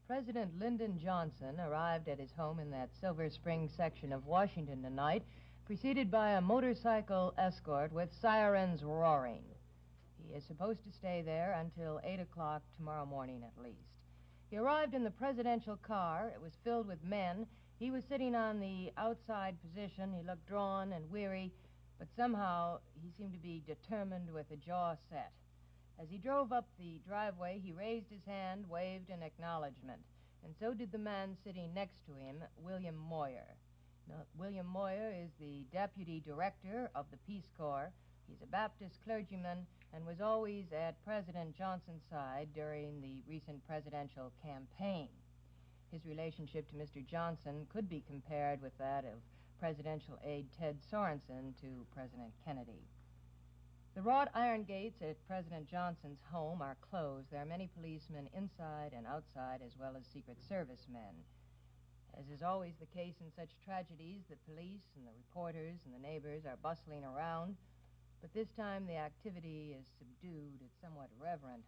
President Lyndon Johnson arrived at his home in that Silver Spring section of Washington tonight, preceded by a motorcycle escort with sirens roaring. He is supposed to stay there until 8 o'clock tomorrow morning at least. He arrived in the presidential car. It was filled with men. He was sitting on the outside position. He looked drawn and weary, but somehow he seemed to be determined with a jaw set. As he drove up the driveway, he raised his hand, waved in acknowledgement, and so did the man sitting next to him, William Moyer. Now, William Moyer is the deputy director of the Peace Corps. He's a Baptist clergyman and was always at President Johnson's side during the recent presidential campaign. His relationship to Mr. Johnson could be compared with that of presidential aide Ted Sorensen to President Kennedy. The wrought iron gates at President Johnson's home are closed. There are many policemen inside and outside, as well as Secret Service men. As is always the case in such tragedies, the police and the reporters and the neighbors are bustling around, but this time the activity is subdued. It's somewhat reverent.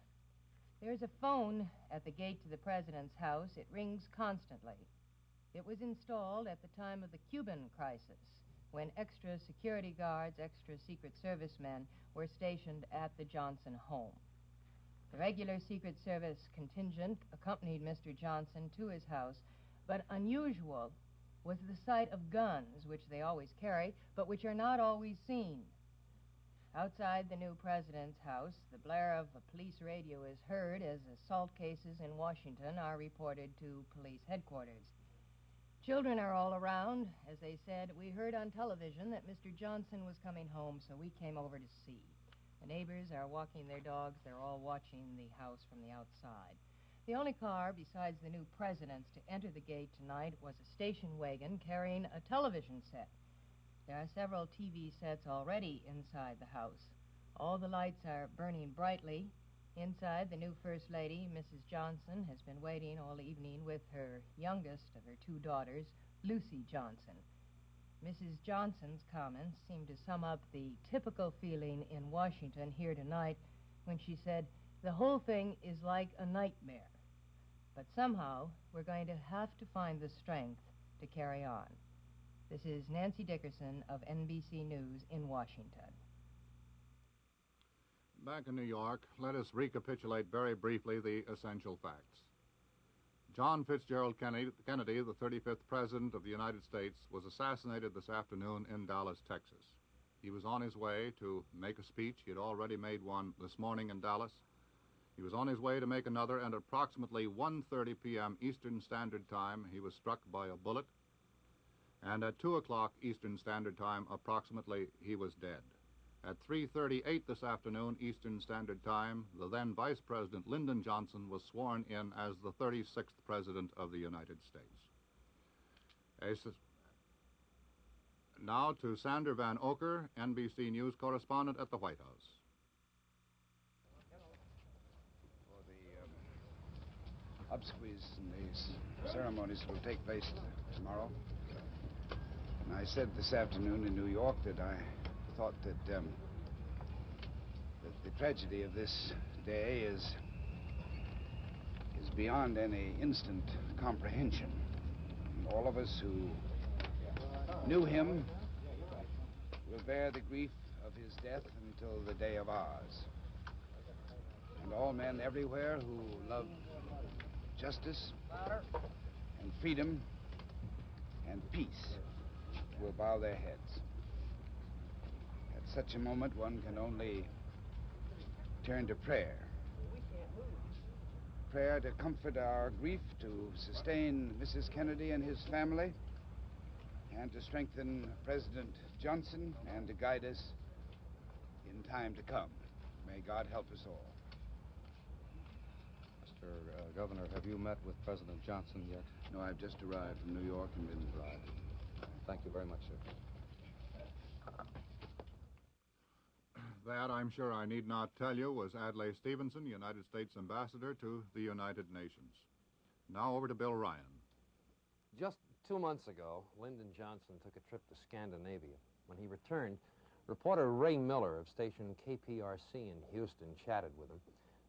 There's a phone at the gate to the president's house. It rings constantly. It was installed at the time of the Cuban crisis, when extra security guards, extra Secret Service men were stationed at the Johnson home. The regular Secret Service contingent accompanied Mr. Johnson to his house, but unusual was the sight of guns, which they always carry, but which are not always seen. Outside the new president's house, the blare of a police radio is heard as assault cases in Washington are reported to police headquarters. Children are all around. As they said, we heard on television that Mr. Johnson was coming home, so we came over to see. The neighbors are walking their dogs. They're all watching the house from the outside. The only car, besides the new president's, to enter the gate tonight was a station wagon carrying a television set. There are several TV sets already inside the house. All the lights are burning brightly. Inside, the new First Lady, Mrs. Johnson, has been waiting all evening with her youngest of her two daughters, Lucy Johnson. Mrs. Johnson's comments seem to sum up the typical feeling in Washington here tonight when she said, "The whole thing is like a nightmare. But somehow, we're going to have to find the strength to carry on." This is Nancy Dickerson of NBC News in Washington. Back in New York, let us recapitulate very briefly the essential facts. John Fitzgerald Kennedy, the 35th President of the United States, was assassinated this afternoon in Dallas, Texas. He was on his way to make a speech. He had already made one this morning in Dallas. He was on his way to make another, and at approximately 1:30 p.m. Eastern Standard Time, he was struck by a bullet. And at 2 o'clock Eastern Standard Time, approximately, he was dead. At 3:38 this afternoon Eastern Standard Time, the then Vice President Lyndon Johnson was sworn in as the 36th President of the United States. Now to Sander Van Oker, NBC News correspondent at the White House. For the obsequies and these ceremonies will take place tomorrow. And I said this afternoon in New York that I thought that the tragedy of this day is beyond any instant comprehension. And all of us who knew him will bear the grief of his death until the day of ours. And all men everywhere who love justice and freedom and peace will bow their heads. At such a moment, one can only turn to prayer. Prayer to comfort our grief, to sustain Mrs. Kennedy and his family, and to strengthen President Johnson, and to guide us in time to come. May God help us all. Mr. Governor, have you met with President Johnson yet? No, I've just arrived from New York and been arrived. Thank you very much, sir. That, I'm sure I need not tell you, was Adlai Stevenson, United States Ambassador to the United Nations. Now over to Bill Ryan. Just 2 months ago, Lyndon Johnson took a trip to Scandinavia. When he returned, reporter Ray Miller of station KPRC in Houston chatted with him.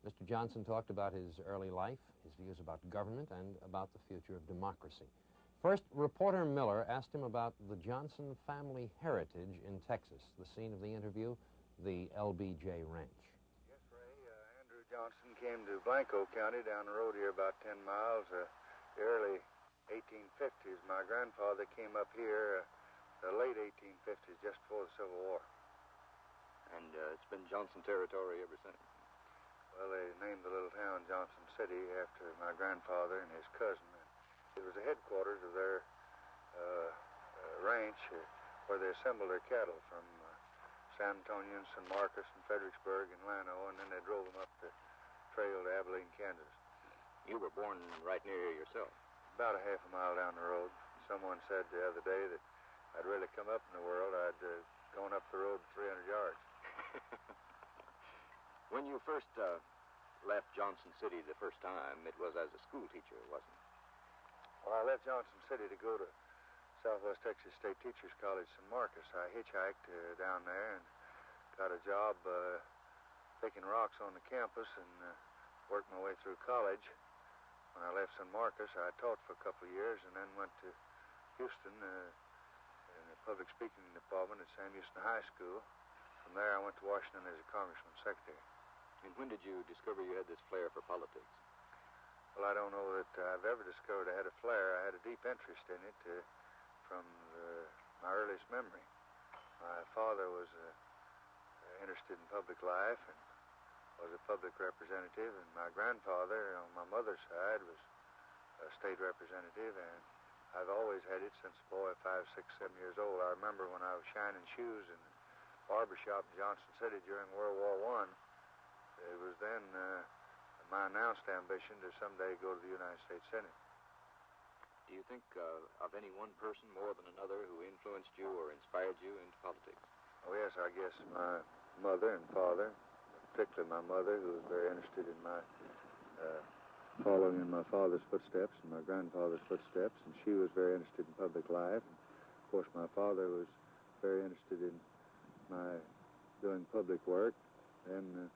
Mr. Johnson talked about his early life, his views about government, and about the future of democracy. First, reporter Miller asked him about the Johnson family heritage in Texas. The scene of the interview, the LBJ Ranch. Yes, Ray. Andrew Johnson came to Blanco County down the road here about 10 miles, the early 1850s. My grandfather came up here the late 1850s, just before the Civil War. And it's been Johnson territory ever since. Well, they named the little town Johnson City after my grandfather and his cousin. It was the headquarters of their ranch where they assembled their cattle from San Antonio and San Marcos and Fredericksburg and Llano, and then they drove them up the trail to Abilene, Kansas. You were born right near here yourself. About a half a mile down the road. Someone said the other day that I'd really come up in the world. I'd gone up the road 300 yards. When you first left Johnson City the first time, it was as a school teacher, wasn't it? Well, I left Johnson City to go to Southwest Texas State Teachers College, San Marcos. I hitchhiked down there and got a job picking rocks on the campus and worked my way through college. When I left San Marcos, I taught for a couple of years and then went to Houston in the public speaking department at Sam Houston High School. From there, I went to Washington as a congressman's secretary. And when did you discover you had this flair for politics? Well, I don't know that I've ever discovered I had a flair. I had a deep interest in it from my earliest memory. My father was interested in public life and was a public representative, and my grandfather on my mother's side was a state representative, and I've always had it since a boy, 5, 6, 7 years old. I remember when I was shining shoes in the barbershop in Johnson City during World War I. It was then my announced ambition to someday go to the United States Senate. Do you think of any one person more than another who influenced you or inspired you into politics? Oh, yes, I guess my mother and father, particularly my mother, who was very interested in my following in my father's footsteps and my grandfather's footsteps, and she was very interested in public life. And of course, my father was very interested in my doing public work. And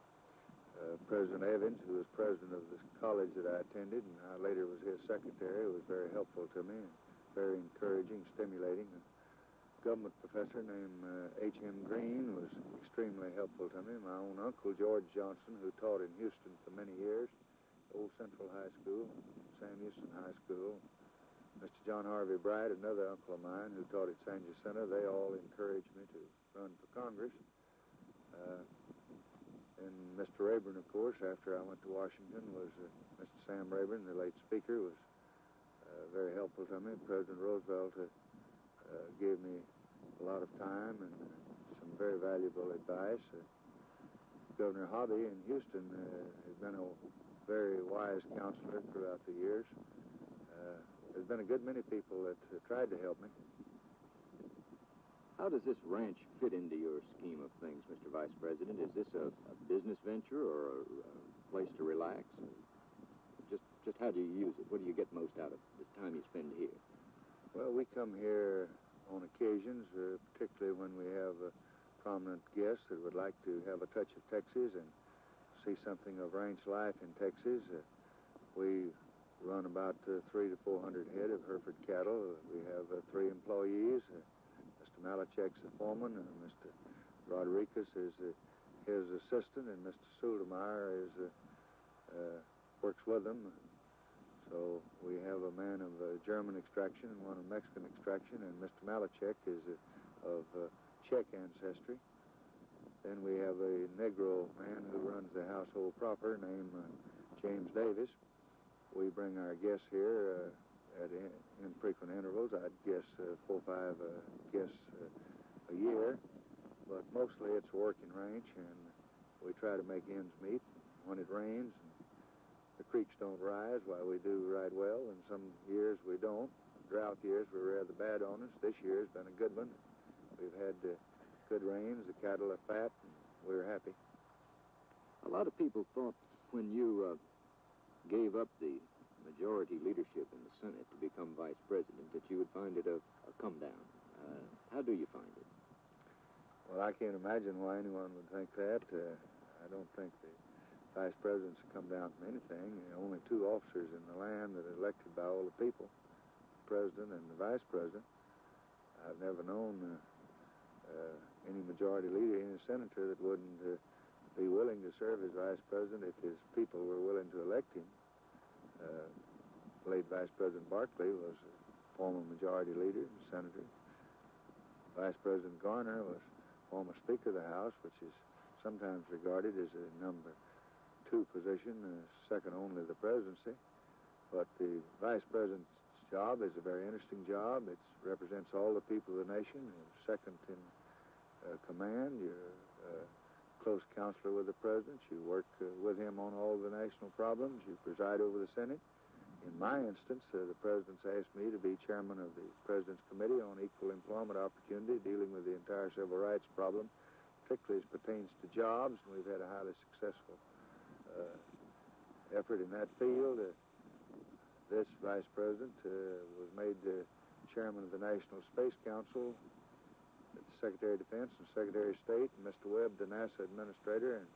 President Evans, who was president of this college that I attended, and I later was his secretary, was very helpful to me and very encouraging, stimulating. A government professor named H.M. Green was extremely helpful to me. My own uncle, George Johnson, who taught in Houston for many years, Old Central High School, Sam Houston High School. Mr. John Harvey Bright, another uncle of mine who taught at San Jacinto, they all encouraged me to run for Congress. And Mr. Rayburn, of course, after I went to Washington, was Mr. Sam Rayburn, the late speaker, was very helpful to me. President Roosevelt gave me a lot of time and some very valuable advice. Governor Hobby in Houston has been a very wise counselor throughout the years. There's been a good many people that tried to help me. How does this ranch fit into your scheme of things, Mr. Vice President? Is this a business venture or a place to relax? Just how do you use it? What do you get most out of the time you spend here? Well, we come here on occasions, particularly when we have prominent guests that would like to have a touch of Texas and see something of ranch life in Texas. We run about 300 to 400 head of Hereford cattle. We have 3 employees. Mr. Malachek's the foreman, and Mr. Rodriguez is his assistant, and Mr. Suldemeyer works with them. So we have a man of German extraction and one of Mexican extraction, and Mr. Malachek is of Czech ancestry. Then we have a Negro man who runs the household proper named James Davis. We bring our guests here at infrequent intervals. I'd guess 4 or 5 guests a year, but mostly it's a working ranch, and we try to make ends meet. When it rains, the creeks don't rise. Why, we do right well, and some years we don't. Drought years were rather bad on us. This year's been a good one. We've had good rains. The cattle are fat, and we're happy. A lot of people thought when you gave up the majority leadership in the Senate to become vice president that you would find it a come down. How do you find it? Well, I can't imagine why anyone would think that. I don't think the vice presidents come down from anything. There are only 2 officers in the land that are elected by all the people, the president and the vice president. I've never known any majority leader, any senator that wouldn't be willing to serve as vice president if his people were willing to elect him. Late Vice President Barkley was a former majority leader, senator. Vice President Garner was former Speaker of the House, which is sometimes regarded as a number 2 position, second only to the presidency. But the vice president's job is a very interesting job. It represents all the people of the nation. You're second in command. You're a close counselor with the president. You work with him on all the national problems. You preside over the Senate. In my instance, the president's asked me to be chairman of the President's Committee on Equal Employment Opportunity, dealing with the entire civil rights problem, particularly as pertains to jobs. And we've had a highly successful effort in that field. This vice president was made chairman of the National Space Council, the Secretary of Defense and Secretary of State, and Mr. Webb, the NASA administrator, and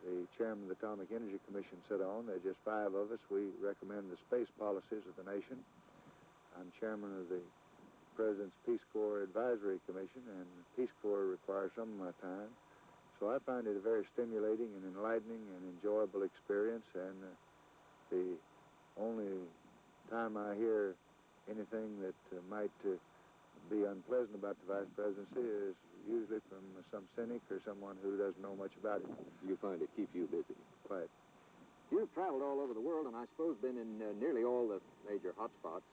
the chairman of the Atomic Energy Commission sit on. There's just 5 of us. We recommend the space policies of the nation. I'm chairman of the President's Peace Corps Advisory Commission, and the Peace Corps requires some of my time. So I find it a very stimulating and enlightening and enjoyable experience, and the only time I hear anything that might be unpleasant about the vice presidency is usually from some cynic or someone who doesn't know much about it. You find it keeps you busy? Quite. You've traveled all over the world, and I suppose been in nearly all the major hotspots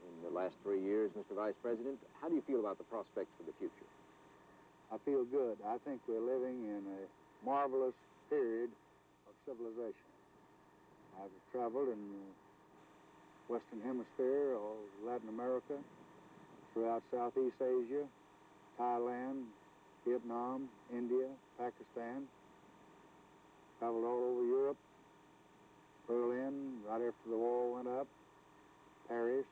in the last 3 years, Mr. Vice President. How do you feel about the prospects for the future? I feel good. I think we're living in a marvelous period of civilization. I've traveled in the Western Hemisphere, all Latin America, throughout Southeast Asia, Thailand, Vietnam, India, Pakistan, traveled all over Europe, Berlin, right after the wall went up, Paris,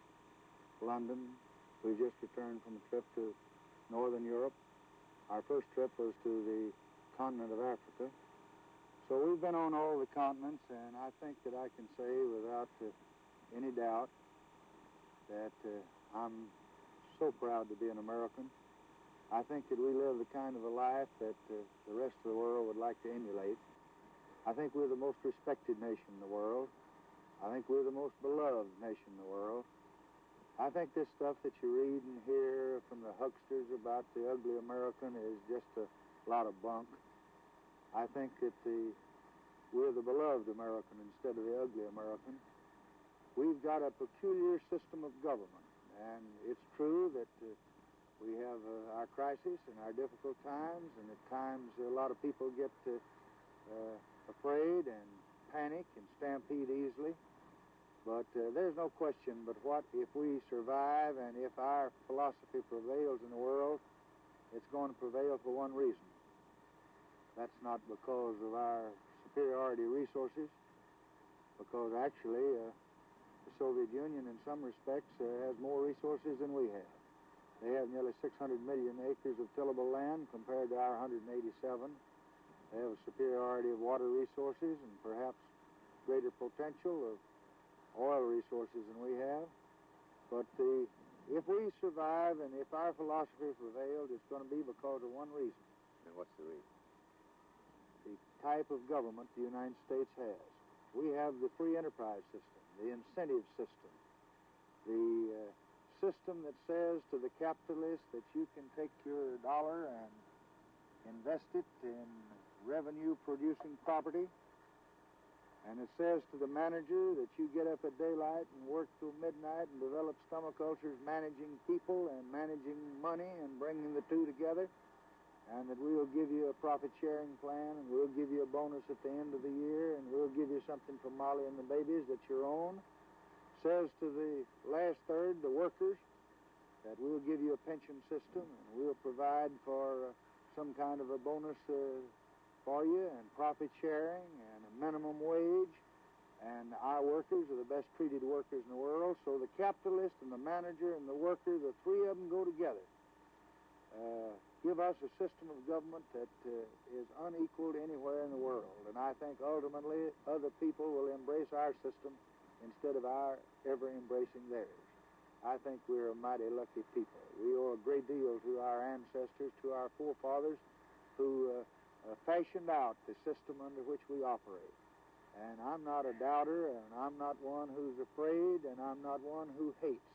London. We just returned from a trip to Northern Europe. Our first trip was to the continent of Africa. So we've been on all the continents, and I think that I can say without any doubt that I'm so proud to be an American. I think that we live the kind of a life that the rest of the world would like to emulate. I think we're the most respected nation in the world. I think we're the most beloved nation in the world. I think this stuff that you read and hear from the hucksters about the ugly American is just a lot of bunk. I think that we're the beloved American instead of the ugly American. We've got a peculiar system of government, and it's true that we have our crises and our difficult times, and at times a lot of people get afraid and panic and stampede easily. But there's no question but what if we survive and if our philosophy prevails in the world, it's going to prevail for one reason. That's not because of our superiority resources, because actually the Soviet Union in some respects has more resources than we have. They have nearly 600 million acres of tillable land compared to our 187. They have a superiority of water resources and perhaps greater potential of oil resources than we have. But if we survive and if our philosophy prevails, it's going to be because of one reason. And what's the reason? The type of government the United States has. We have the free enterprise system, the incentive system, the system that says to the capitalist that you can take your dollar and invest it in revenue-producing property. And it says to the manager that you get up at daylight and work till midnight and develop stomach ulcers managing people and managing money and bringing the two together, and that we'll give you a profit-sharing plan, and we'll give you a bonus at the end of the year, and we'll give you something for Molly and the babies that's your own. Says to the last third, the workers, that we'll give you a pension system, and we'll provide for some kind of a bonus for you, and profit sharing, and a minimum wage, and our workers are the best treated workers in the world. So the capitalist and the manager and the worker, the three of them go together. Give us a system of government that is unequaled anywhere in the world, and I think ultimately other people will embrace our system instead of our ever embracing theirs. I think we're a mighty lucky people. We owe a great deal to our ancestors, to our forefathers, who fashioned out the system under which we operate. And I'm not a doubter, and I'm not one who's afraid, and I'm not one who hates.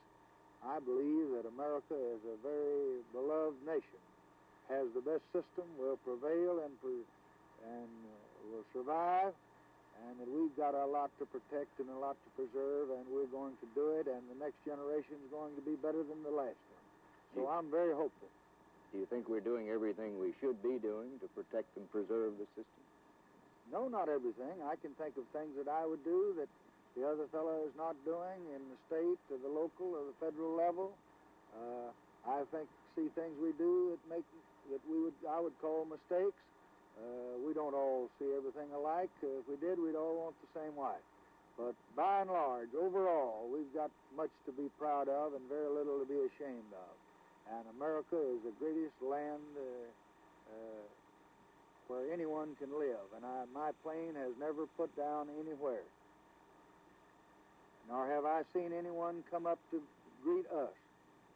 I believe that America is a very beloved nation, has the best system, will prevail and will survive, and that we've got a lot to protect and a lot to preserve, and we're going to do it, and the next generation is going to be better than the last one. So I'm very hopeful. Do you think we're doing everything we should be doing to protect and preserve the system? No, not everything. I can think of things that I would do that the other fellow is not doing in the state or the local or the federal level. I see things we do that I would call mistakes. We don't all see everything alike. If we did, we'd all want the same life. But by and large, overall, we've got much to be proud of and very little to be ashamed of. And America is the greatest land where anyone can live. And my plane has never put down anywhere. Nor have I seen anyone come up to greet us.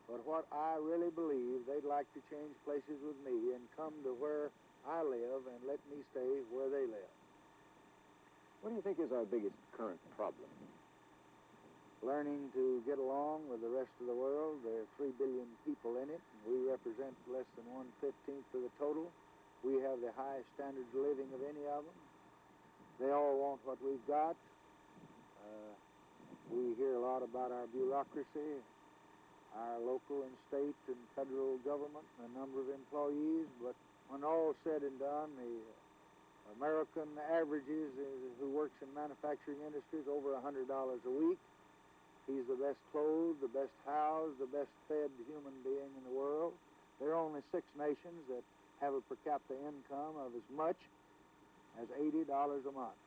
But what I really believe, they'd like to change places with me and come to where I live and let me stay where they live. What do you think is our biggest current problem? Learning to get along with the rest of the world. There are 3 billion people in it, and we represent less than 1/15 of the total. We have the highest standards of living of any of them. They all want what we've got. We hear a lot about our bureaucracy, our local and state and federal government, and the number of employees, but when all's said and done, the American averages who works in manufacturing industries over $100 a week. He's the best clothed, the best housed, the best fed human being in the world. There are only 6 nations that have a per capita income of as much as $80 a month.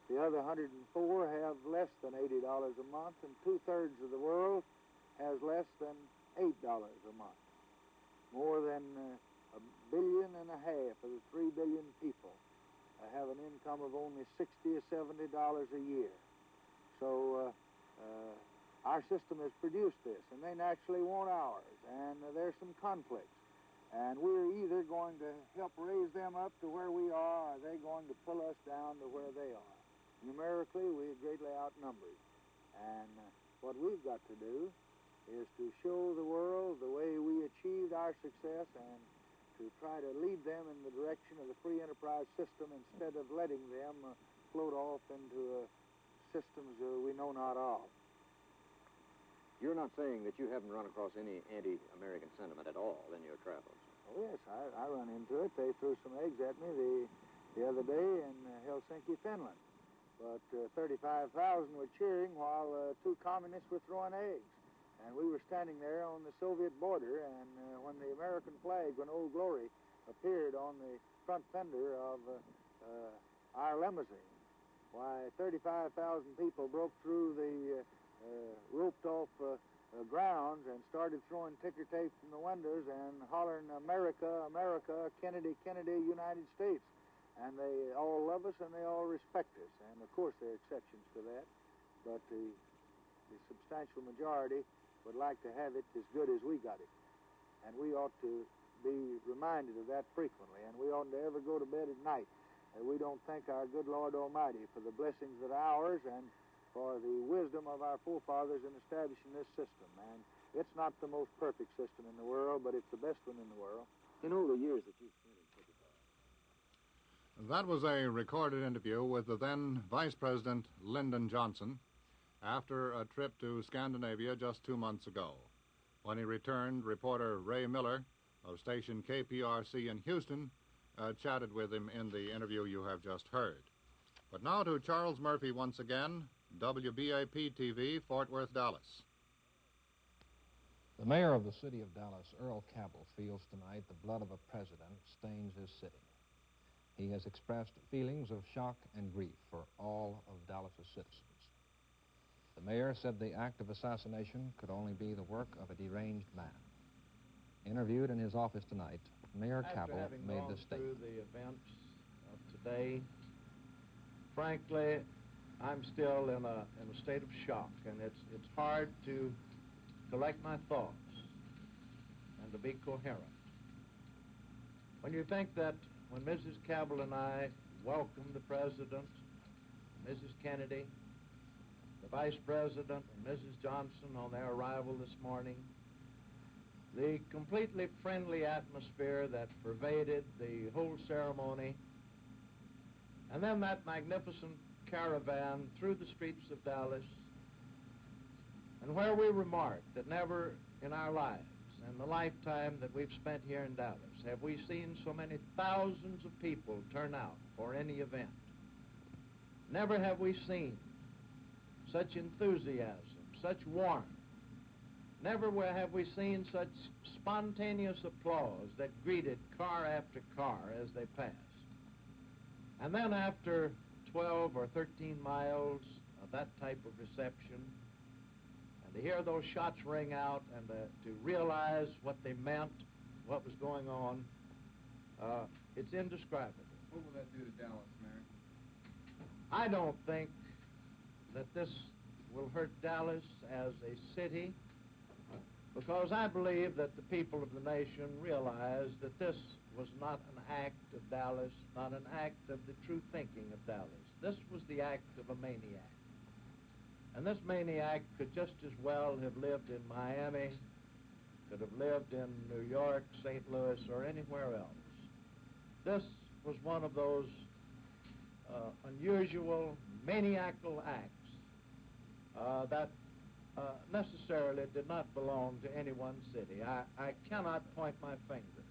The other 104 have less than $80 a month, and 2/3 of the world has less than $8 a month. More than 1.5 billion of the 3 billion people have an income of only $60 or $70 a year. So our system has produced this, and they naturally want ours, and there's some conflicts. And we're either going to help raise them up to where we are, or they're going to pull us down to where they are. Numerically, we're greatly outnumbered. And what we've got to do is to show the world the way we achieved our success and to try to lead them in the direction of the free enterprise system instead of letting them float off into systems we know not of. You're not saying that you haven't run across any anti-American sentiment at all in your travels? Oh, yes, I run into it. They threw some eggs at me the other day in Helsinki, Finland. But 35,000 were cheering while 2 communists were throwing eggs. And we were standing there on the Soviet border, and when the American flag, when Old Glory, appeared on the front fender of our limousine, why, 35,000 people broke through the roped-off grounds and started throwing ticker tape from the windows and hollering, "America, America, Kennedy, Kennedy, United States." And they all love us and they all respect us. And, of course, there are exceptions to that. But the substantial majority would like to have it as good as we got it. And we ought to be reminded of that frequently. And we oughtn't to ever go to bed at night and we don't thank our good Lord Almighty for the blessings that are ours and for the wisdom of our forefathers in establishing this system. And it's not the most perfect system in the world, but it's the best one in the world. In all the years that you've spent in That was a recorded interview with the then Vice President Lyndon Johnson after a trip to Scandinavia just 2 months ago. When he returned, reporter Ray Miller of station KPRC in Houston chatted with him in the interview you have just heard. But now to Charles Murphy once again, WBAP-TV, Fort Worth, Dallas. The mayor of the city of Dallas, Earl Cabell, feels tonight the blood of a president stains his city. He has expressed feelings of shock and grief for all of Dallas's citizens. The mayor said the act of assassination could only be the work of a deranged man. Interviewed in his office tonight, Mayor Cabell made this statement. After the events of today, frankly, I'm still in a state of shock, and it's hard to collect my thoughts and to be coherent. When you think that when Mrs. Cabell and I welcomed the President, Mrs. Kennedy, the Vice President, and Mrs. Johnson on their arrival this morning, the completely friendly atmosphere that pervaded the whole ceremony, and then that magnificent caravan through the streets of Dallas, and where we remarked that never in our lives and the lifetime that we've spent here in Dallas have we seen so many thousands of people turn out for any event. Never have we seen such enthusiasm, such warmth. Never have we seen such spontaneous applause that greeted car after car as they passed. And then after 12 or 13 miles of that type of reception, and to hear those shots ring out and to realize what they meant, what was going on, it's indescribable. What will that do to Dallas, Mayor? I don't think that this will hurt Dallas as a city, because I believe that the people of the nation realize that this was not an act of Dallas, not an act of the true thinking of Dallas. This was the act of a maniac. And this maniac could just as well have lived in Miami, could have lived in New York, St. Louis, or anywhere else. This was one of those unusual, maniacal acts that necessarily did not belong to any one city. I cannot point my finger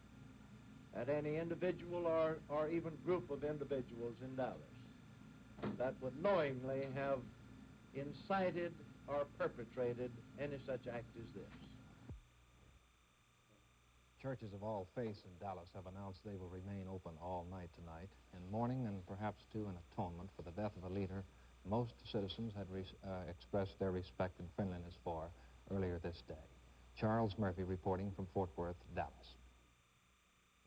at any individual or even group of individuals in Dallas that would knowingly have incited or perpetrated any such act as this. Churches of all faiths in Dallas have announced they will remain open all night tonight. In mourning and perhaps, too, in atonement for the death of a leader most citizens had expressed their respect and friendliness for earlier this day. Charles Murphy reporting from Fort Worth, Dallas.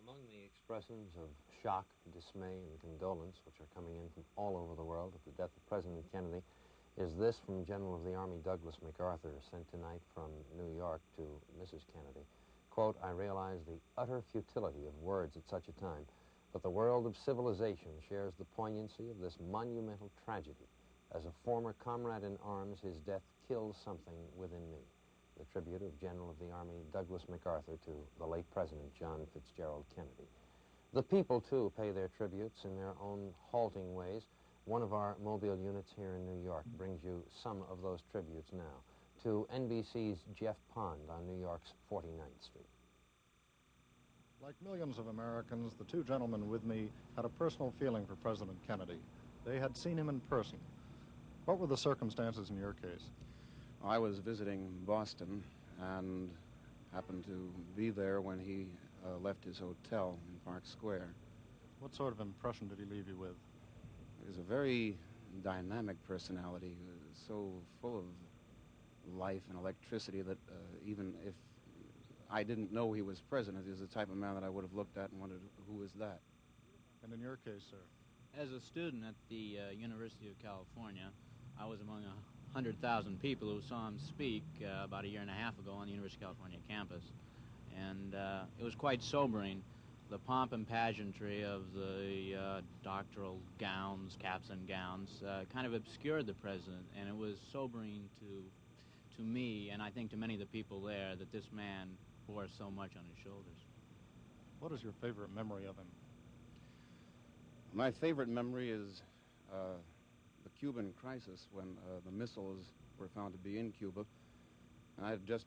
Among the expressions of shock, dismay, and condolence which are coming in from all over the world at the death of President Kennedy is this from General of the Army Douglas MacArthur, sent tonight from New York to Mrs. Kennedy. Quote, "I realize the utter futility of words at such a time, but the world of civilization shares the poignancy of this monumental tragedy. As a former comrade in arms, his death kills something within me." The tribute of General of the Army Douglas MacArthur to the late President John Fitzgerald Kennedy. The people, too, pay their tributes in their own halting ways. One of our mobile units here in New York brings you some of those tributes now to NBC's Jeff Pond on New York's 49th Street. Like millions of Americans, the two gentlemen with me had a personal feeling for President Kennedy. They had seen him in person. What were the circumstances in your case? I was visiting Boston and happened to be there when he left his hotel in Park Square. What sort of impression did he leave you with? He was a very dynamic personality, so full of life and electricity that even if I didn't know he was president, he was the type of man that I would have looked at and wondered, who is that? And in your case, sir? As a student at the University of California, I was among 100,000 people who saw him speak about a year and a half ago on the University of California campus. And it was quite sobering. The pomp and pageantry of the doctoral gowns, caps and gowns, kind of obscured the president, and it was sobering to me, and I think to many of the people there, that this man bore so much on his shoulders. What is your favorite memory of him? My favorite memory is the Cuban crisis, when the missiles were found to be in Cuba. And I had just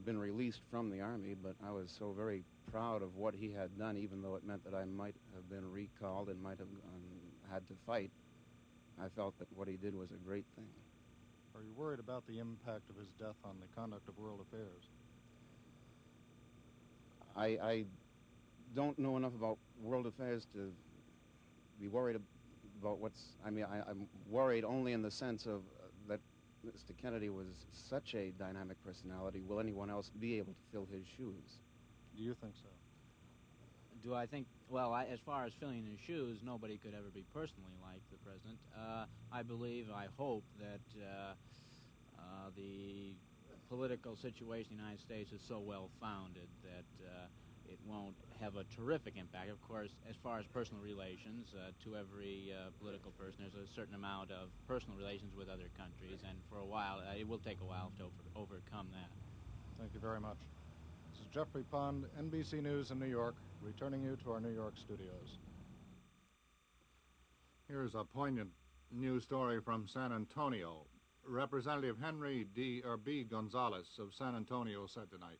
been released from the Army, but I was so very proud of what he had done, even though it meant that I might have been recalled and might have had to fight. I felt that what he did was a great thing. Are you worried about the impact of his death on the conduct of world affairs? I don't know enough about world affairs to be worried about what's... I'm worried only in the sense of that Mr. Kennedy was such a dynamic personality. Will anyone else be able to fill his shoes? Do you think so? Do I think, well, as far as filling his shoes, nobody could ever be personally like the president. I believe, I hope that the political situation in the United States is so well-founded that it won't have a terrific impact. Of course, as far as personal relations, to every political person, there's a certain amount of personal relations with other countries, and for a while, it will take a while to overcome that. Thank you very much. This is Jeffrey Pond, NBC News in New York, returning you to our New York studios. Here's a poignant news story from San Antonio. Representative Henry B. Gonzalez of San Antonio said tonight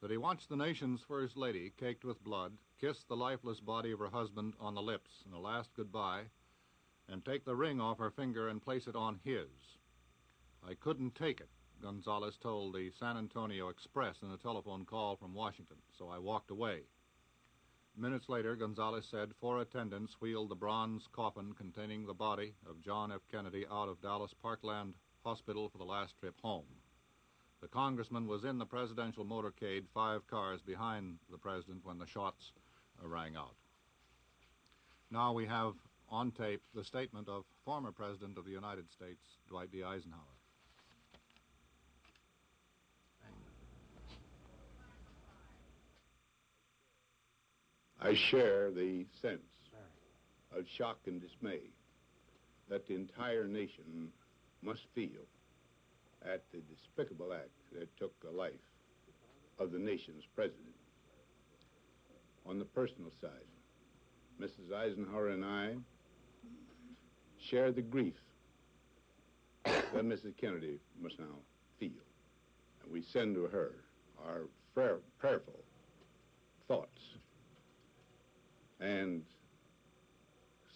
that he watched the nation's first lady, caked with blood, kiss the lifeless body of her husband on the lips in a last goodbye, and take the ring off her finger and place it on his. "I couldn't take it," Gonzalez told the San Antonio Express in a telephone call from Washington, "so I walked away." Minutes later, Gonzalez said 4 attendants wheeled the bronze coffin containing the body of John F. Kennedy out of Dallas Parkland Hospital for the last trip home. The congressman was in the presidential motorcade 5 cars behind the president when the shots rang out. Now we have on tape the statement of former President of the United States, Dwight D. Eisenhower. I share the sense of shock and dismay that the entire nation must feel at the despicable act that took the life of the nation's president. On the personal side, Mrs. Eisenhower and I share the grief that Mrs. Kennedy must now feel. And we send to her our prayerful thoughts and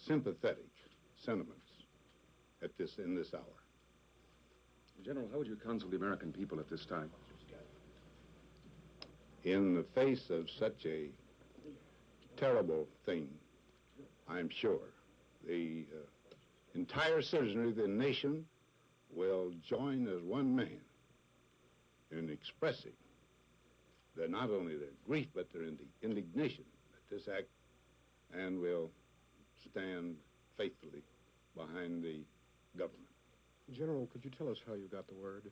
sympathetic sentiments in this hour. General, how would you counsel the American people at this time? in the face of such a terrible thing, I'm sure the entire citizenry of the nation will join as one man in expressing not only their grief but their indignation at this act, and will stand faithfully behind the government. General, could you tell us how you got the word?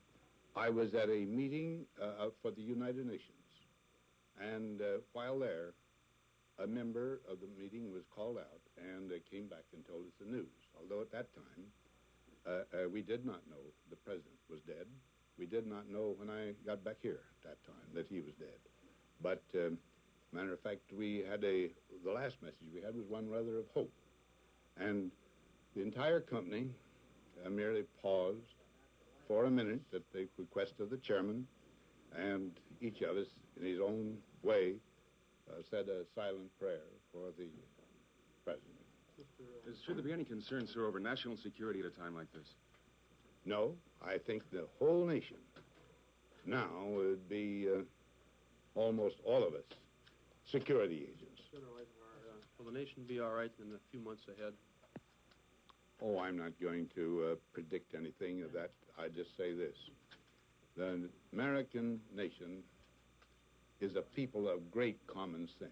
I was at a meeting for the United Nations, and while there, a member of the meeting was called out and came back and told us the news. Although at that time, we did not know the president was dead. We did not know when I got back here at that time that he was dead. But, matter of fact, we had the last message we had was one rather of hope. And the entire company merely paused for a minute at the request of the chairman, and each of us, in his own way, said a silent prayer for the president. Should there be any concern, sir, over national security at a time like this? No, I think the whole nation now would be almost all of us security agents. General Eisenhower, will the nation be all right in the few months ahead? Oh, I'm not going to predict anything of that. I just say this. The American nation is a people of great common sense,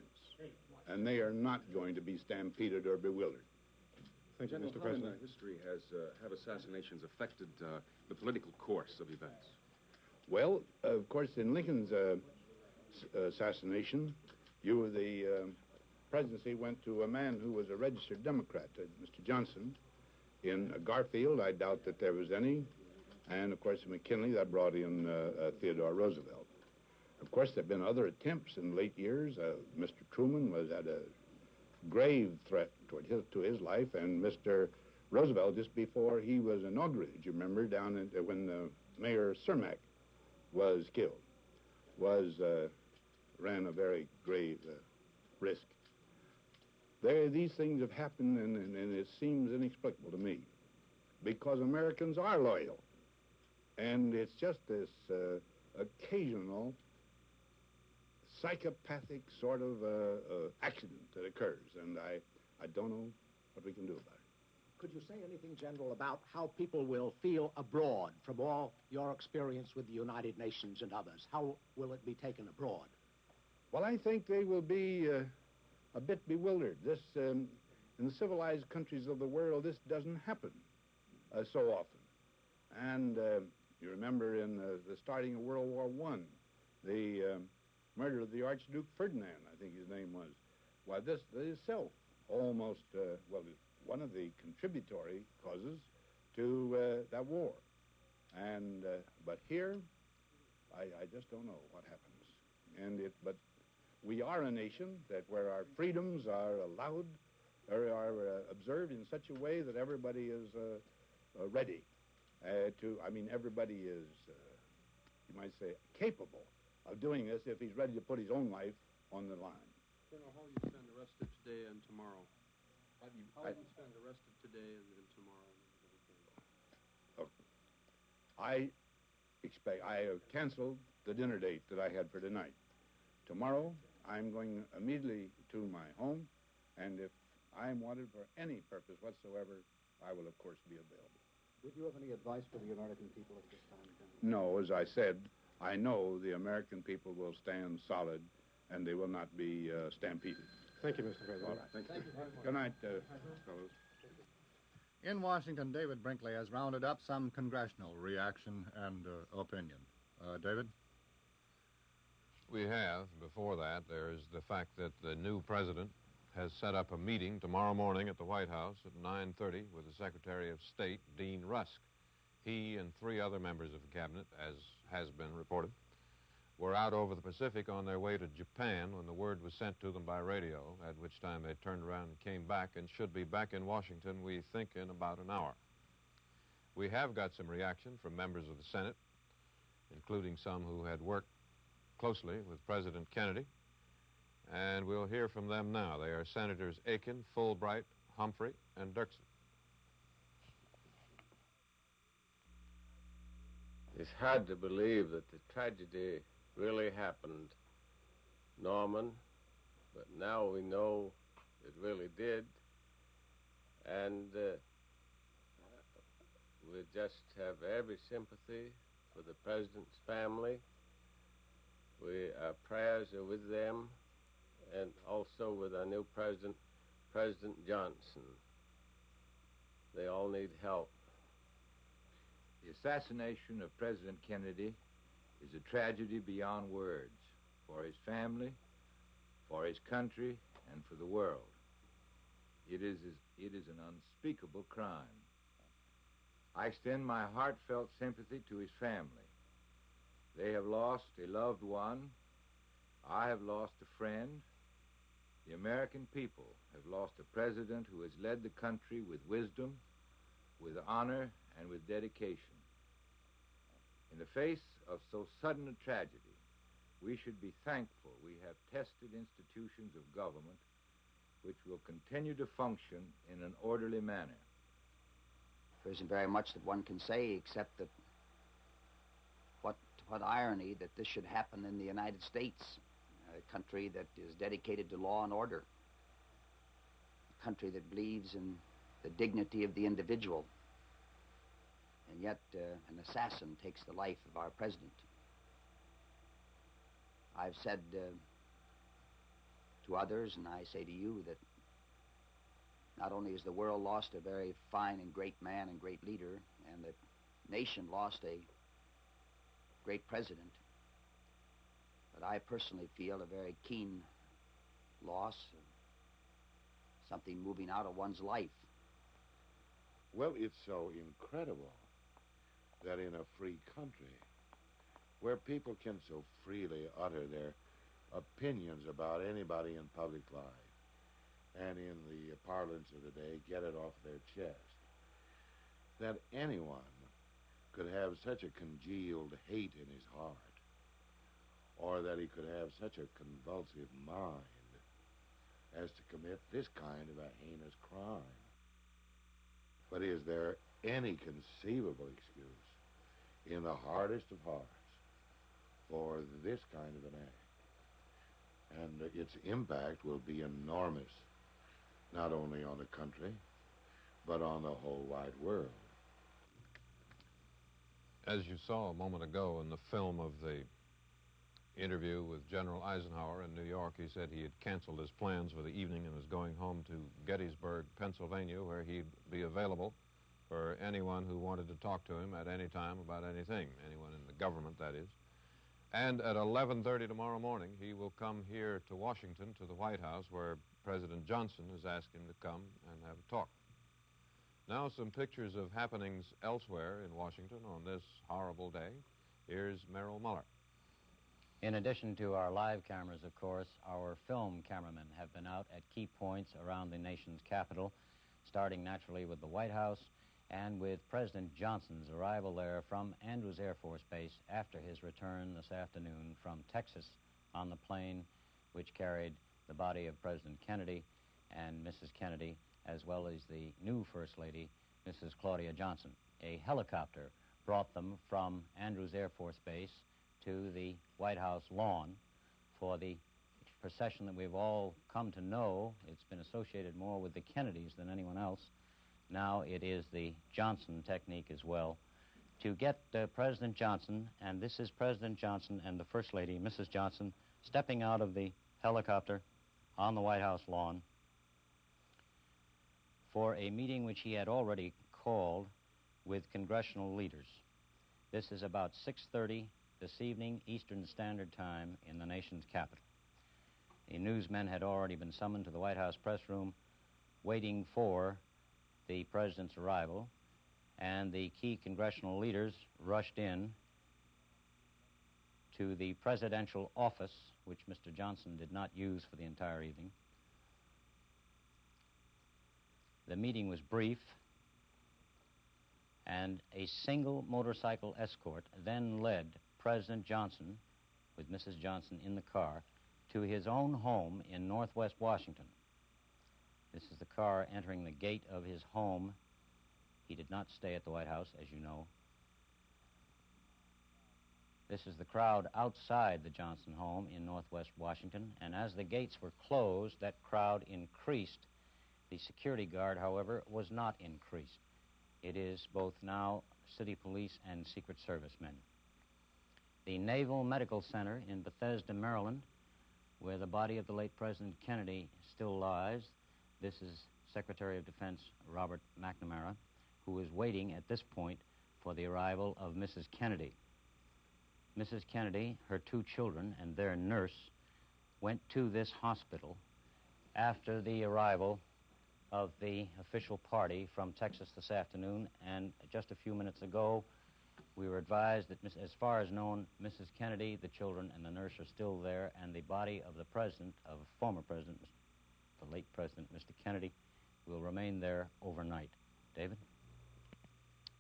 and they are not going to be stampeded or bewildered. Thank you, Mr. President. How in history have assassinations affected the political course of events? Well, of course, in Lincoln's assassination, the presidency went to a man who was a registered Democrat, Mr. Johnson. In Garfield, I doubt that there was any. And, of course, in McKinley, that brought in Theodore Roosevelt. Of course, there have been other attempts in late years. Mr. Truman was at a grave threat to his life, and Mr. Roosevelt, just before he was inaugurated, you remember, down when Mayor Cermak was killed, ran a very grave risk. These things have happened, and it seems inexplicable to me, because Americans are loyal, and it's just this occasional psychopathic sort of accident that occurs, and I don't know what we can do about it. Could you say anything, General, about how people will feel abroad from all your experience with the United Nations and others? How will it be taken abroad? Well, I think they will be a bit bewildered. This, in the civilized countries of the world, this doesn't happen so often. And you remember in the starting of World War I, the murder of the Archduke Ferdinand, I think his name was. Why, this itself almost, well, is one of the contributory causes to that war. And, but here, I just don't know what happens. But we are a nation where our freedoms are allowed, or are observed in such a way that everybody is ready everybody is, you might say, capable of doing this if he's ready to put his own life on the line. General, how will you spend the rest of today and tomorrow? How will you spend the rest of today and tomorrow? I have canceled the dinner date that I had for tonight. Tomorrow, I'm going immediately to my home, and if I'm wanted for any purpose whatsoever, I will, of course, be available. Would you have any advice for the American people at this time, General? No, as I said, I know the American people will stand solid, and they will not be stampeded. Thank you, Mr. President. All right. Thank you very much. Good night, fellows. In Washington, David Brinkley has rounded up some congressional reaction and opinion. David? We have. Before that, there's the fact that the new president has set up a meeting tomorrow morning at the White House at 9:30 with the Secretary of State, Dean Rusk. He and 3 other members of the cabinet, as has been reported, were out over the Pacific on their way to Japan when the word was sent to them by radio, at which time they turned around and came back and should be back in Washington, we think, in about an hour. We have got some reaction from members of the Senate, including some who had worked closely with President Kennedy, and we'll hear from them now. They are Senators Aiken, Fulbright, Humphrey, and Dirksen. It's hard to believe that the tragedy really happened Norman, but now we know it really did. And we just have every sympathy for the president's family. Our prayers are with them, and also with our new president, President Johnson. They all need help. The assassination of President Kennedy is a tragedy beyond words for his family, for his country, and for the world. It is an unspeakable crime. I extend my heartfelt sympathy to his family. They have lost a loved one. I have lost a friend. The American people have lost a president who has led the country with wisdom, with honor, and with dedication. In the face of so sudden a tragedy, we should be thankful we have tested institutions of government which will continue to function in an orderly manner. There isn't very much that one can say except that what irony that this should happen in the United States, a country that is dedicated to law and order, a country that believes in the dignity of the individual. And yet an assassin takes the life of our president. I've said to others, and I say to you, that not only has the world lost a very fine and great man and great leader, and the nation lost a great president, but I personally feel a very keen loss, something moving out of one's life. Well, it's so incredible that in a free country, where people can so freely utter their opinions about anybody in public life, and in the parlance of the day, get it off their chest, that anyone could have such a congealed hate in his heart, or that he could have such a convulsive mind as to commit this kind of a heinous crime. But is there any conceivable excuse in the hardest of hearts for this kind of an act? And its impact will be enormous, not only on the country, but on the whole wide world. As you saw a moment ago in the film of the interview with General Eisenhower in New York, he said he had canceled his plans for the evening and was going home to Gettysburg, Pennsylvania, where he'd be available for anyone who wanted to talk to him at any time about anything, anyone in the government, that is. And at 11:30 tomorrow morning, he will come here to Washington, to the White House, where President Johnson has asked him to come and have a talk. Now, some pictures of happenings elsewhere in Washington on this horrible day. Here's Merrill Muller. In addition to our live cameras, of course, our film cameramen have been out at key points around the nation's capital, starting naturally with the White House and with President Johnson's arrival there from Andrews Air Force Base after his return this afternoon from Texas on the plane which carried the body of President Kennedy and Mrs. Kennedy, as well as the new First Lady, Mrs. Claudia Johnson. A helicopter brought them from Andrews Air Force Base to the White House lawn for the procession that we've all come to know. It's been associated more with the Kennedys than anyone else. Now it is the Johnson technique as well, to get President Johnson, and this is President Johnson and the First Lady, Mrs. Johnson, stepping out of the helicopter on the White House lawn for a meeting which he had already called with congressional leaders. This is about 6:30 this evening, Eastern Standard Time, in the nation's capital. The newsmen had already been summoned to the White House press room, waiting for the president's arrival, and the key congressional leaders rushed in to the presidential office, which Mr. Johnson did not use for the entire evening. The meeting was brief, and a single motorcycle escort then led President Johnson, with Mrs. Johnson in the car, to his own home in Northwest Washington. This is the car entering the gate of his home. He did not stay at the White House, as you know. This is the crowd outside the Johnson home in northwest Washington, and as the gates were closed, that crowd increased. The security guard, however, was not increased. It is both now city police and Secret Service men. The Naval Medical Center in Bethesda, Maryland, where the body of the late President Kennedy still lies. This is Secretary of Defense Robert McNamara, who is waiting at this point for the arrival of Mrs. Kennedy. Mrs. Kennedy, her two children, and their nurse went to this hospital after the arrival of the official party from Texas this afternoon, and just a few minutes ago, we were advised that, as far as known, Mrs. Kennedy, the children, and the nurse are still there, and the body of the president, of former president, the late President, Mr. Kennedy, will remain there overnight. David?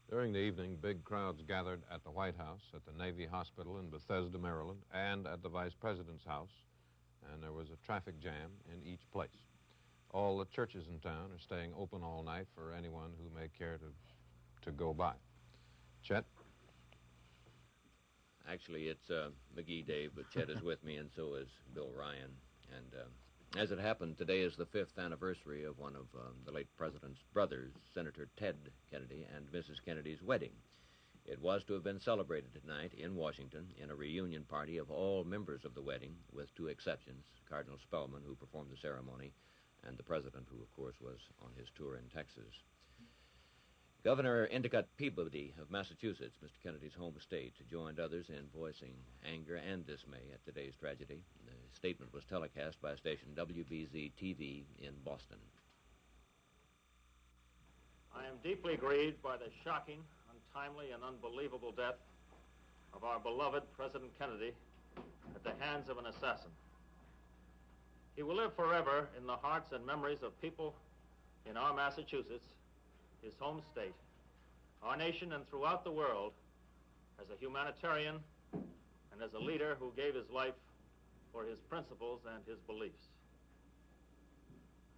During the evening, big crowds gathered at the White House, at the Navy Hospital in Bethesda, Maryland, and at the Vice President's house, and there was a traffic jam in each place. All the churches in town are staying open all night for anyone who may care to go by. Chet? Actually, it's McGee Dave, but Chet is with me, and so is Bill Ryan. And as it happened, today is the 5th anniversary of one of the late President's brothers, Senator Ted Kennedy, and Mrs. Kennedy's wedding. It was to have been celebrated tonight in Washington in a reunion party of all members of the wedding, with two exceptions, Cardinal Spellman, who performed the ceremony, and the President, who, of course, was on his tour in Texas. Governor Endicott Peabody of Massachusetts, Mr. Kennedy's home state, joined others in voicing anger and dismay at today's tragedy. The statement was telecast by station WBZ-TV in Boston. I am deeply grieved by the shocking, untimely, and unbelievable death of our beloved President Kennedy at the hands of an assassin. He will live forever in the hearts and memories of people in our Massachusetts, his home state, our nation, and throughout the world, as a humanitarian and as a leader who gave his life for his principles and his beliefs.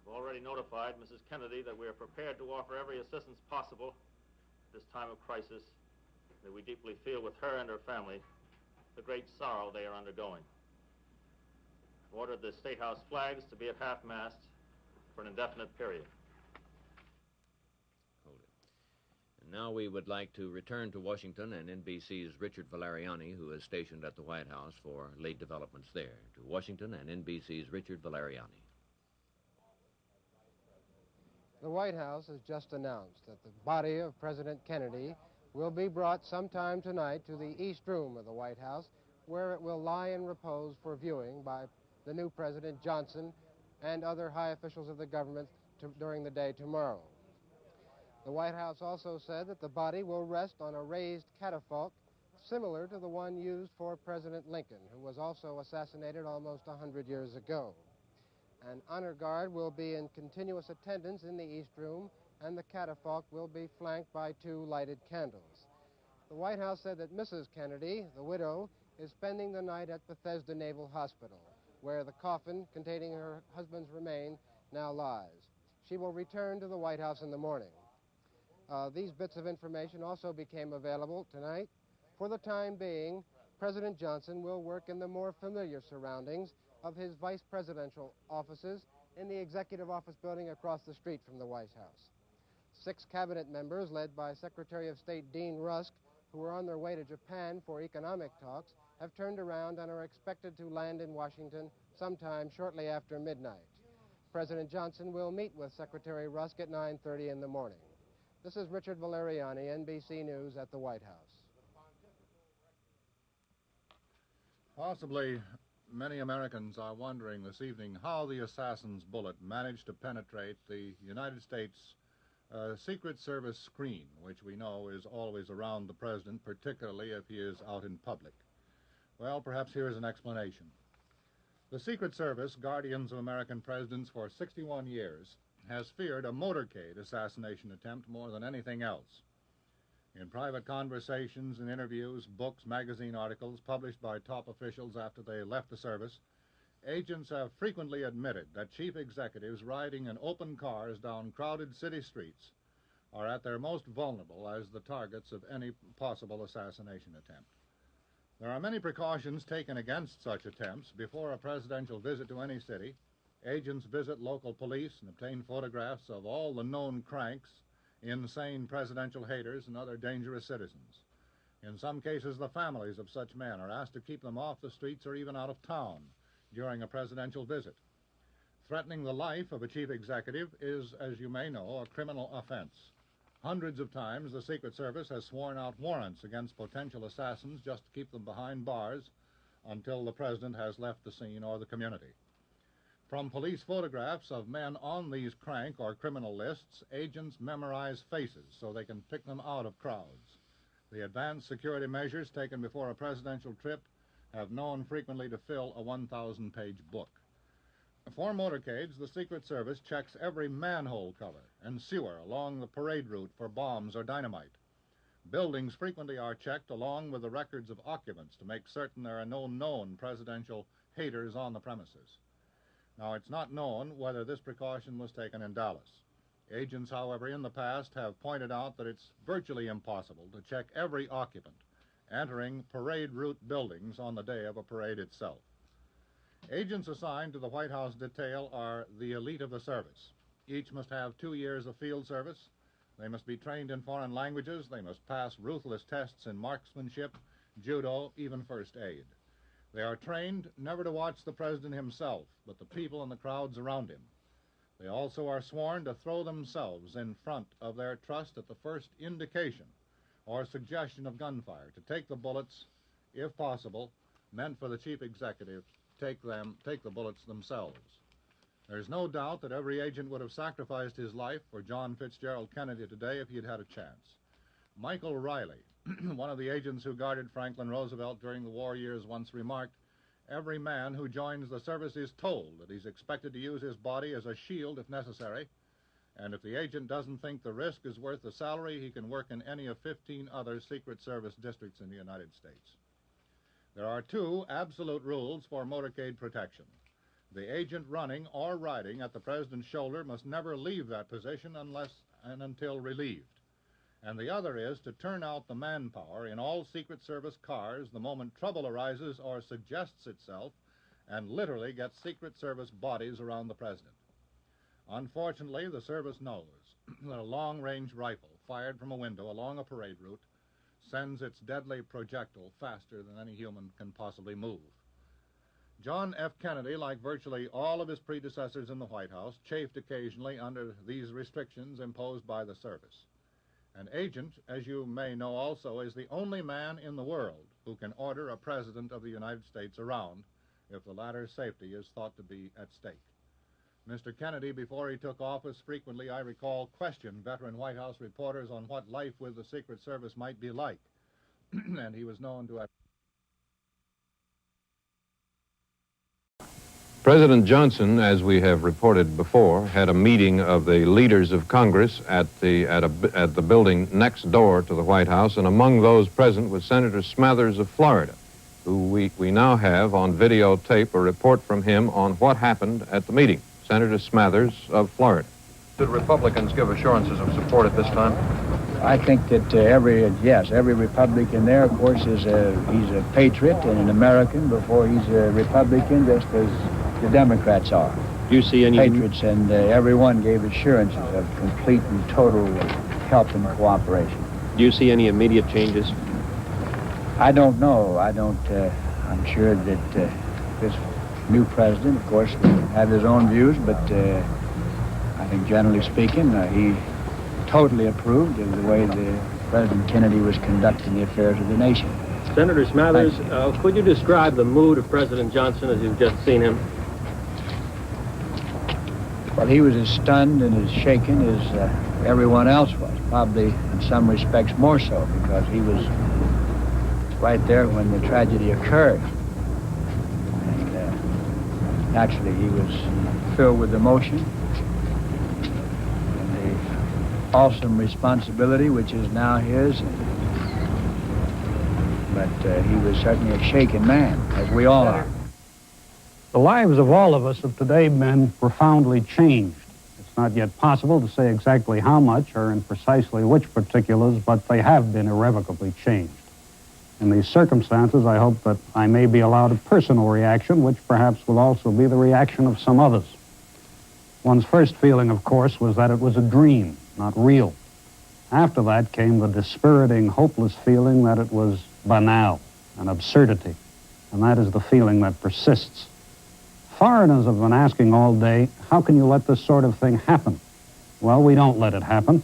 I've already notified Mrs. Kennedy that we are prepared to offer every assistance possible at this time of crisis, that we deeply feel with her and her family the great sorrow they are undergoing. I've ordered the State House flags to be at half-mast for an indefinite period. Now we would like to return to Washington and NBC's Richard Valeriani, who is stationed at the White House, for late developments there. To Washington and NBC's Richard Valeriani. The White House has just announced that the body of President Kennedy will be brought sometime tonight to the East Room of the White House, where it will lie in repose for viewing by the new President Johnson and other high officials of the government during the day tomorrow. The White House also said that the body will rest on a raised catafalque similar to the one used for President Lincoln, who was also assassinated almost 100 years ago. An honor guard will be in continuous attendance in the East Room, and the catafalque will be flanked by 2 lighted candles. The White House said that Mrs. Kennedy, the widow, is spending the night at Bethesda Naval Hospital, where the coffin containing her husband's remains now lies. She will return to the White House in the morning. These bits of information also became available tonight. For the time being, President Johnson will work in the more familiar surroundings of his vice presidential offices in the Executive Office building across the street from the White House. 6 cabinet members, led by Secretary of State Dean Rusk, who are on their way to Japan for economic talks, have turned around and are expected to land in Washington sometime shortly after midnight. President Johnson will meet with Secretary Rusk at 9:30 in the morning. This is Richard Valeriani, NBC News at the White House. Possibly many Americans are wondering this evening how the assassin's bullet managed to penetrate the United States Secret Service screen, which we know is always around the president, particularly if he is out in public. Well, perhaps here is an explanation. The Secret Service, guardians of American presidents for 61 years, has feared a motorcade assassination attempt more than anything else. In private conversations and interviews, books, magazine articles published by top officials after they left the service, agents have frequently admitted that chief executives riding in open cars down crowded city streets are at their most vulnerable as the targets of any possible assassination attempt. There are many precautions taken against such attempts. Before a presidential visit to any city, agents visit local police and obtain photographs of all the known cranks, insane presidential haters, and other dangerous citizens. In some cases, the families of such men are asked to keep them off the streets or even out of town during a presidential visit. Threatening the life of a chief executive is, as you may know, a criminal offense. Hundreds of times, the Secret Service has sworn out warrants against potential assassins just to keep them behind bars until the president has left the scene or the community. From police photographs of men on these crank or criminal lists, agents memorize faces so they can pick them out of crowds. The advanced security measures taken before a presidential trip have known frequently to fill a 1,000-page book. For motorcades, the Secret Service checks every manhole cover and sewer along the parade route for bombs or dynamite. Buildings frequently are checked along with the records of occupants to make certain there are no known presidential haters on the premises. Now, it's not known whether this precaution was taken in Dallas. Agents, however, in the past have pointed out that it's virtually impossible to check every occupant entering parade route buildings on the day of a parade itself. Agents assigned to the White House detail are the elite of the service. Each must have 2 years of field service. They must be trained in foreign languages. They must pass ruthless tests in marksmanship, judo, even first aid. They are trained never to watch the president himself, but the people and the crowds around him. They also are sworn to throw themselves in front of their trust at the first indication or suggestion of gunfire, to take the bullets, if possible, meant for the chief executive, take the bullets themselves. There's no doubt that every agent would have sacrificed his life for John Fitzgerald Kennedy today if he had had a chance. Michael Riley, one of the agents who guarded Franklin Roosevelt during the war years, once remarked, "Every man who joins the service is told that he's expected to use his body as a shield if necessary, and if the agent doesn't think the risk is worth the salary, he can work in any of 15 other Secret Service districts in the United States." There are 2 absolute rules for motorcade protection. The agent running or riding at the president's shoulder must never leave that position unless and until relieved. And the other is to turn out the manpower in all Secret Service cars the moment trouble arises or suggests itself, and literally get Secret Service bodies around the president. Unfortunately, the service knows that a long-range rifle fired from a window along a parade route sends its deadly projectile faster than any human can possibly move. John F. Kennedy, like virtually all of his predecessors in the White House, chafed occasionally under these restrictions imposed by the service. An agent, as you may know also, is the only man in the world who can order a president of the United States around if the latter's safety is thought to be at stake. Mr. Kennedy, before he took office, frequently, I recall, questioned veteran White House reporters on what life with the Secret Service might be like, and he was known to have... President Johnson, as we have reported before, had a meeting of the leaders of Congress at the building next door to the White House, and among those present was Senator Smathers of Florida, who we now have on videotape a report from him on what happened at the meeting. Senator Smathers of Florida. Did Republicans give assurances of support at this time? I think that every Republican there, of course, he's a patriot and an American before he's a Republican, just as the Democrats are. Do you see any patriots, and everyone gave assurances of complete and total help and cooperation. Do you see any immediate changes? I don't know. I'm sure that this new president, of course, will have his own views, but I think generally speaking, he totally approved of the way the President Kennedy was conducting the affairs of the nation. Senator Smathers, could you describe the mood of President Johnson as you've just seen him? Well, he was as stunned and as shaken as everyone else was, probably in some respects more so, because he was right there when the tragedy occurred. And naturally, he was filled with emotion and the awesome responsibility which is now his. But he was certainly a shaken man, as we all are. The lives of all of us of today have been profoundly changed. It's not yet possible to say exactly how much or in precisely which particulars, but they have been irrevocably changed. In these circumstances, I hope that I may be allowed a personal reaction, which perhaps will also be the reaction of some others. One's first feeling, of course, was that it was a dream, not real. After that came the dispiriting, hopeless feeling that it was banal, an absurdity, and that is the feeling that persists. Foreigners have been asking all day, how can you let this sort of thing happen? Well, we don't let it happen.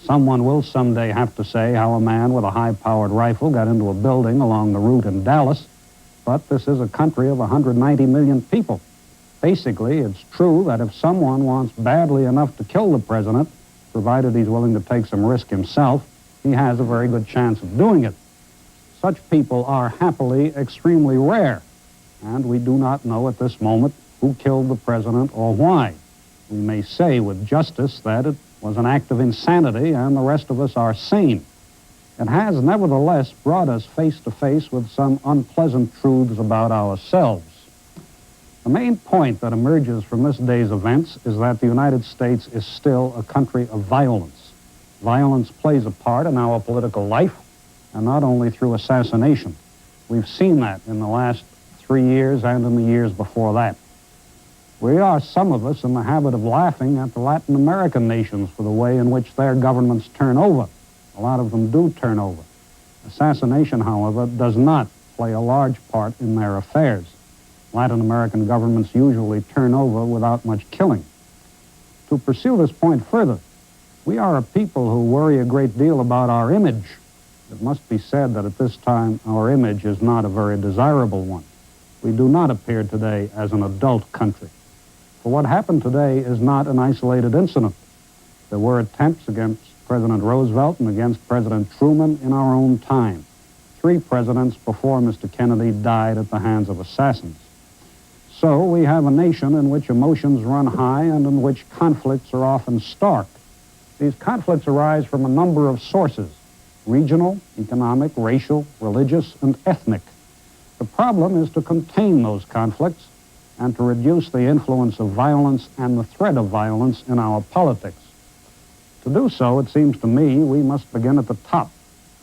Someone will someday have to say how a man with a high-powered rifle got into a building along the route in Dallas, but this is a country of 190 million people. Basically, it's true that if someone wants badly enough to kill the president, provided he's willing to take some risk himself, he has a very good chance of doing it. Such people are happily extremely rare, and we do not know at this moment who killed the president or why. We may say with justice that it was an act of insanity and the rest of us are sane. It has nevertheless brought us face to face with some unpleasant truths about ourselves. The main point that emerges from this day's events is that the United States is still a country of violence. Violence plays a part in our political life, and not only through assassination. We've seen that in the last 3 years and in the years before that. We are, some of us, in the habit of laughing at the Latin American nations for the way in which their governments turn over. A lot of them do turn over. Assassination, however, does not play a large part in their affairs. Latin American governments usually turn over without much killing. To pursue this point further, we are a people who worry a great deal about our image. It must be said that at this time our image is not a very desirable one. We do not appear today as an adult country. For what happened today is not an isolated incident. There were attempts against President Roosevelt and against President Truman in our own time. 3 presidents before Mr. Kennedy died at the hands of assassins. So we have a nation in which emotions run high and in which conflicts are often stark. These conflicts arise from a number of sources: regional, economic, racial, religious, and ethnic. The problem is to contain those conflicts and to reduce the influence of violence and the threat of violence in our politics. To do so, it seems to me, we must begin at the top,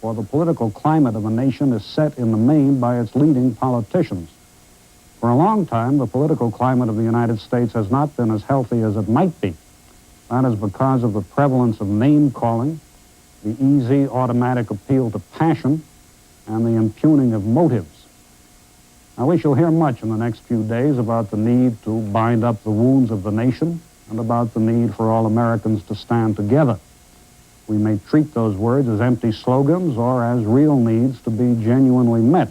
for the political climate of a nation is set in the main by its leading politicians. For a long time, the political climate of the United States has not been as healthy as it might be. That is because of the prevalence of name-calling, the easy automatic appeal to passion, and the impugning of motives. Now, we shall hear much in the next few days about the need to bind up the wounds of the nation and about the need for all Americans to stand together. We may treat those words as empty slogans or as real needs to be genuinely met.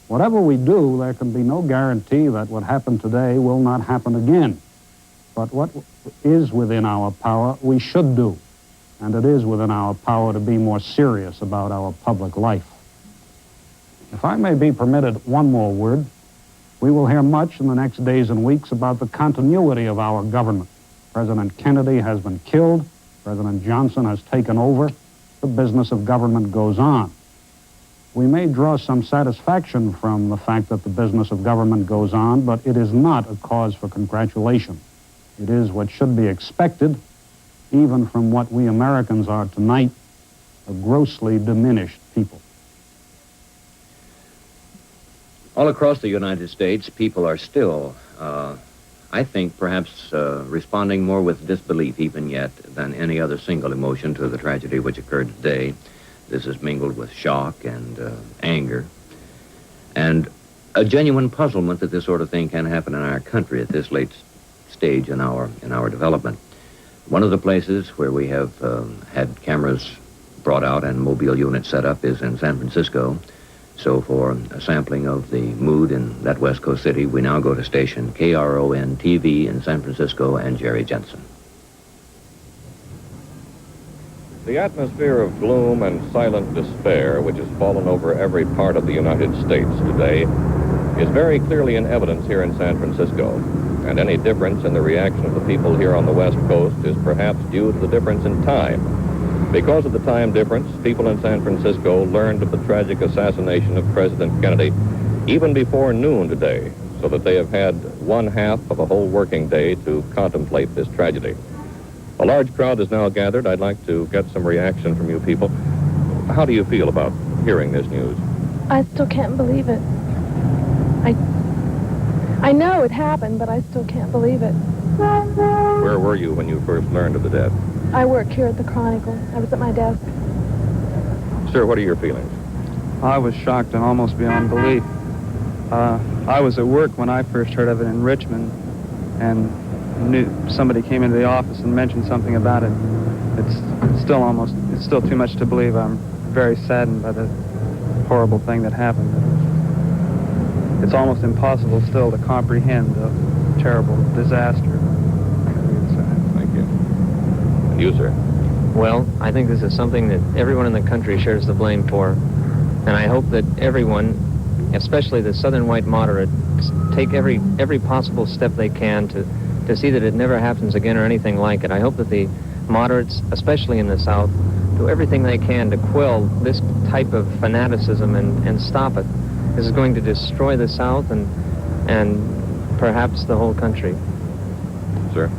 Whatever we do, there can be no guarantee that what happened today will not happen again. But what is within our power, we should do. And it is within our power to be more serious about our public life. If I may be permitted one more word, we will hear much in the next days and weeks about the continuity of our government. President Kennedy has been killed. President Johnson has taken over. The business of government goes on. We may draw some satisfaction from the fact that the business of government goes on, but it is not a cause for congratulation. It is what should be expected, even from what we Americans are tonight, a grossly diminished people. All across the United States, people are still, I think, perhaps responding more with disbelief even yet than any other single emotion to the tragedy which occurred today. This is mingled with shock and anger and a genuine puzzlement that this sort of thing can happen in our country at this late stage in our development. One of the places where we have had cameras brought out and mobile units set up is in San Francisco. So for a sampling of the mood in that West Coast city, we now go to station KRON-TV in San Francisco and Jerry Jensen. The atmosphere of gloom and silent despair which has fallen over every part of the United States today is very clearly in evidence here in San Francisco. And any difference in the reaction of the people here on the West Coast is perhaps due to the difference in time. Because of the time difference, people in San Francisco learned of the tragic assassination of President Kennedy even before noon today, so that they have had one half of a whole working day to contemplate this tragedy. A large crowd is now gathered. I'd like to get some reaction from you people. How do you feel about hearing this news? I still can't believe it. I know it happened, but I still can't believe it. Where were you when you first learned of the death? I work here at the Chronicle. I was at my desk. Sir, what are your feelings? I was shocked and almost beyond belief. I was at work when I first heard of it in Richmond, and knew somebody came into the office and mentioned something about it. It's still too much to believe. I'm very saddened by the horrible thing that happened. It's almost impossible still to comprehend the terrible disaster. Thank you. And you, sir? Well, I think this is something that everyone in the country shares the blame for, and I hope that everyone, especially the Southern white moderates, take every possible step they can to see that it never happens again or anything like it. I hope that the moderates, especially in the South, do everything they can to quell this type of fanaticism and stop it. This is going to destroy the South and perhaps the whole country. Sir?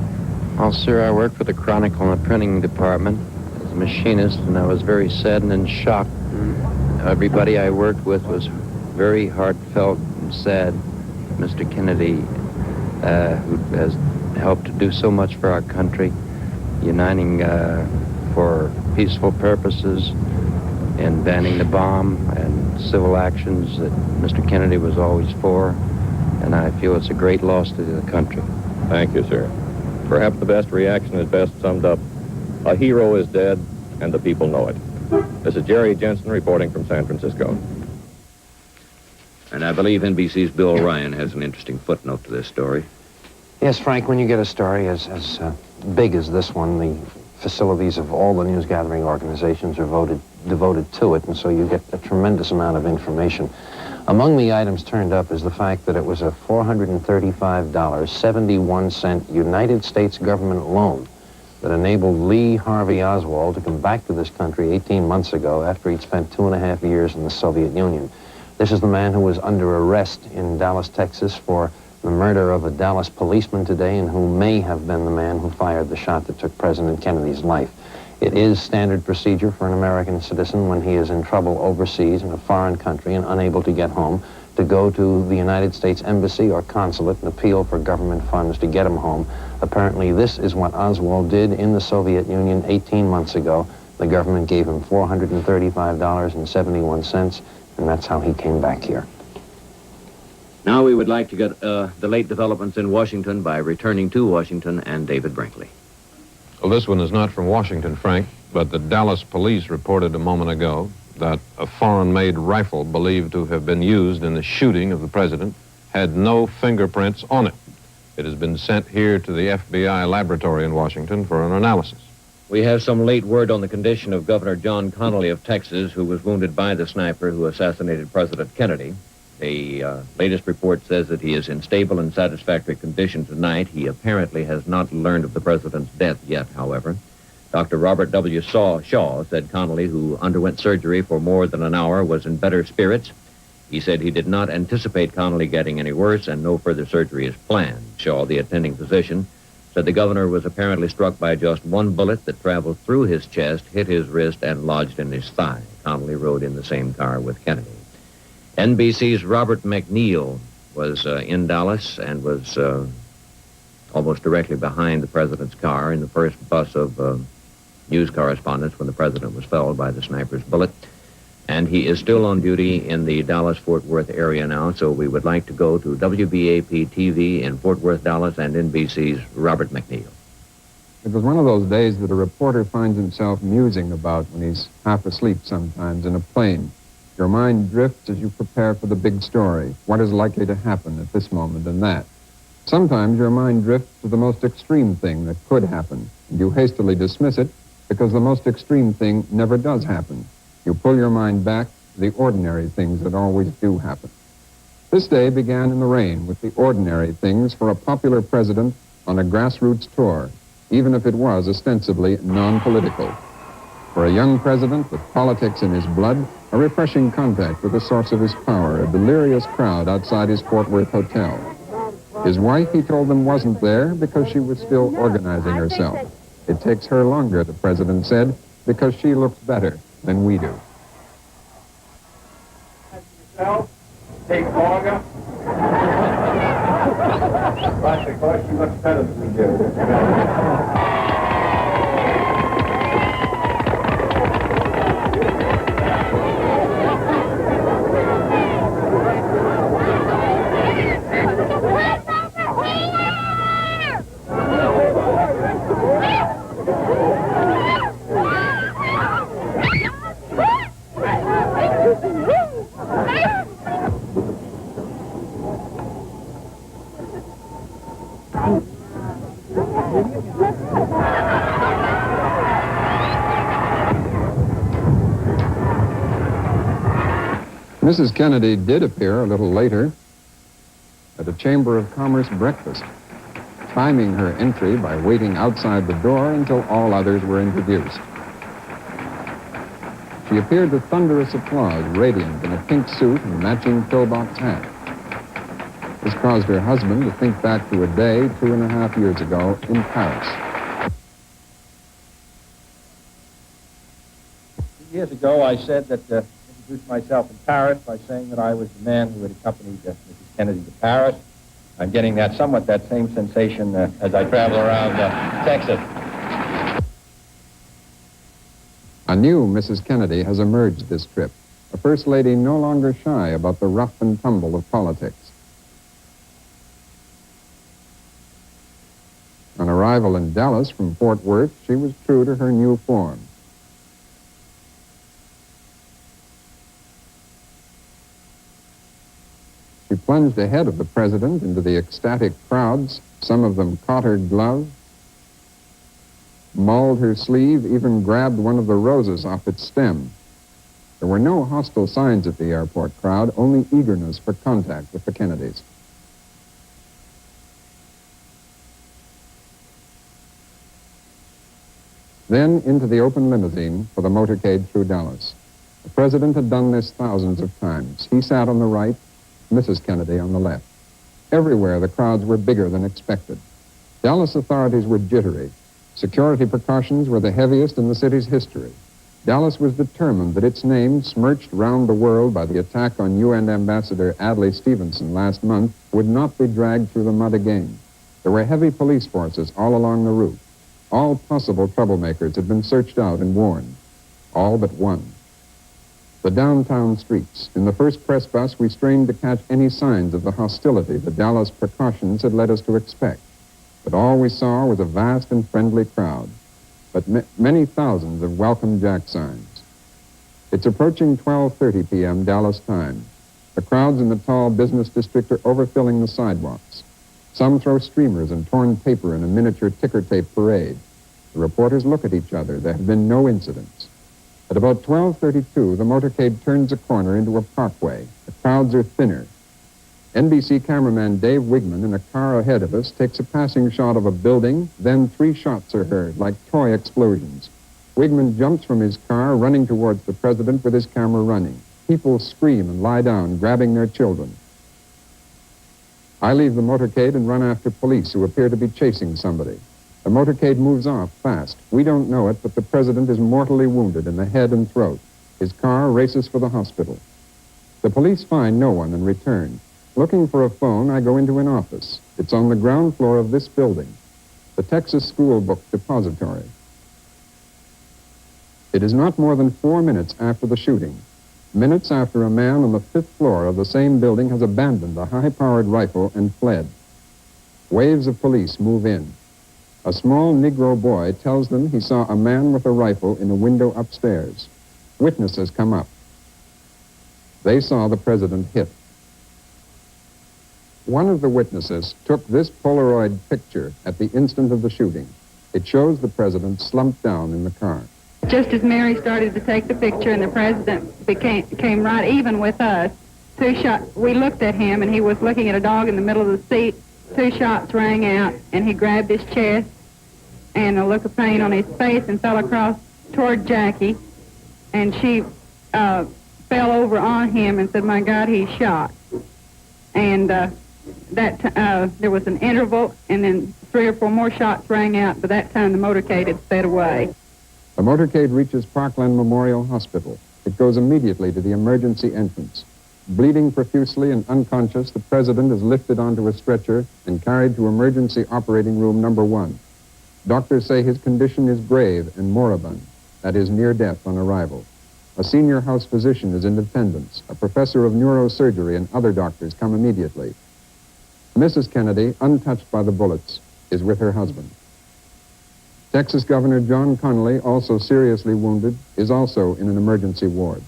Well, sir, I worked for the Chronicle in the printing department as a machinist, and I was very saddened and shocked. Everybody I worked with was very heartfelt and sad. Mr. Kennedy, who has helped to do so much for our country, uniting for peaceful purposes and banning the bomb and civil actions that Mr. Kennedy was always for, and I feel it's a great loss to the country. Thank you, sir. Perhaps the best reaction is best summed up. A hero is dead, and the people know it. This is Jerry Jensen reporting from San Francisco. And I believe NBC's Bill Ryan has an interesting footnote to this story. Yes, Frank, when you get a story as big as this one, the facilities of all the news-gathering organizations are devoted to it, and so you get a tremendous amount of information. Among the items turned up is the fact that it was a $435.71 United States government loan that enabled Lee Harvey Oswald to come back to this country 18 months ago after he'd spent 2.5 years in the Soviet Union. This is the man who was under arrest in Dallas, Texas for the murder of a Dallas policeman today, and who may have been the man who fired the shot that took President Kennedy's life. It is standard procedure for an American citizen when he is in trouble overseas in a foreign country and unable to get home to go to the United States Embassy or consulate and appeal for government funds to get him home. Apparently this is what Oswald did in the Soviet Union 18 months ago. The government gave him $435.71, and that's how he came back here. Now we would like to get the late developments in Washington by returning to Washington and David Brinkley. Well, this one is not from Washington, Frank, but the Dallas police reported a moment ago that a foreign-made rifle believed to have been used in the shooting of the president had no fingerprints on it. It has been sent here to the FBI laboratory in Washington for an analysis. We have some late word on the condition of Governor John Connally of Texas, who was wounded by the sniper who assassinated President Kennedy. The latest report says that he is in stable and satisfactory condition tonight. He apparently has not learned of the president's death yet, however. Dr. Robert W. Shaw said Connally, who underwent surgery for more than an hour, was in better spirits. He said he did not anticipate Connally getting any worse and no further surgery is planned. Shaw, the attending physician, said the governor was apparently struck by just one bullet that traveled through his chest, hit his wrist, and lodged in his thigh. Connally rode in the same car with Kennedy. NBC's Robert McNeil was in Dallas and was almost directly behind the president's car in the first bus of news correspondents when the president was felled by the sniper's bullet. And he is still on duty in the Dallas-Fort Worth area now, so we would like to go to WBAP-TV in Fort Worth, Dallas, and NBC's Robert McNeil. It was one of those days that a reporter finds himself musing about when he's half asleep sometimes in a plane. Your mind drifts as you prepare for the big story. What is likely to happen at this moment and that? Sometimes your mind drifts to the most extreme thing that could happen, and you hastily dismiss it because the most extreme thing never does happen. You pull your mind back to the ordinary things that always do happen. This day began in the rain with the ordinary things for a popular president on a grassroots tour, even if it was ostensibly non-political. For a young president with politics in his blood, a refreshing contact with the source of his power, a delirious crowd outside his Fort Worth hotel. His wife, he told them, wasn't there because she was still organizing herself. It takes her longer, the president said, because she looks better than we do. yourself, take longer. But of course, she looks better than we do. Mrs. Kennedy did appear a little later at a Chamber of Commerce breakfast, timing her entry by waiting outside the door until all others were introduced. She appeared to thunderous applause, radiant in a pink suit and matching pillbox hat. This caused her husband to think back to a day 2.5 years ago in Paris. Years ago, I said that introduced myself in Paris by saying that I was the man who had accompanied Mrs. Kennedy to Paris. I'm getting somewhat that same sensation as I travel around Texas. A new Mrs. Kennedy has emerged this trip, a first lady no longer shy about the rough and tumble of politics. On arrival in Dallas from Fort Worth, she was true to her new form. She plunged ahead of the president into the ecstatic crowds. Some of them caught her glove, mauled her sleeve, even grabbed one of the roses off its stem. There were no hostile signs at the airport crowd, only eagerness for contact with the Kennedys. Then into the open limousine for the motorcade through Dallas. The president had done this thousands of times. He sat on the right, Mrs. Kennedy on the left. Everywhere the crowds were bigger than expected. Dallas authorities were jittery. Security precautions were the heaviest in the city's history. Dallas was determined that its name, smirched round the world by the attack on UN Ambassador Adlai Stevenson last month, would not be dragged through the mud again. There were heavy police forces all along the route. All possible troublemakers had been searched out and warned. All but one. The downtown streets. In the first press bus, we strained to catch any signs of the hostility the Dallas precautions had led us to expect. But all we saw was a vast and friendly crowd, but many thousands of welcome jack signs. It's approaching 12:30 p.m. Dallas time. The crowds in the tall business district are overfilling the sidewalks. Some throw streamers and torn paper in a miniature ticker tape parade. The reporters look at each other. There have been no incidents. At about 12:32, the motorcade turns a corner into a parkway. The crowds are thinner. NBC cameraman Dave Wigman, in a car ahead of us, takes a passing shot of a building, then 3 shots are heard, like toy explosions. Wigman jumps from his car, running towards the president with his camera running. People scream and lie down, grabbing their children. I leave the motorcade and run after police who appear to be chasing somebody. The motorcade moves off fast. We don't know it, but the president is mortally wounded in the head and throat. His car races for the hospital. The police find no one and return. Looking for a phone, I go into an office. It's on the ground floor of this building, the Texas School Book Depository. It is not more than 4 minutes after the shooting. Minutes after a man on the 5th floor of the same building has abandoned a high-powered rifle and fled. Waves of police move in. A small Negro boy tells them he saw a man with a rifle in a window upstairs. Witnesses come up. They saw the president hit. One of the witnesses took this Polaroid picture at the instant of the shooting. It shows the president slumped down in the car. Just as Mary started to take the picture and the president came right even with us, 2 shots, we looked at him and he was looking at a dog in the middle of the seat. 2 shots rang out and he grabbed his chest and a look of pain on his face and fell across toward Jackie, and she fell over on him and said, "My God, he's shot." And there was an interval, and then 3 or 4 more shots rang out. By that time, the motorcade had sped away. The motorcade reaches Parkland Memorial Hospital. It goes immediately to the emergency entrance. Bleeding profusely and unconscious, the president is lifted onto a stretcher and carried to emergency operating room number 1. Doctors say his condition is grave and moribund, that is, near death on arrival. A senior house physician is in attendance. A professor of neurosurgery and other doctors come immediately. Mrs. Kennedy, untouched by the bullets, is with her husband. Texas Governor John Connally, also seriously wounded, is also in an emergency ward.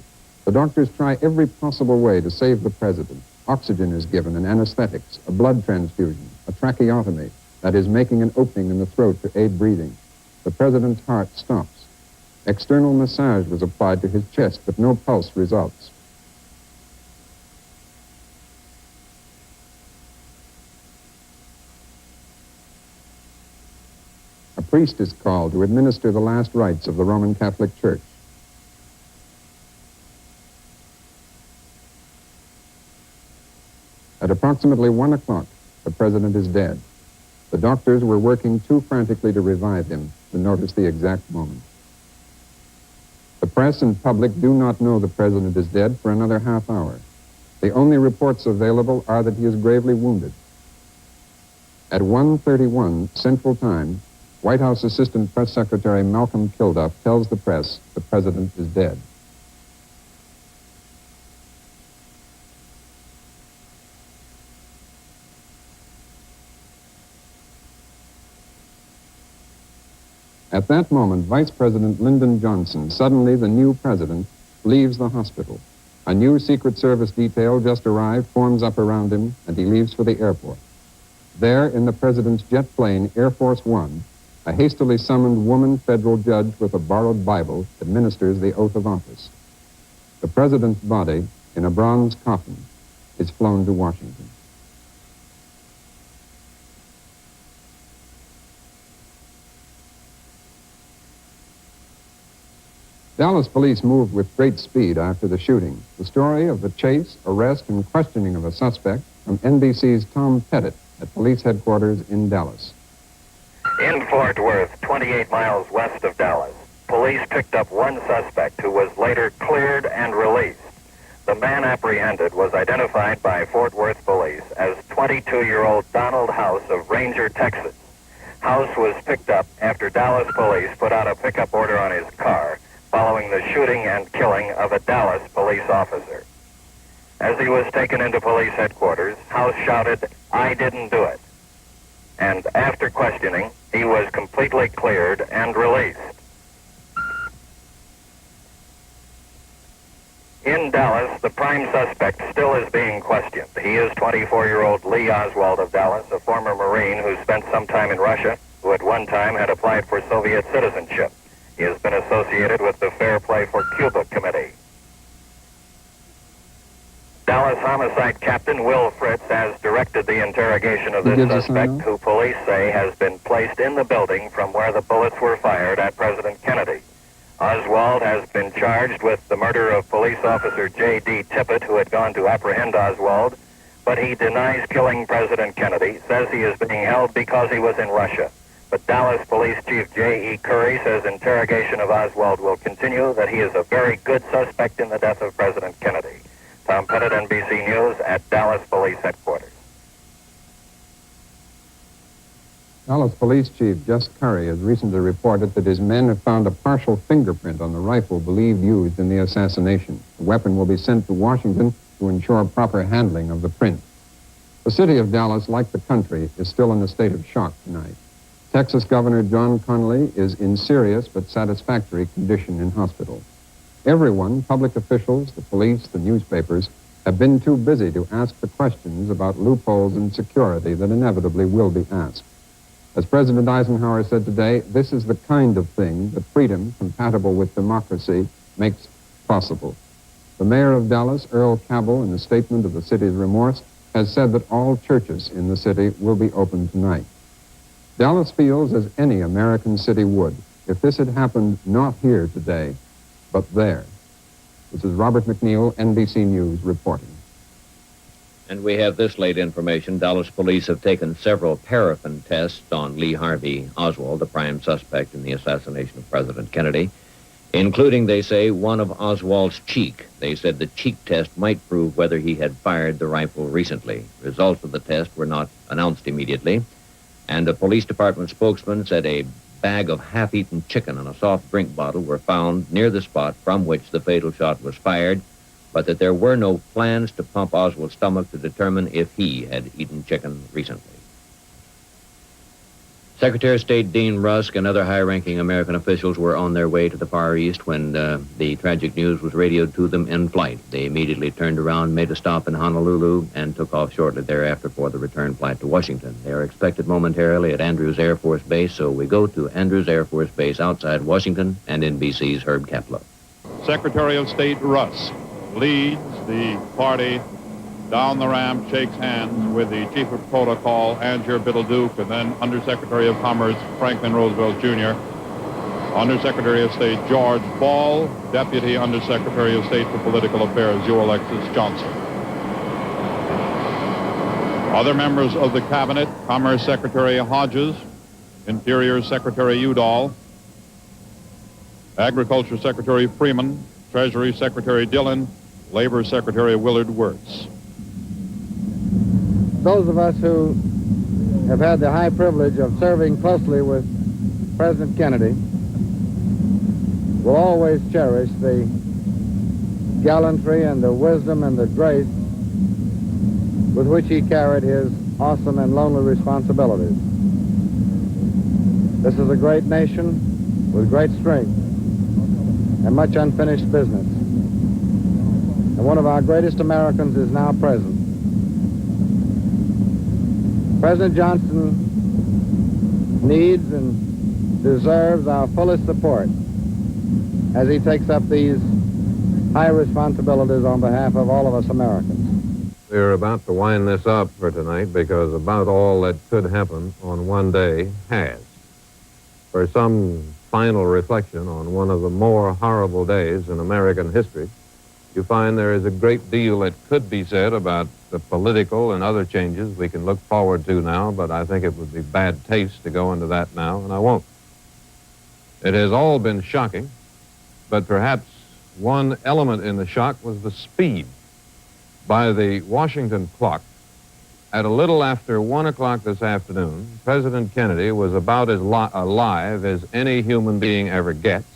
The doctors try every possible way to save the president. Oxygen is given and anesthetics, a blood transfusion, a tracheotomy, that is, making an opening in the throat to aid breathing. The president's heart stops. External massage was applied to his chest, but no pulse results. A priest is called to administer the last rites of the Roman Catholic Church. At approximately 1 o'clock, the president is dead. The doctors were working too frantically to revive him to notice the exact moment. The press and public do not know the president is dead for another half hour. The only reports available are that he is gravely wounded. At 1:31 Central Time, White House Assistant Press Secretary Malcolm Kilduff tells the press the president is dead. At that moment, Vice President Lyndon Johnson, suddenly the new president, leaves the hospital. A new Secret Service detail just arrived, forms up around him, and he leaves for the airport. There, in the president's jet plane, Air Force One, a hastily summoned woman federal judge with a borrowed Bible administers the oath of office. The president's body, in a bronze coffin, is flown to Washington. Dallas police moved with great speed after the shooting. The story of the chase, arrest, and questioning of a suspect from NBC's Tom Pettit at police headquarters in Dallas. In Fort Worth, 28 miles west of Dallas, police picked up one suspect who was later cleared and released. The man apprehended was identified by Fort Worth police as 22-year-old Donald House of Ranger, Texas. House was picked up after Dallas police put out a pickup order on his car following the shooting and killing of a Dallas police officer. As he was taken into police headquarters, House shouted, "I didn't do it." And after questioning, he was completely cleared and released. In Dallas, the prime suspect still is being questioned. He is 24-year-old Lee Oswald of Dallas, a former Marine who spent some time in Russia, who at one time had applied for Soviet citizenship. He has been associated with the Fair Play for Cuba Committee. Dallas homicide captain Will Fritz has directed the interrogation of this suspect, who police say has been placed in the building from where the bullets were fired at President Kennedy. Oswald has been charged with the murder of police officer J.D. Tippett, who had gone to apprehend Oswald, but he denies killing President Kennedy, says he is being held because he was in Russia. But Dallas Police Chief J.E. Curry says interrogation of Oswald will continue, that he is a very good suspect in the death of President Kennedy. Tom Pettit, NBC News, at Dallas Police Headquarters. Dallas Police Chief Just Curry has recently reported that his men have found a partial fingerprint on the rifle believed used in the assassination. The weapon will be sent to Washington to ensure proper handling of the print. The city of Dallas, like the country, is still in a state of shock tonight. Texas Governor John Connally is in serious but satisfactory condition in hospital. Everyone, public officials, the police, the newspapers, have been too busy to ask the questions about loopholes in security that inevitably will be asked. As President Eisenhower said today, this is the kind of thing that freedom, compatible with democracy, makes possible. The mayor of Dallas, Earl Cabell, in a statement of the city's remorse, has said that all churches in the city will be open tonight. Dallas feels as any American city would if this had happened not here today, but there. This is Robert McNeil, NBC News, reporting. And we have this late information. Dallas police have taken several paraffin tests on Lee Harvey Oswald, the prime suspect in the assassination of President Kennedy. including, they say, one of Oswald's cheek. They said the cheek test might prove whether he had fired the rifle recently. Results of the test were not announced immediately, and a police department spokesman said a bag of half-eaten chicken and a soft drink bottle were found near the spot from which the fatal shot was fired, but that there were no plans to pump Oswald's stomach to determine if he had eaten chicken recently. Secretary of State Dean Rusk and other high-ranking American officials were on their way to the Far East when the tragic news was radioed to them in flight. They immediately turned around, made a stop in Honolulu, and took off shortly thereafter for the return flight to Washington. They are expected momentarily at Andrews Air Force Base, so we go to Andrews Air Force Base outside Washington and NBC's Herb Kepler. Secretary of State Rusk leads the party down the ramp, shakes hands with the Chief of Protocol, Angier Biddle-Duke, and then Undersecretary of Commerce Franklin Roosevelt Jr., Undersecretary of State George Ball, Deputy Undersecretary of State for Political Affairs Ulysses Johnson. Other members of the Cabinet, Commerce Secretary Hodges, Interior Secretary Udall, Agriculture Secretary Freeman, Treasury Secretary Dillon, Labor Secretary Willard Wirtz. Those of us who have had the high privilege of serving closely with President Kennedy will always cherish the gallantry and the wisdom and the grace with which he carried his awesome and lonely responsibilities. This is a great nation with great strength and much unfinished business. And one of our greatest Americans is now present. President Johnson needs and deserves our fullest support as he takes up these high responsibilities on behalf of all of us Americans. We're about to wind this up for tonight because about all that could happen on one day has. For some final reflection on one of the more horrible days in American history, you find there is a great deal that could be said about the political and other changes we can look forward to now, but I think it would be bad taste to go into that now, and I won't. It has all been shocking, but perhaps one element in the shock was the speed. By the Washington clock, at a little after 1 o'clock this afternoon, President Kennedy was about as alive as any human being ever gets,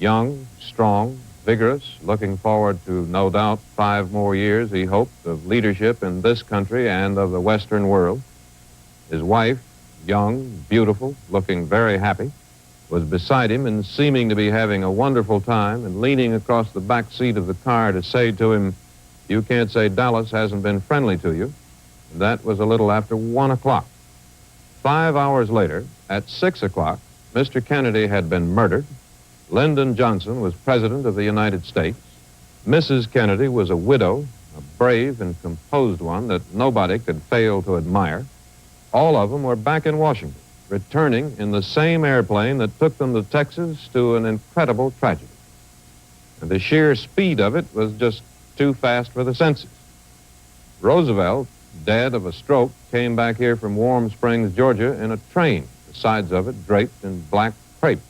young, strong, vigorous, looking forward to, no doubt, 5 more years, he hoped, of leadership in this country and of the Western world. His wife, young, beautiful, looking very happy, was beside him and seeming to be having a wonderful time and leaning across the back seat of the car to say to him, "You can't say Dallas hasn't been friendly to you." And that was a little after 1 o'clock. 5 hours later, at 6 o'clock, Mr. Kennedy had been murdered. Lyndon Johnson was President of the United States. Mrs. Kennedy was a widow, a brave and composed one that nobody could fail to admire. All of them were back in Washington, returning in the same airplane that took them to Texas to an incredible tragedy. And the sheer speed of it was just too fast for the senses. Roosevelt, dead of a stroke, came back here from Warm Springs, Georgia, in a train, the sides of it draped in black crepe.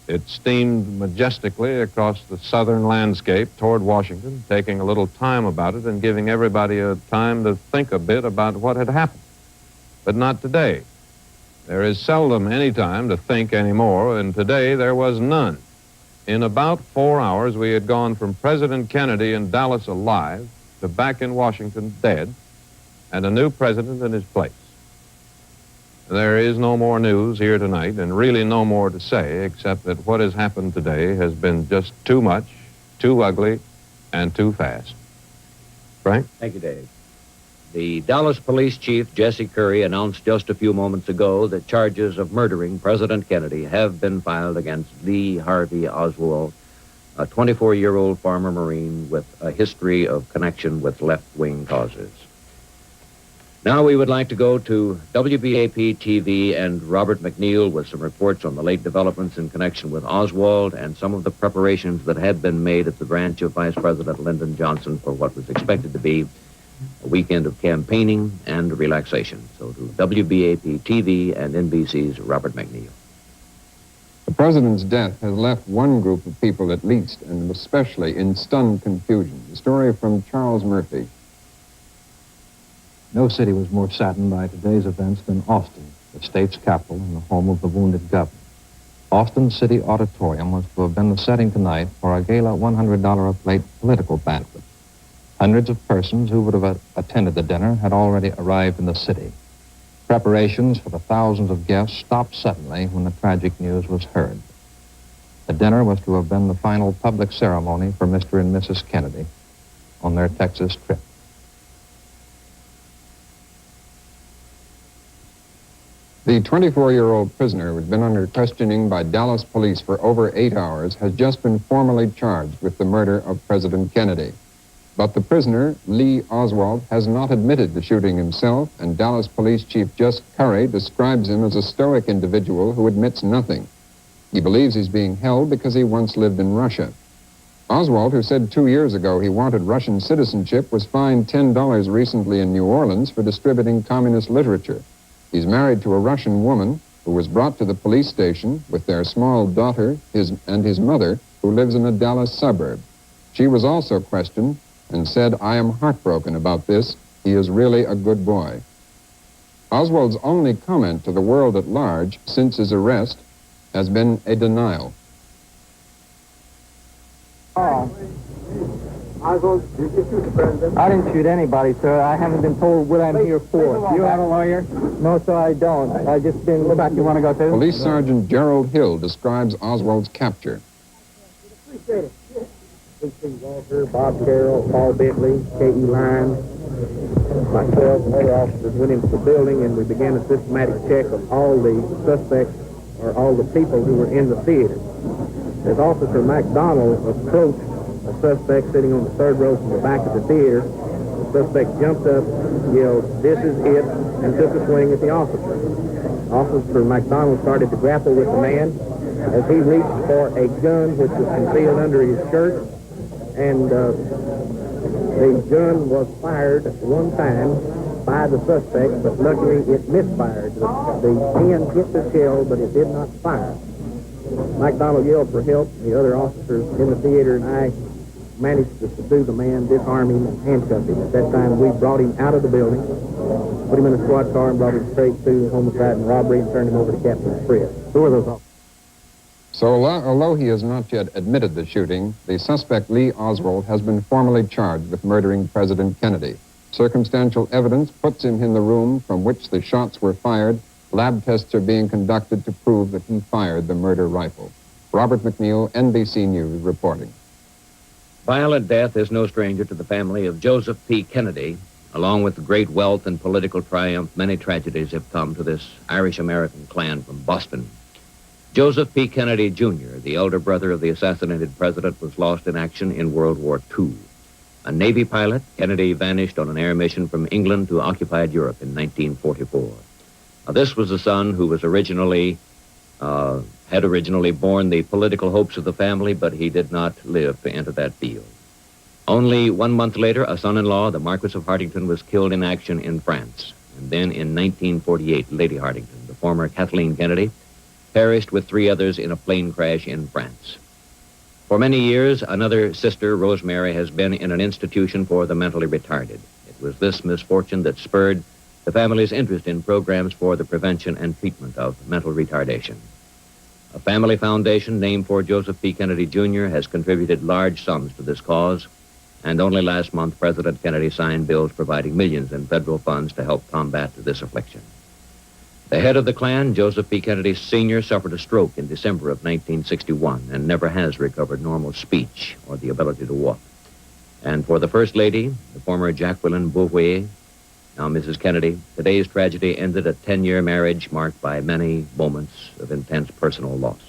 It steamed majestically across the southern landscape toward Washington, taking a little time about it and giving everybody a time to think a bit about what had happened. But not today. There is seldom any time to think anymore, and today there was none. In about 4 hours, we had gone from President Kennedy in Dallas alive to back in Washington dead, and a new president in his place. There is no more news here tonight, and really no more to say, except that what has happened today has been just too much, too ugly, and too fast. Frank? Thank you, Dave. The Dallas Police Chief, Jesse Curry, announced just a few moments ago that charges of murdering President Kennedy have been filed against Lee Harvey Oswald, a 24-year-old former Marine with a history of connection with left-wing causes. Now we would like to go to WBAP TV and Robert McNeil with some reports on the late developments in connection with Oswald and some of the preparations that had been made at the branch of Vice President Lyndon Johnson for what was expected to be a weekend of campaigning and relaxation. So to WBAP TV and NBC's Robert McNeil. president's death has left one group of people at least, and especially in stunned confusion. The story from Charles Murphy. No city was more saddened by today's events than Austin, the state's capital and the home of the wounded governor. Austin City Auditorium was to have been the setting tonight for a gala $100 a plate political banquet. Hundreds of persons who would have attended the dinner had already arrived in the city. Preparations for the thousands of guests stopped suddenly when the tragic news was heard. The dinner was to have been the final public ceremony for Mr. and Mrs. Kennedy on their Texas trip. The 24-year-old prisoner who had been under questioning by Dallas police for over 8 hours has just been formally charged with the murder of President Kennedy. But the prisoner, Lee Oswald, has not admitted the shooting himself, and Dallas Police Chief Just Curry describes him as a stoic individual who admits nothing. He believes he's being held because he once lived in Russia. Oswald, who said 2 years ago he wanted Russian citizenship, was fined $10 recently in New Orleans for distributing communist literature. He's married to a Russian woman who was brought to the police station with their small daughter and his mother, who lives in a Dallas suburb. She was also questioned and said, "I am heartbroken about this. He is really a good boy." Oswald's only comment to the world at large since his arrest has been a denial. Oswald, did you shoot the president? I didn't shoot anybody, sir. I haven't been told what I'm here for. You have a lawyer? No, sir, I don't. I just been... Go back. You want to go too? Police Sergeant Gerald Hill describes Oswald's capture. Appreciate it. C.C. Walker, Bob Carroll, Paul Bentley, K.E. Lyons, myself, and other officers went into the building, and we began a systematic check of all the suspects or all the people who were in the theater. As Officer McDonald approached a suspect sitting on the third row from the back of the theater, the suspect jumped up, yelled, "This is it," and took a swing at the officer. Officer McDonald started to grapple with the man as he reached for a gun which was concealed under his shirt, and the gun was fired one time by the suspect, but luckily it misfired. The pin hit the shell, but it did not fire. McDonald yelled for help. The other officers in the theater and I managed to subdue the man, disarm him, and handcuff him. At that time, we brought him out of the building, put him in a squad car, and brought him straight to homicide and robbery and turned him over to Captain Fred. Who were those officers? So although he has not yet admitted the shooting, the suspect Lee Oswald has been formally charged with murdering President Kennedy. Circumstantial evidence puts him in the room from which the shots were fired. Lab tests are being conducted to prove that he fired the murder rifle. Robert McNeil, NBC News, reporting. Violent death is no stranger to the family of Joseph P. Kennedy. Along with the great wealth and political triumph, many tragedies have come to this Irish-American clan from Boston. Joseph P. Kennedy, Jr., the elder brother of the assassinated president, was lost in action in World War II. A Navy pilot, Kennedy vanished on an air mission from England to occupied Europe in 1944. Now, this was the son who was had originally borne the political hopes of the family, but he did not live to enter that field. Only 1 month later, a son-in-law, the Marquis of Hartington, was killed in action in France. And then in 1948, Lady Hartington, the former Kathleen Kennedy, perished with 3 others in a plane crash in France. For many years, another sister, Rosemary, has been in an institution for the mentally retarded. It was this misfortune that spurred the family's interest in programs for the prevention and treatment of mental retardation. A family foundation named for Joseph P. Kennedy, Jr. has contributed large sums to this cause, and only last month, President Kennedy signed bills providing millions in federal funds to help combat this affliction. The head of the clan, Joseph P. Kennedy, Sr., suffered a stroke in December of 1961 and never has recovered normal speech or the ability to walk. And for the First Lady, the former Jacqueline Bouvier, now Mrs. Kennedy, today's tragedy ended a 10-year marriage marked by many moments of intense personal loss.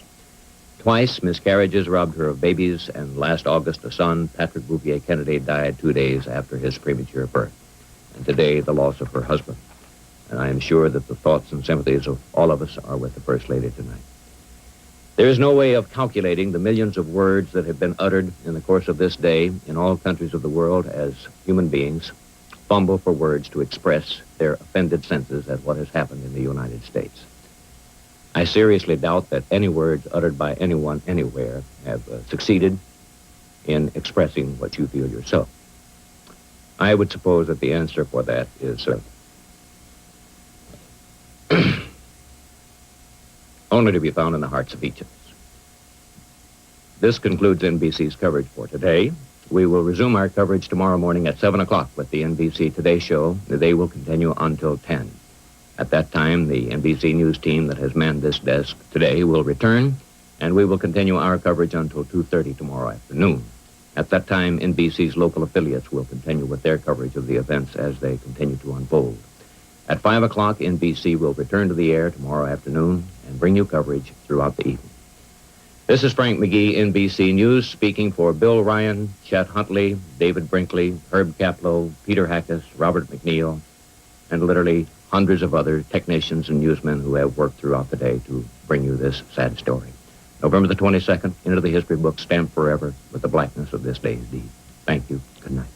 Twice, miscarriages robbed her of babies, and last August, a son, Patrick Bouvier Kennedy, died 2 days after his premature birth. And today, the loss of her husband. And I am sure that the thoughts and sympathies of all of us are with the First Lady tonight. There is no way of calculating the millions of words that have been uttered in the course of this day in all countries of the world as human beings fumble for words to express their offended senses at what has happened in the United States. I seriously doubt that any words uttered by anyone anywhere have succeeded in expressing what you feel yourself. I would suppose that the answer for that is only to be found in the hearts of each of us. This concludes NBC's coverage for today. We will resume our coverage tomorrow morning at 7 o'clock with the NBC Today Show. They will continue until 10. At that time, the NBC News team that has manned this desk today will return, and we will continue our coverage until 2:30 tomorrow afternoon. At that time, NBC's local affiliates will continue with their coverage of the events as they continue to unfold. At 5 o'clock, NBC will return to the air tomorrow afternoon and bring you coverage throughout the evening. This is Frank McGee, NBC News, speaking for Bill Ryan, Chet Huntley, David Brinkley, Herb Kaplow, Peter Hackus, Robert McNeil, and literally hundreds of other technicians and newsmen who have worked throughout the day to bring you this sad story. November the 22nd, into the history books, stamped forever with the blackness of this day's deed. Thank you. Good night.